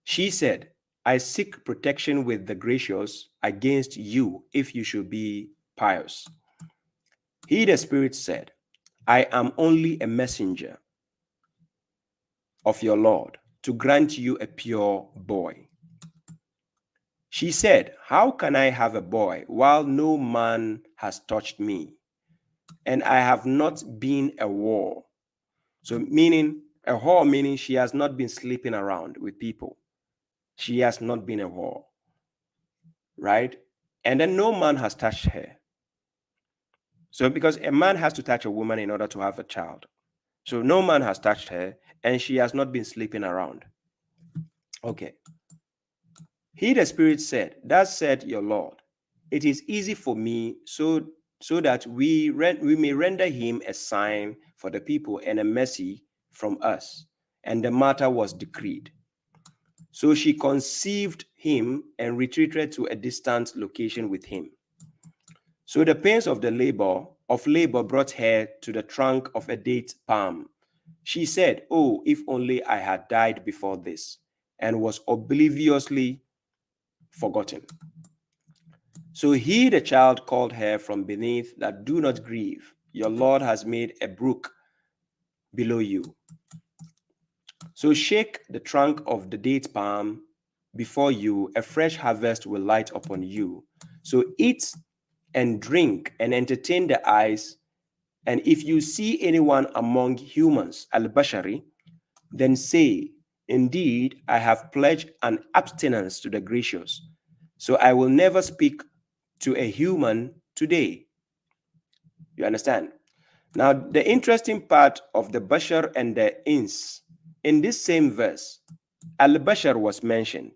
She said, I seek protection with the gracious against you if you should be pious. He, the spirit, said, I am only a messenger of your Lord to grant you a pure boy. She said, how can I have a boy while no man has touched me, and I have not been a whore? So meaning, a whore meaning she has not been sleeping around with people. She has not been a whore, right? And then no man has touched her. So because a man has to touch a woman in order to have a child. So no man has touched her, and she has not been sleeping around. Okay. He, the spirit, said, thus said your Lord, it is easy for me so that we may render him a sign for the people and a mercy from us. And the matter was decreed. So she conceived him and retreated to a distant location with him. So the pains of the labor brought her to the trunk of a date palm. She said, oh, if only I had died before this, and was obliviously forgotten. So he, the child, called her from beneath that, do not grieve. Your Lord has made a brook below you. So shake the trunk of the date palm before you, a fresh harvest will light upon you. So eat and drink and entertain the eyes. And if you see anyone among humans, al-bashari, then say, indeed, I have pledged an abstinence to the gracious. So I will never speak to a human today. You understand? Now, the interesting part of the bashar and the ins, in this same verse, al-bashar was mentioned,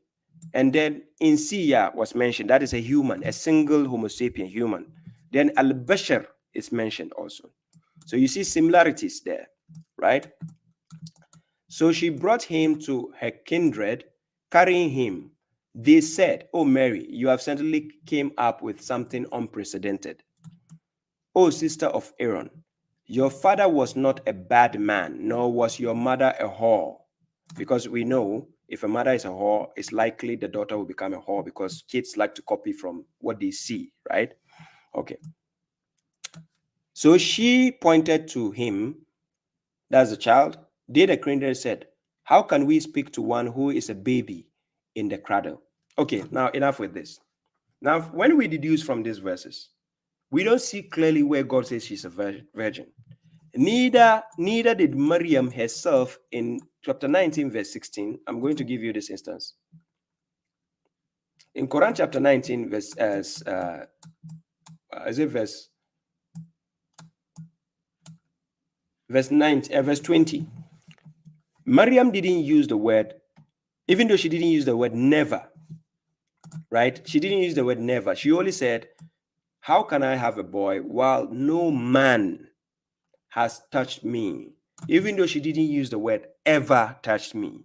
and then insiya was mentioned. That is a human, a single Homo sapien human. Then al-bashar is mentioned also. So you see similarities there, right? So she brought him to her kindred, carrying him. They said, oh, Mary, you have certainly came up with something unprecedented. Oh, sister of Aaron, your father was not a bad man, nor was your mother a whore. Because we know if a mother is a whore, it's likely the daughter will become a whore, because kids like to copy from what they see, right? Okay. So she pointed to him, that's the child. They, the kindred, said, how can we speak to one who is a baby in the cradle? Okay, now enough with this. Now, when we deduce from these verses, we don't see clearly where God says she's a virgin. Neither did Maryam herself in chapter 19, verse 16. I'm going to give you this instance. In Quran chapter 19, verse 20, Maryam didn't use the word, even though she didn't use the word never, right? She didn't use the word never. She only said, how can I have a boy while no man has touched me? Even though she didn't use the word ever touched me.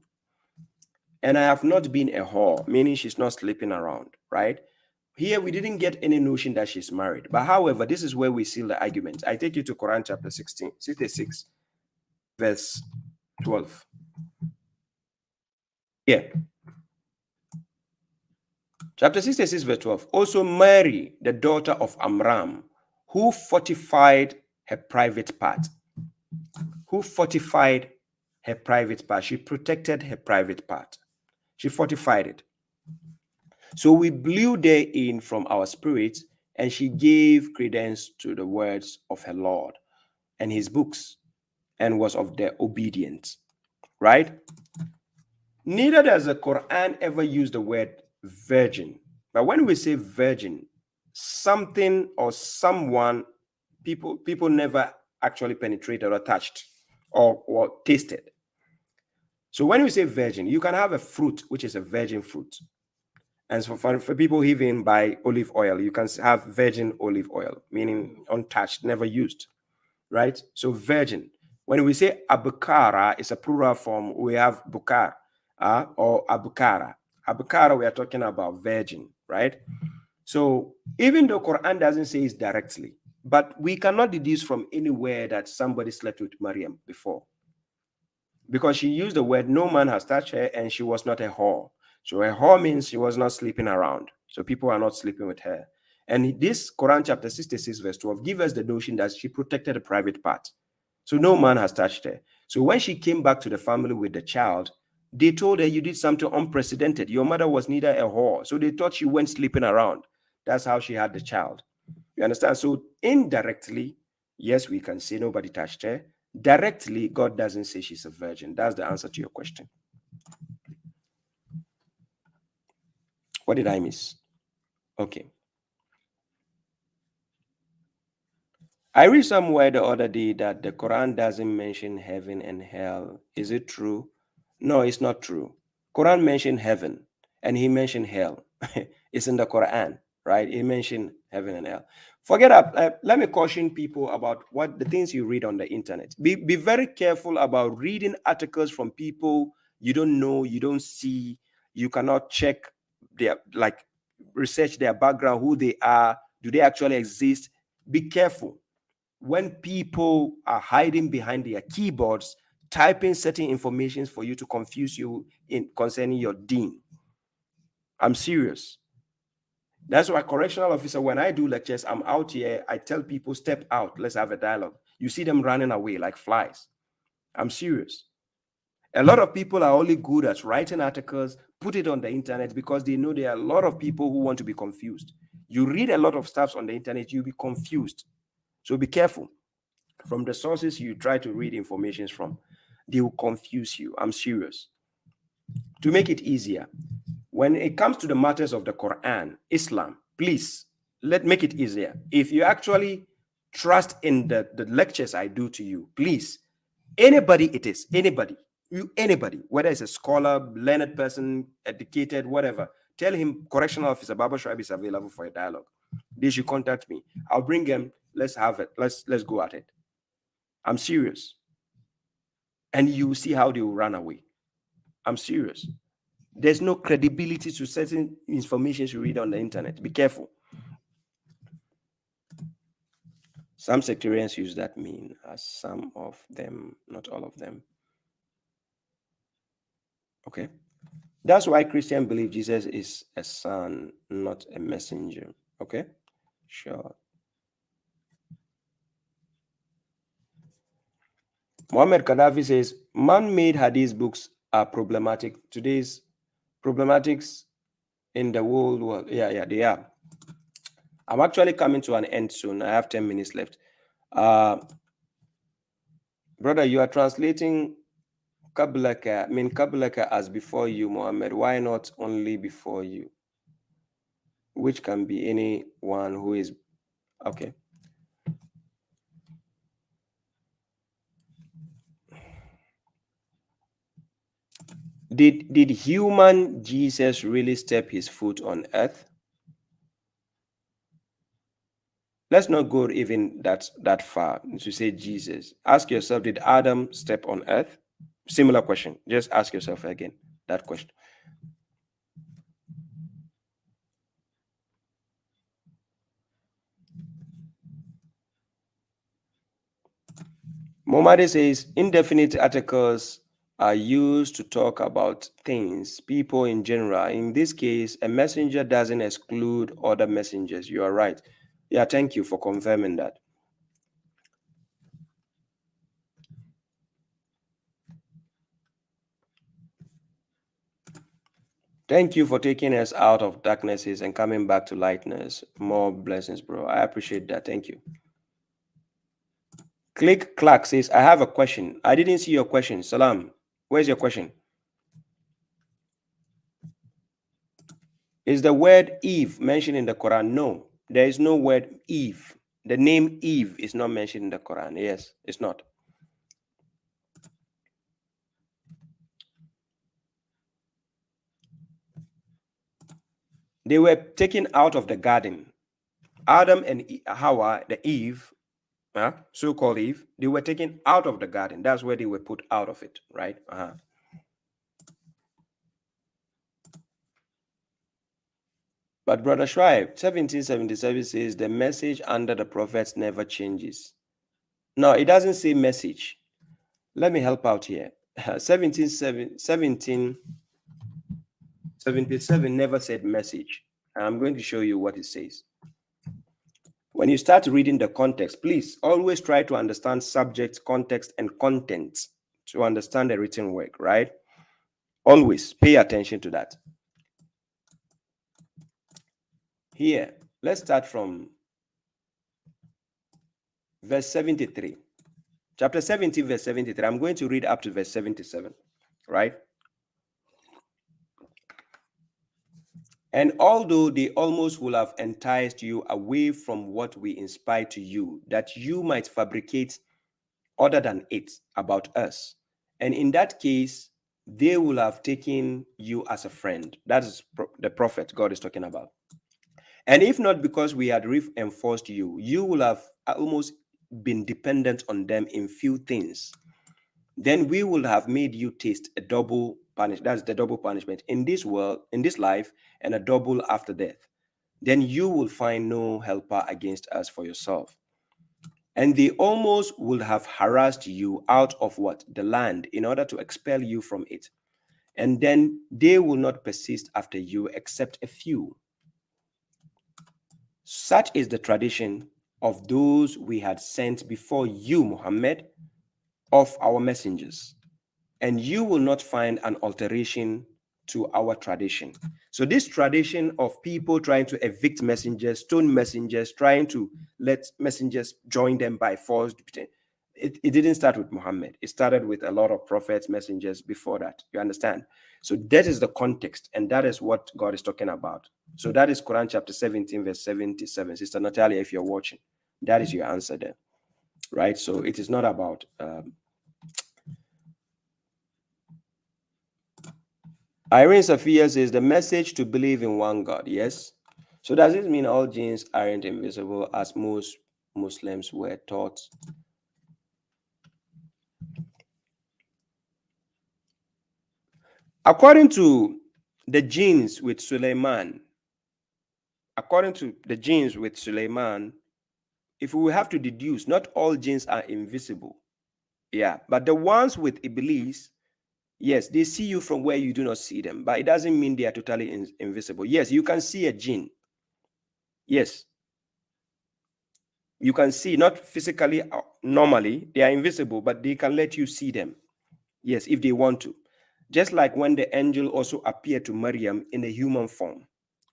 And I have not been a whore, meaning she's not sleeping around, right? Here, we didn't get any notion that she's married. But however, this is where we seal the argument. I take you to Quran chapter 66, verse 12. Yeah. Chapter 66, verse 12. Also Mary, the daughter of Amram, who fortified her private part. Who fortified her private part. She protected her private part. She fortified it. So we blew therein from our spirits, and she gave credence to the words of her Lord and his books, and was of the obedient. Right? Neither does the Quran ever use the word virgin. But when we say virgin, something or someone, people never actually penetrated or touched or tasted. So when we say virgin, you can have a fruit, which is a virgin fruit. And so for people even buy olive oil, you can have virgin olive oil, meaning untouched, never used, right? So virgin. When we say abukara, it's a plural form. We have bukar or abukara. Abukara, we are talking about virgin, right? So even though Quran doesn't say it directly, but we cannot deduce from anywhere that somebody slept with Maryam before, because she used the word no man has touched her and she was not a whore. So a whore means she was not sleeping around. So people are not sleeping with her. And this Quran chapter 66 verse 12 gives us the notion that she protected the private part. So no man has touched her. So when she came back to the family with the child, they told her you did something unprecedented. Your mother was neither a whore. So they thought she went sleeping around. That's how she had the child. You understand? So indirectly, yes, we can say nobody touched her. Directly, God doesn't say she's a virgin. That's the answer to your question. What did I miss? Okay. I read somewhere the other day that the Quran doesn't mention heaven and hell. Is it true? No, it's not true. Quran mentioned heaven and he mentioned hell. It's in the Quran, right? He mentioned heaven and hell. Forget that. Let me caution people about what the things you read on the internet. Be very careful about reading articles from people you don't know, you don't see, you cannot check their, like, research their background, who they are, do they actually exist? Be careful when people are hiding behind their keyboards, typing certain informations for you to confuse you in concerning your deen. I'm serious. That's why correctional officer, when I do lectures, I'm out here, I tell people, step out, let's have a dialogue. You see them running away like flies. I'm serious. A lot of people are only good at writing articles, put it on the internet because they know there are a lot of people who want to be confused. You read a lot of stuff on the internet, you'll be confused. So be careful. From the sources you try to read information from, they will confuse you. I'm serious. To make it easier, when it comes to the matters of the Quran, Islam, please, make it easier. If you actually trust in the lectures I do to you, please, anybody it is, anybody, whether it's a scholar, learned person, educated, whatever, tell him correctional officer babashuaib is available for a dialogue. They should contact me. I'll bring them. Let's have it. Let's go at it. I'm serious. And you see how they will run away. I'm serious. There's no credibility to certain information you read on the internet. Be careful. Some sectarians use that mean as some of them, not all of them. Okay. That's why Christians believe Jesus is a son, not a messenger. Okay. Sure. Muhammad Gaddafi says man-made hadith books are problematic. Today's problematics in the whole world. Yeah, they are. I'm actually coming to an end soon. I have 10 minutes left. Brother, you are translating Kablaka as before you, Muhammad. Why not only before you? Which can be anyone who is okay. Did human Jesus really step his foot on earth? Let's not go even that far to say Jesus. Ask yourself, did Adam step on earth? Similar question. Just ask yourself again that question. Momade says indefinite articles are used to talk about things, people in general. In this case, a messenger doesn't exclude other messengers. You are right. Yeah, thank you for confirming that. Thank you for taking us out of darknesses and coming back to lightness. More blessings, bro. I appreciate that. Thank you. Click Clark says, I have a question. I didn't see your question. Salam. Where's your question? Is the word Eve mentioned in the Quran? No, there is no word Eve. The name Eve is not mentioned in the Quran. Yes, it's not. They were taken out of the garden. Adam and Hawa, the Eve, so-called Eve, they were taken out of the garden. That's where they were put out of it, right? But Brother Shuaib, 1777 says the message under the prophets never changes. No, it doesn't say message. Let me help out here. 1777 never said message. And I'm going to show you what it says. When you start reading the context, please always try to understand subject, context, and content to understand the written work, right? Always pay attention to that. Here, let's start from verse 73. Chapter 17, verse 73. I'm going to read up to verse 77, right? And although they almost will have enticed you away from what we inspire to you, that you might fabricate other than it about us. And in that case, they will have taken you as a friend. That is the prophet God is talking about. And if not because we had reinforced you, you will have almost been dependent on them in few things. Then we will have made you taste a double punishment. That's the double punishment in this world, in this life, and a double after death. Then you will find no helper against us for yourself. And they almost would have harassed you out of what? The land, in order to expel you from it. And then they will not persist after you except a few. Such is the tradition of those we had sent before you, Muhammad, of our messengers. And you will not find an alteration to our tradition. So this tradition of people trying to evict messengers, stone messengers, trying to let messengers join them by force, it didn't start with Muhammad. It started with a lot of prophets, messengers before that. You understand? So that is the context, and that is what God is talking about. So that is Quran chapter 17, verse 77. Sister Natalia, if you're watching, that is your answer there, right? So it is not about Irene Sophia says the message to believe in one God. Yes. So does this mean all jinns aren't invisible as most Muslims were taught? According to the jinns with Suleiman, if we have to deduce, not all jinns are invisible. Yeah. But the ones with Iblis, yes, they see you from where you do not see them, but it doesn't mean they are totally invisible. Yes, you can see a jinn. Yes. You can see, not physically, normally, they are invisible, but they can let you see them. Yes, if they want to. Just like when the angel also appeared to Maryam in a human form,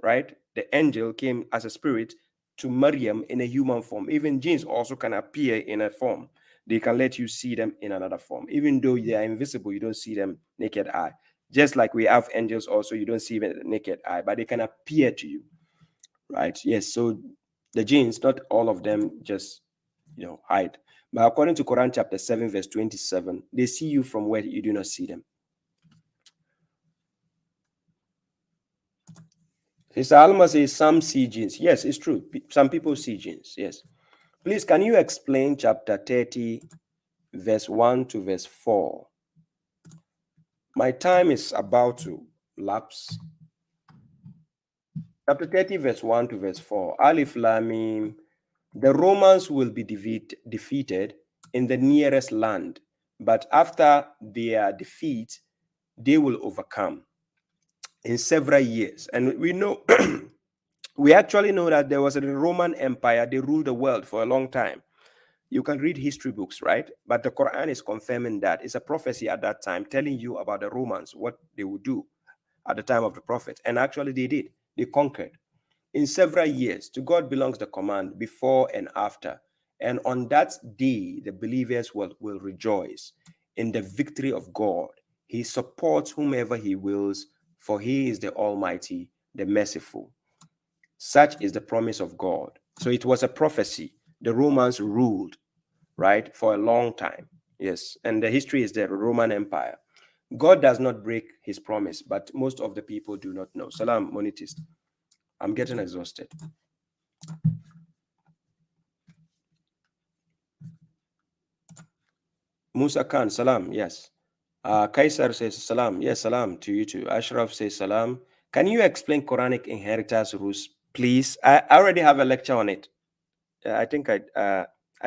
right? The angel came as a spirit to Maryam in a human form. Even jinns also can appear in a form. They can let you see them in another form. Even though they are invisible, you don't see them naked eye. Just like we have angels also, you don't see them naked eye, but they can appear to you, right? Yes, so the jinns, not all of them just, hide. But according to Quran chapter 7, verse 27, they see you from where you do not see them. Sister Alma says some see jinns. Yes, it's true. Some people see jinns. Yes. Please, can you explain chapter 30, verse 1 to verse 4? My time is about to lapse. Chapter 30, verse 1 to verse 4. Alif Lam Mim. The Romans will be defeated in the nearest land, but after their defeat, they will overcome in several years. And we know, we actually know that there was a Roman Empire. They ruled the world for a long time. You can read history books, right? But the Quran is confirming that. It's a prophecy at that time telling you about the Romans, what they would do at the time of the prophet. And actually they did. They conquered. In several years, to God belongs the command before and after. And on that day, the believers will rejoice in the victory of God. He supports whomever he wills, for he is the Almighty, the merciful. Such is the promise of God. So it was a prophecy. The Romans ruled, right, for a long time. Yes. And the history is the Roman Empire. God does not break his promise, but most of the people do not know. Salam, monetist. I'm getting exhausted. Musa Khan, salam, yes. Kaisar says salam, yes, salam to you too. Ashraf says salam. Can you explain Quranic inheritance rules, please? I already have a lecture on it. I think I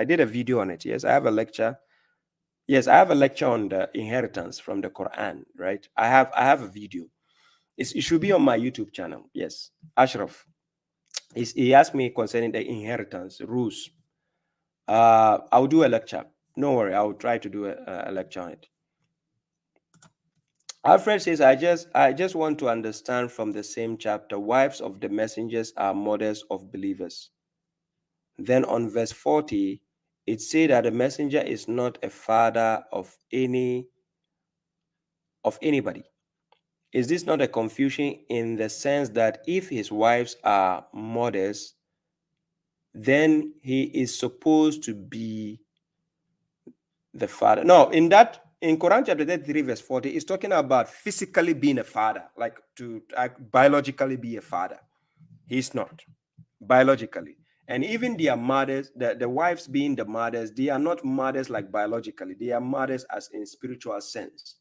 did a video on it. Yes, I have a lecture. Yes, I have a lecture on the inheritance from the Quran, right? I have a video. It should be on my YouTube channel. Yes, Ashraf. He asked me concerning the inheritance rules. I'll do a lecture. No worry, I'll try to do a lecture on it. Alfred says, I just want to understand from the same chapter, wives of the messengers are mothers of believers. Then on verse 40, it says that the messenger is not a father of anybody. Is this not a confusion in the sense that if his wives are mothers, then he is supposed to be the father? No, in Quran chapter 33, verse 40, it's talking about physically being a father, like to biologically be a father. He's not biologically. And even their mothers, the wives being the mothers, they are not mothers like biologically. They are mothers as in spiritual sense.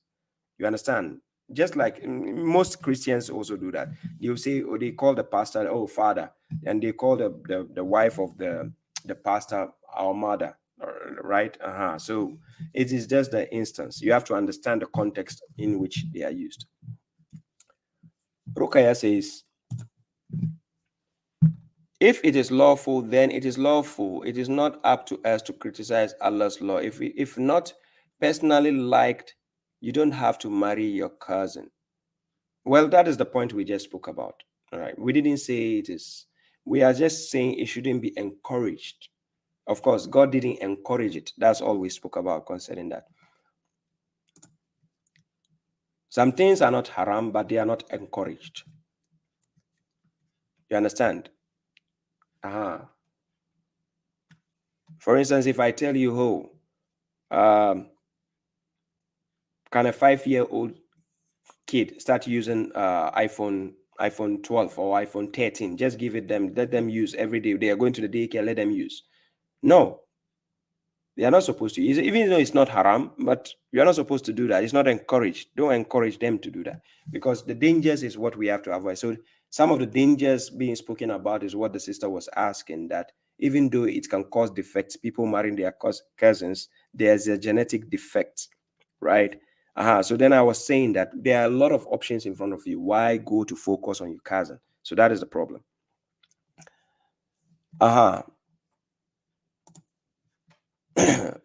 You understand? Just like most Christians also do that. They'll say, or they call the pastor, oh, father, and they call the wife of the pastor our mother, right? So it is just the instance. You have to understand the context in which they are used. Rukaya says, if it is lawful, then it is lawful. It is not up to us to criticize Allah's law. If not personally liked, you don't have to marry your cousin. Well, that is the point we just spoke about. All right. We didn't say it is. We are just saying it shouldn't be encouraged. Of course, God didn't encourage it. That's all we spoke about concerning that. Some things are not haram, but they are not encouraged. You understand? For instance, if I tell you, can a 5-year-old kid start using iPhone 12 or iPhone 13? Just give it them, let them use every day. They are going to the daycare, let them use. No, they are not supposed to. Even though it's not haram, but you are not supposed to do that. It's not encouraged. Don't encourage them to do that, because the dangers is what we have to avoid. So some of the dangers being spoken about is what the sister was asking, that even though it can cause defects, people marrying their cousins, there's a genetic defect, right? So then I was saying that there are a lot of options in front of you. Why go to focus on your cousin? So that is the problem.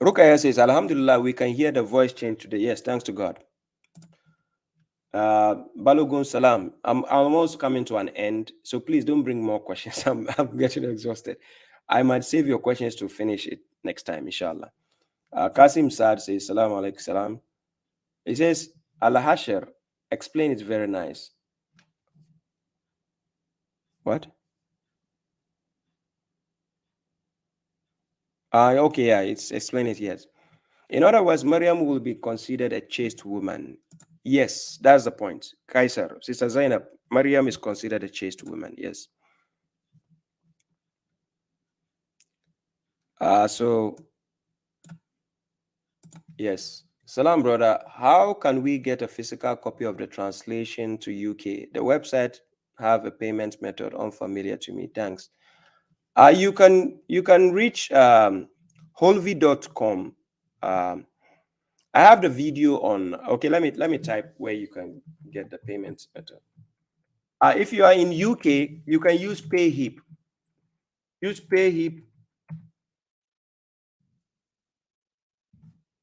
Rukaya says, Alhamdulillah, we can hear the voice change today. Yes, thanks to God. Balogun Salam. I'm almost coming to an end, so please don't bring more questions. I'm getting exhausted. I might save your questions to finish it next time, inshallah. Kasim Saad says, Salam alaikum salam. He says, Al-Hashir, explain it very nice. What? Okay, yeah, it's explain it, yes. In other words, Maryam will be considered a chaste woman. Yes, that's the point. Kaiser, Sister Zainab, Maryam is considered a chaste woman, yes. So, yes. Salam, brother. How can we get a physical copy of the translation to UK? The website have a payment method unfamiliar to me. Thanks. You can reach holvi.com. I have the video on. Okay, let me type where you can get the payment method. If you are in UK, you can use PayHip. Use PayHip.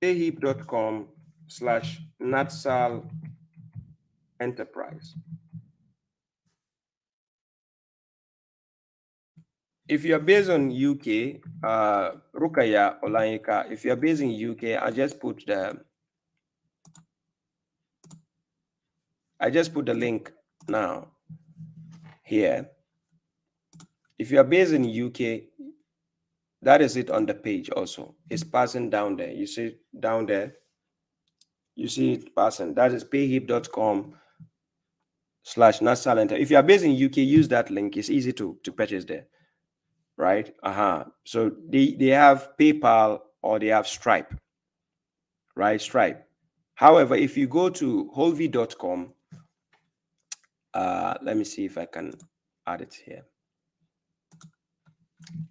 payhip.com/Natsal Enterprise. If you are based on UK, Rukaya Olayinka, if you are based in UK, I just put the link now here. If you are based in UK, that is it on the page also. It's passing down there. You see down there. You see it passing. That is payhip.com/Natsal Enterprise. If you are based in UK, use that link. It's easy to purchase there. Right? So they have PayPal or they have Stripe. Right? Stripe. However, if you go to holvi.com, Let me see if I can add it here.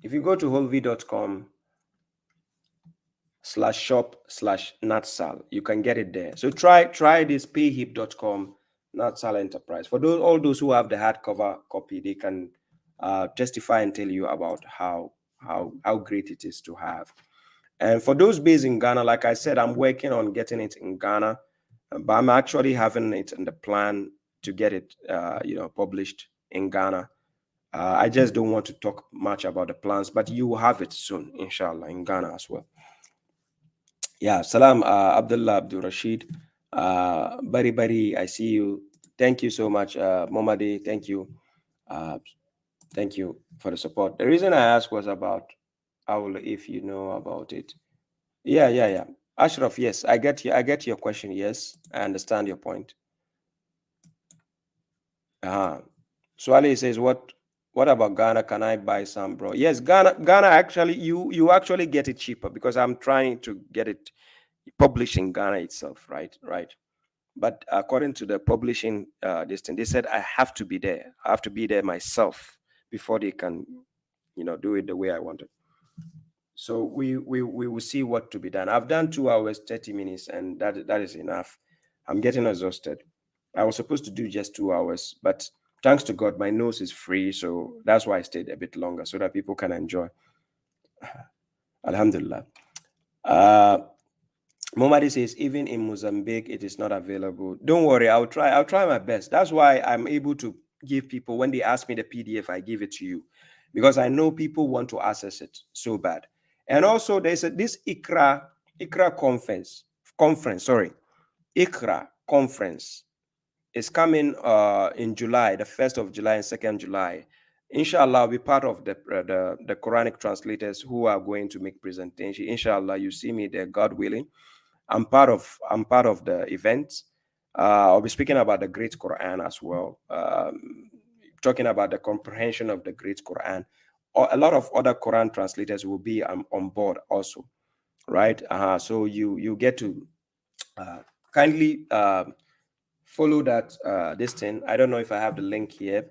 If you go to wholv.com/shop/natsal, you can get it there. So try this payhip.com Natsal Enterprise. For all those who have the hardcover copy, they can testify and tell you about how great it is to have. And for those based in Ghana, like I said, I'm working on getting it in Ghana, but I'm actually having it in the plan to get it, published in Ghana. I just don't want to talk much about the plans, but you will have it soon, inshallah, in Ghana as well. Yeah, salam, Abdullah Abdul Rashid. Bari, I see you. Thank you so much, Momadi. Thank you. Thank you for the support. The reason I asked was about Owl, if you know about it. Yeah. Ashraf, yes, I get your question. Yes, I understand your point. So Ali says, what about Ghana? Can I buy some, bro? Yes, Ghana actually, you actually get it cheaper because I'm trying to get it published in Ghana itself, right? But according to the publishing this thing, they said I have to be there. I have to be there myself before they can, do it the way I want it. So we will see what to be done. I've done 2 hours, 30 minutes, and that is enough. I'm getting exhausted. I was supposed to do just 2 hours, but thanks to God, my nose is free. So that's why I stayed a bit longer so that people can enjoy. Alhamdulillah. Momadi says, even in Mozambique, it is not available. Don't worry, I'll try my best. That's why I'm able to give people, when they ask me the PDF, I give it to you, because I know people want to access it so bad. And also there's this IQRA conference, IQRA conference is coming in July, the 1st of July and 2nd July. Inshallah, I'll be part of the Quranic translators who are going to make presentation. Inshallah, you see me there, God willing. I'm part of the event. I'll be speaking about the Great Quran as well, talking about the comprehension of the Great Quran. A lot of other Quran translators will be on board also, right? So you get to kindly follow that this thing. I don't know if I have the link here.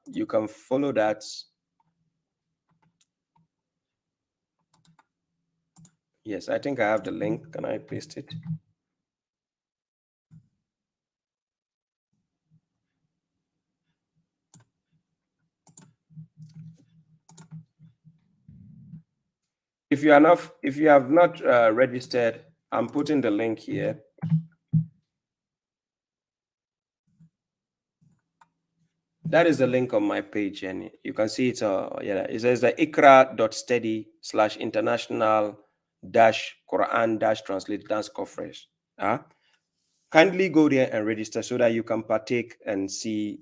You can follow that. Yes, I think I have the link. Can I paste it? If you have not registered, I'm putting the link here. That is the link on my page, and you can see it. It says the ikra.steady/international-Quran-translate-conference. Kindly go there and register so that you can partake and see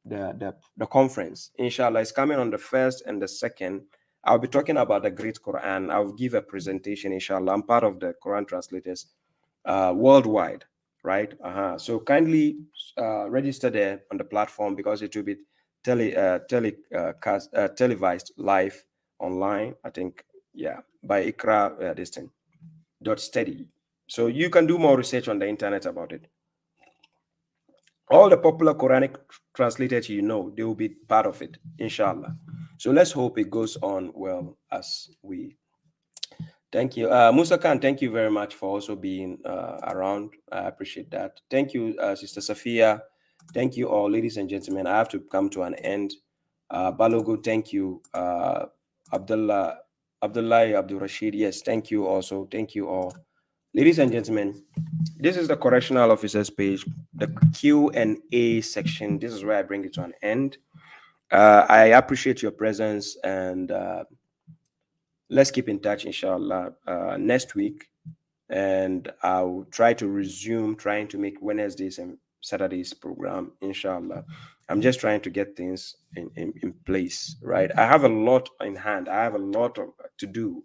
the conference. Inshallah, it's coming on the 1st and the 2nd. I'll be talking about the Great Quran. I'll give a presentation, inshallah. I'm part of the Quran translators worldwide, right? So kindly register there on the platform, because it will be televised live online, I think, by IQRA this thing .steady. So you can do more research on the internet about it. All the popular Quranic translators, they will be part of it, inshallah. So let's hope it goes on well as we. Thank you. Musa Khan, thank you very much for also being around. I appreciate that. Thank you, Sister Safia. Thank you all, ladies and gentlemen. I have to come to an end. Balogo, thank you. Abdullah Abdul Rashid, yes, thank you also. Thank you all. Ladies and gentlemen, this is the correctional officer's page, the Q&A section. This is where I bring it to an end. I appreciate your presence, and let's keep in touch, inshallah, next week. And I'll try to resume trying to make Wednesdays and Saturdays program, inshallah. I'm just trying to get things in place, right? I have a lot in hand. I have a lot to do,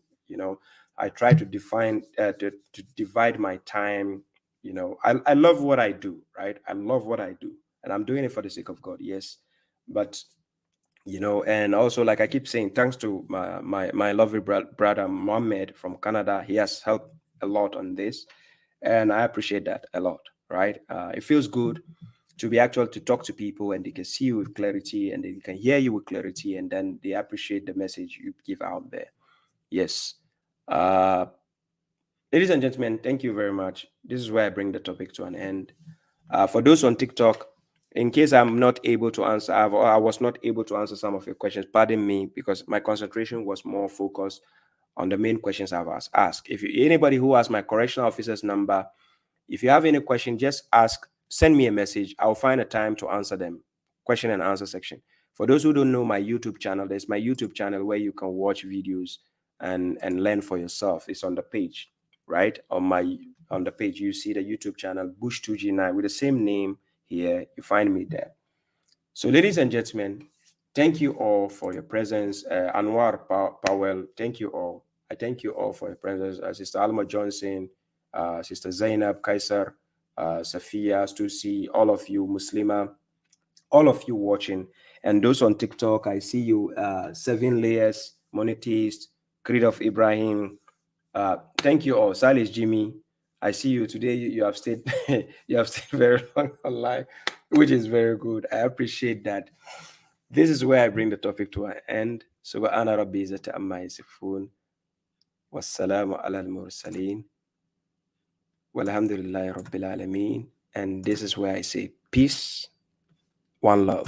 I try to define, to divide my time. I love what I do, right? I love what I do, and I'm doing it for the sake of God, yes. But, and also, like I keep saying, thanks to my lovely brother, Mohammed from Canada. He has helped a lot on this, and I appreciate that a lot, right? It feels good to be actual to talk to people, and they can see you with clarity, and they can hear you with clarity, and then they appreciate the message you give out there. Yes. Ladies and gentlemen, thank you very much. This is where I bring the topic to an end. For those on TikTok, in case I'm not able to answer, I was not able to answer some of your questions, pardon me, because my concentration was more focused on the main questions I've asked. If anybody who has my correctional officer's number, if you have any question, just ask, send me a message. I'll find a time to answer them. Question and answer section. For those who don't know my YouTube channel, there's my YouTube channel where you can watch videos and learn for yourself. It's on the page, right? On the page, you see the YouTube channel, Bush2G9, with the same name here. You find me there. So, ladies and gentlemen, thank you all for your presence. Anwar Powell, thank you all. I thank you all for your presence. Sister Alma Johnson, Sister Zainab, Kaisar, Safia, Stusi, all of you, Muslima, all of you watching, and those on TikTok, I see you, 7 Layers, Monetist, Creed of Ibrahim. Thank you all. Silas Jimmy, I see you today. You have stayed, you have stayed very long online, which is very good. I appreciate that. This is where I bring the topic to an end. Subhana rabbi izzati amma yasifun. Wassalamu ala al-mursaleen. Walhamdulillahi rabbil alameen. And this is where I say peace, one love.